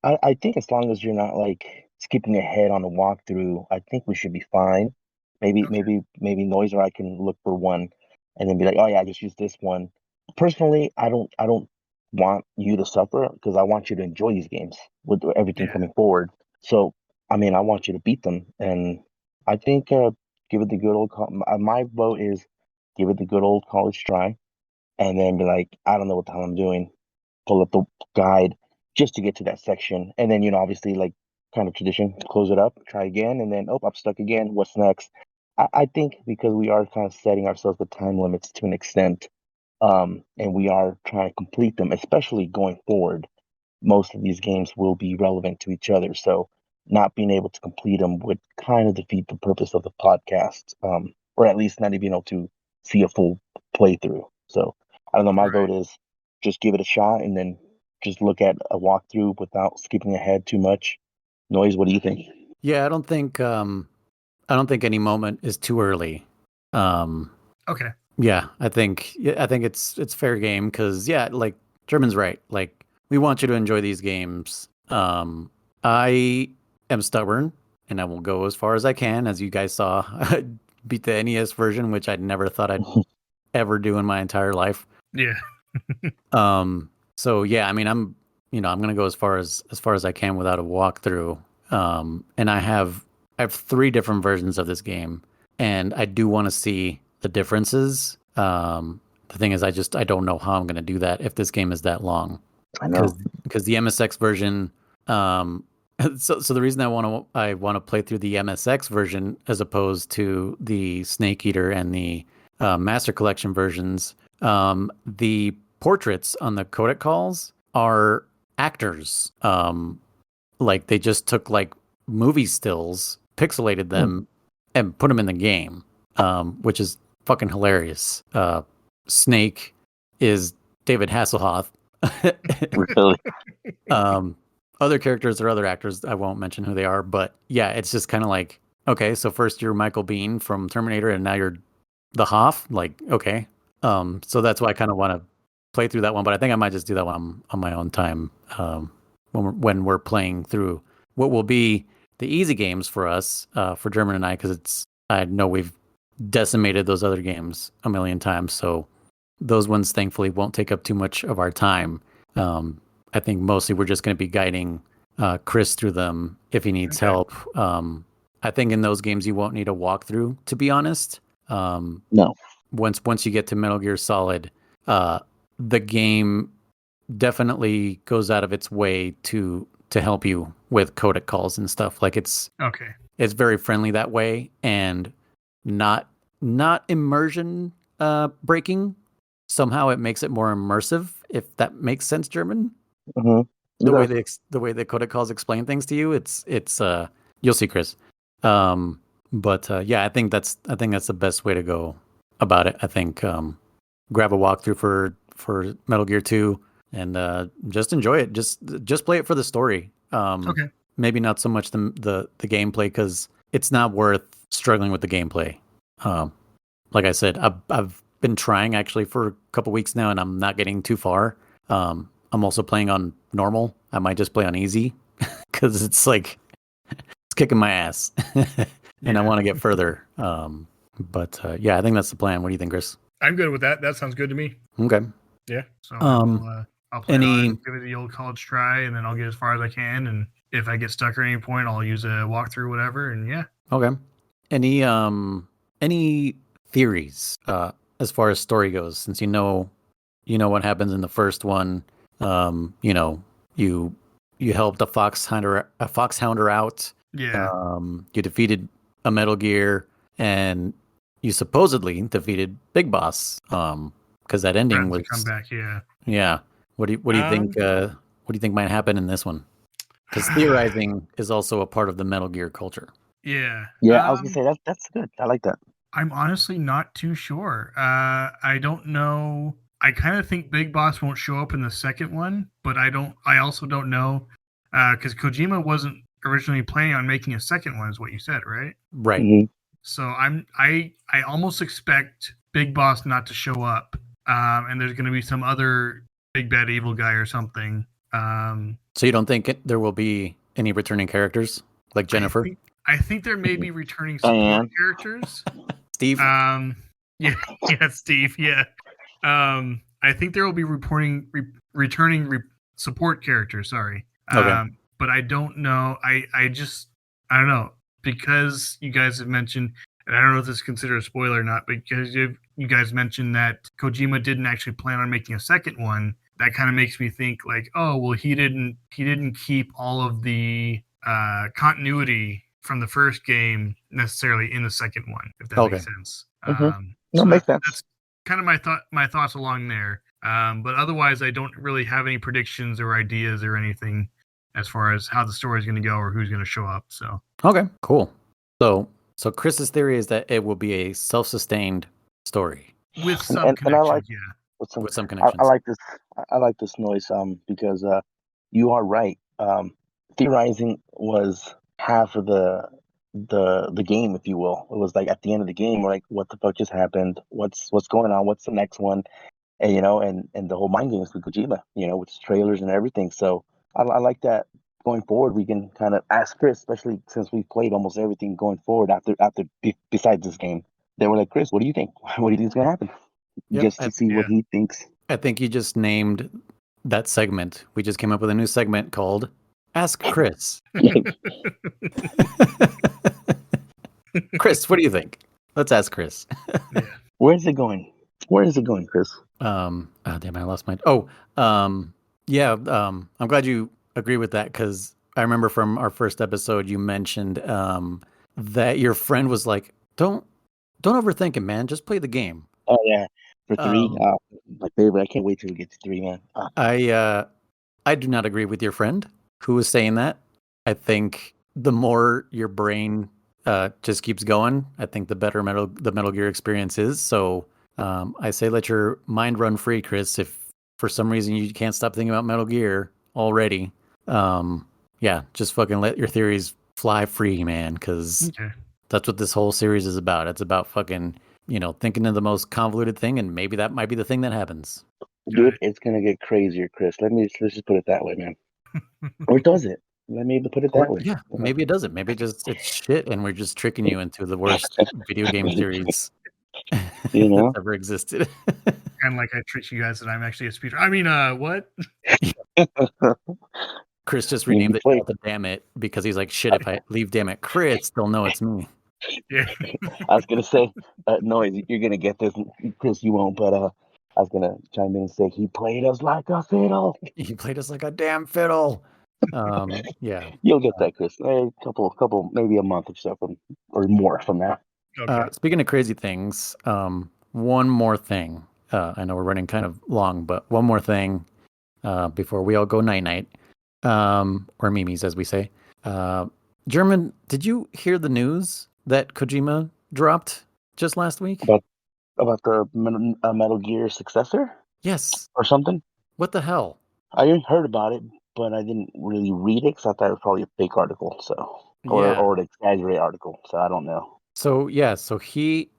I think as long as you're not like skipping ahead on the walkthrough, I think we should be fine. Maybe Noise or I can look for one and then be like, oh yeah, just use this one. Personally, I don't want you to suffer because I want you to enjoy these games with everything coming forward. So I mean, I want you to beat them, and I think give it the good old. My vote is give it the good old college try, and then be like, I don't know what the hell I'm doing. Pull up the guide just to get to that section, and then obviously like kind of tradition, close it up, try again, and then I'm stuck again. What's next? I think because we are kind of setting ourselves the time limits to an extent, and we are trying to complete them, especially going forward. Most of these games will be relevant to each other, so not being able to complete them would kind of defeat the purpose of the podcast, or at least not even able to see a full playthrough. So I don't know. My vote is just give it a shot and then just look at a walkthrough without skipping ahead too much. Noise, what do you think? yeah. I don't think any moment is too early. Okay. Yeah, I think it's fair game because like German's right. Like, we want you to enjoy these games. I am stubborn and I will go as far as I can. As you guys saw, I beat the NES version, which I never thought I'd ever do in my entire life. Yeah. So yeah, I mean, I'm gonna go as far as I can without a walkthrough. And I have 3 different versions of this game, and I do want to see the differences. The thing is, I don't know how I'm going to do that if this game is that long. I know, because the MSX version. So the reason I want to play through the MSX version as opposed to the Snake Eater and the Master Collection versions, the portraits on the Codec Calls are actors. Like, they just took like movie stills, pixelated them, and put them in the game, which is fucking hilarious. Snake is David Hasselhoff. really. Other characters or other actors, I won't mention who they are, but yeah, it's just kind of like, okay, so first you're Michael Biehn from Terminator, and now you're the Hoff. Like, okay, so that's why I kind of want to play through that one, but I think I might just do that one on my own time, when we're playing through what will be the easy games for us, for German and I, because I know we've decimated those other games a million times, so those ones thankfully won't take up too much of our time. I think mostly we're just going to be guiding Chris through them if he needs help. I think in those games you won't need a walkthrough, to be honest. No. Once you get to Metal Gear Solid, the game definitely goes out of its way to to help you with codec calls and stuff. Like it's Okay. very friendly that way, and not immersion breaking. Somehow it makes it more immersive, if that makes sense. German. Mm-hmm. The way the codec calls explain things to you, it's you'll see, Chris. But yeah, I think that's the best way to go about it. I think grab a walkthrough for Metal Gear 2 and just enjoy it. Just play it for the story. Okay. Maybe not so much the gameplay, because it's not worth struggling with the gameplay. Like I said, I've been trying actually for a couple weeks now, and I'm not getting too far. I'm also playing on normal. I might just play on easy because it's like it's kicking my ass, and I want to get further. But yeah, I think that's the plan. What do you think, Chris? I'm good with that. That sounds good to me. Okay. Yeah. So I'll play it any- on, give it the old college try, and then I'll get as far as I can. And if I get stuck at any point, I'll use a walkthrough, whatever. And yeah. Okay. Any theories as far as story goes? Since you know what happens in the first one. You helped a foxhounder out. Yeah. You defeated a Metal Gear, and you supposedly defeated Big Boss. Because that ending was come back. Yeah. Yeah. What do you think? What do you think might happen in this one? Because theorizing is also a part of the Metal Gear culture. Yeah. Yeah, I was gonna say that's good. I like that. I'm honestly not too sure. I don't know. I kind of think Big Boss won't show up in the second one, but I also don't know, because Kojima wasn't originally planning on making a second one, is what you said, right? Right. Mm-hmm. So I almost expect Big Boss not to show up, and there's going to be some other big bad evil guy or something. So you don't think there will be any returning characters like Jennifer? I think there may be returning support characters. Steve? Yeah, Steve, yeah. I think there will be returning support characters, sorry. Okay. But I don't know. I don't know, because you guys have mentioned, and I don't know if this is considered a spoiler or not, because you guys mentioned that Kojima didn't actually plan on making a second one. That kind of makes me think like, oh, well, he didn't keep all of the continuity from the first game necessarily in the second one, if that makes sense. No, makes sense. That's kind of my thoughts along there. But otherwise, I don't really have any predictions or ideas or anything as far as how the story is going to go or who's going to show up. So okay, cool. So Chris's theory is that it will be a self-sustained story with some connections. With some connections. I like this. I like this noise. Because you are right. Theorizing was half of the game, if you will. It was like at the end of the game, we're like, what the fuck just happened? What's going on? What's the next one? And and the whole mind games with Kojima, with trailers and everything. So I like that. Going forward, we can kind of ask Chris, especially since we've played almost everything going forward after besides this game. They were like, Chris, what do you think? What do you think is going to happen? Yep, just to see what he thinks. I think you just named that segment. We just came up with a new segment called Ask Chris. Chris, what do you think? Let's ask Chris. Where's it going? Where is it going, Chris? Oh, damn, I lost my... yeah, I'm glad you agree with that, because I remember from our first episode, you mentioned that your friend was like, don't overthink it, man. Just play the game. Oh, yeah. For 3, my favorite. I can't wait till we get to 3, man. I do not agree with your friend who was saying that. I think the more your brain just keeps going, I think the better the Metal Gear experience is. So I say let your mind run free, Chris. If for some reason you can't stop thinking about Metal Gear already, yeah, just fucking let your theories fly free, man, because that's what this whole series is about. It's about fucking... thinking of the most convoluted thing, and maybe that might be the thing that happens. Dude, it's gonna get crazier, Chris. Let's just put it that way, man. Or does it? Let me put it that way. Yeah, maybe it doesn't. Maybe it's shit, and we're just tricking you into the worst video game series that's ever existed. And like I tricked you guys that I'm actually a speedrunner. I mean, what? Chris just renamed the channel to Damn It because he's like, shit, if I leave Damn It Chris, they'll know it's me. Yeah. I was gonna say, Noise, you're gonna get this, Chris. You won't, but I was gonna chime in and say he played us like a fiddle. He played us like a damn fiddle. Yeah. You'll get that, Chris. A couple, maybe a month or so or more from that. Okay. Speaking of crazy things, one more thing. I know we're running kind of long, but one more thing before we all go night-night, or Mimi's, as we say. German, did you hear the news that Kojima dropped just last week? About the Metal Gear successor Yes. or something? What the hell? I didn't heard about it, but I didn't really read it because I thought it was probably a fake article, Yeah. or an exaggerated article. So I don't know. So he's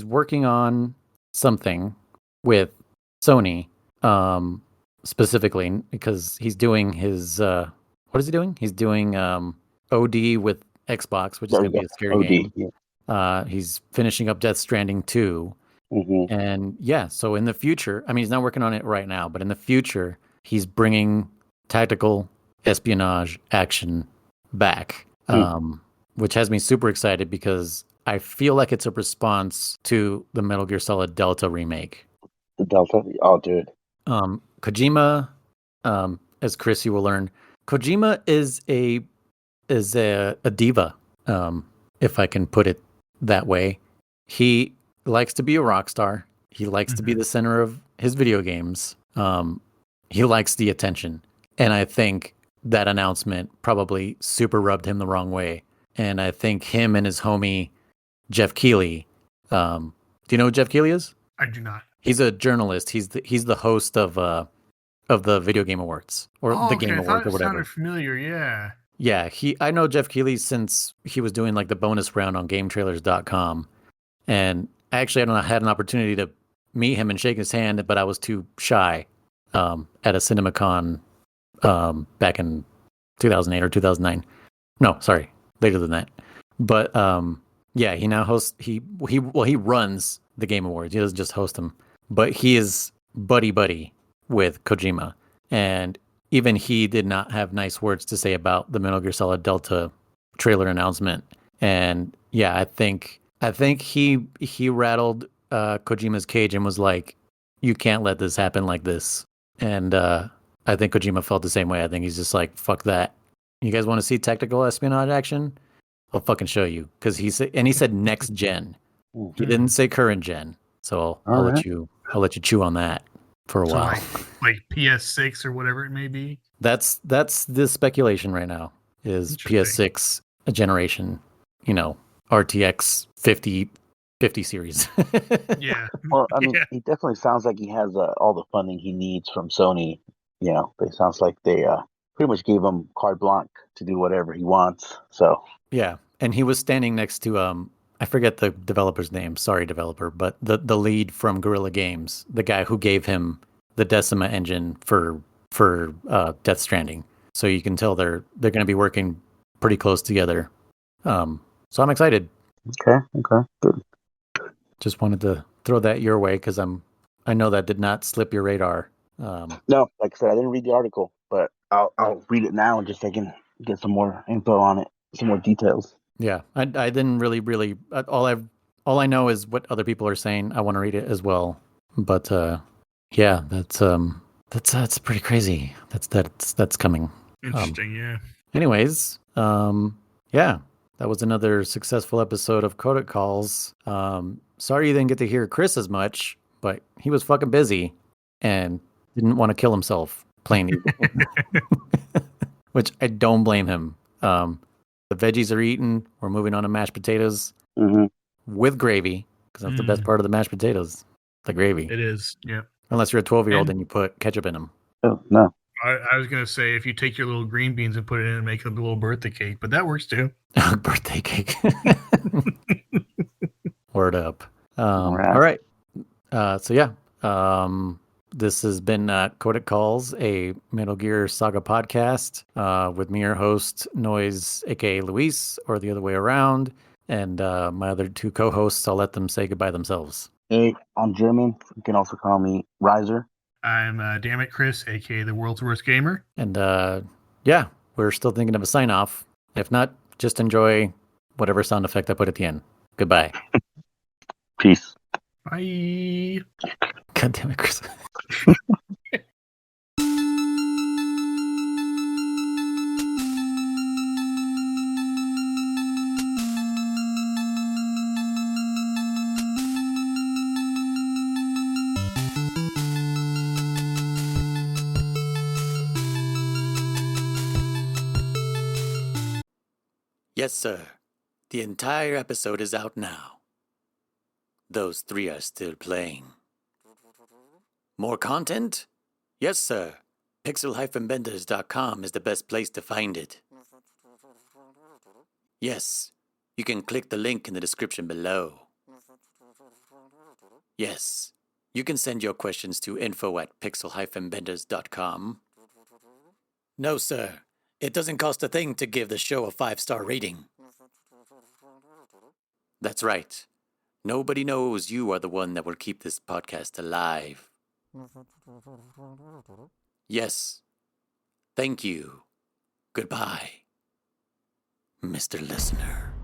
working on something with Sony, specifically because he's doing his what is he doing? He's doing OD with Xbox, which is There going we to go. be a scary OD. game. Yeah. He's finishing up Death Stranding 2. Mm-hmm. And yeah, so in the future, I mean, he's not working on it right now, but in the future, he's bringing tactical espionage action back, which has me super excited because I feel like it's a response to the Metal Gear Solid Delta remake. The Delta. Oh, dude. Kojima, as Chris, you will learn, Kojima is a diva, if I can put it that way. He likes to be a rock star. He likes to be the center of his video games. He likes the attention. And I think that announcement probably super rubbed him the wrong way. And I think him and his homie, Jeff Keighley, do you know who Jeff Keighley is? I do not. He's a journalist. He's the host of the Video Game Awards or the Game I Awards thought or it whatever. sounded familiar. Yeah. Yeah, I know Jeff Keighley since he was doing like the bonus round on GameTrailers.com. And actually, I had an opportunity to meet him and shake his hand, but I was too shy at a CinemaCon back in 2008 or 2009. No, sorry, later than that. But yeah, he now hosts. He runs the Game Awards. He doesn't just host them, but he is buddy with Kojima, and even he did not have nice words to say about the Metal Gear Solid Delta trailer announcement. And yeah, I think he rattled Kojima's cage and was like, "You can't let this happen like this." And I think Kojima felt the same way. I think he's just like, "Fuck that." You guys want to see tactical espionage action? I'll fucking show you. Because he said next gen. He didn't say current gen. So I'll let you chew on that for a while. Like PS6 or whatever it may be. That's the speculation right now. Is PS6 a generation? RTX 50 series. Yeah. Well, I mean, he definitely sounds like he has all the funding he needs from Sony. It sounds like they pretty much gave him carte blanche to do whatever he wants. So yeah, and he was standing next to I forget the developer's name. Sorry, developer, but the lead from Guerrilla Games, the guy who gave him the Decima engine for Death Stranding. So you can tell they're going to be working pretty close together. So I'm excited. Okay, good. Just wanted to throw that your way because I know that did not slip your radar. No, like I said, I didn't read the article, but I'll read it now and just so I can get some more info on it, some more details. Yeah, I didn't really all I know is what other people are saying. I want to read it as well, but yeah, that's pretty crazy. That's coming. Interesting, yeah. Anyways, yeah, that was another successful episode of Codec Calls. Sorry you didn't get to hear Chris as much, but he was fucking busy and didn't want to kill himself playing which I don't blame him. The veggies are eaten. We're moving on to mashed potatoes with gravy because that's the best part of the mashed potatoes, the gravy. It is, yeah. Unless you're a 12-year-old and you put ketchup in them. Oh, no. I was going to say, if you take your little green beans and put it in and make a little birthday cake, but that works too. Birthday cake. Word up. All right. So yeah, this has been Codec Calls, a Metal Gear Saga podcast with me, your host, Noise, aka Luis, or the other way around, and my other two co-hosts. I'll let them say goodbye themselves. Hey, I'm German. You can also call me Riser. I'm Damn It Chris, aka the world's worst gamer. And yeah, we're still thinking of a sign-off. If not, just enjoy whatever sound effect I put at the end. Goodbye. Peace. Bye. God damn it, Chris. Yes, sir. The entire episode is out now. Those 3 are still playing. More content? Yes, sir. Pixel-benders.com is the best place to find it. Yes, you can click the link in the description below. Yes, you can send your questions to info@pixel-benders.com. No, sir. It doesn't cost a thing to give the show a 5-star rating. That's right. Nobody knows you are the one that will keep this podcast alive. Yes. Thank you. Goodbye, Mr. Listener.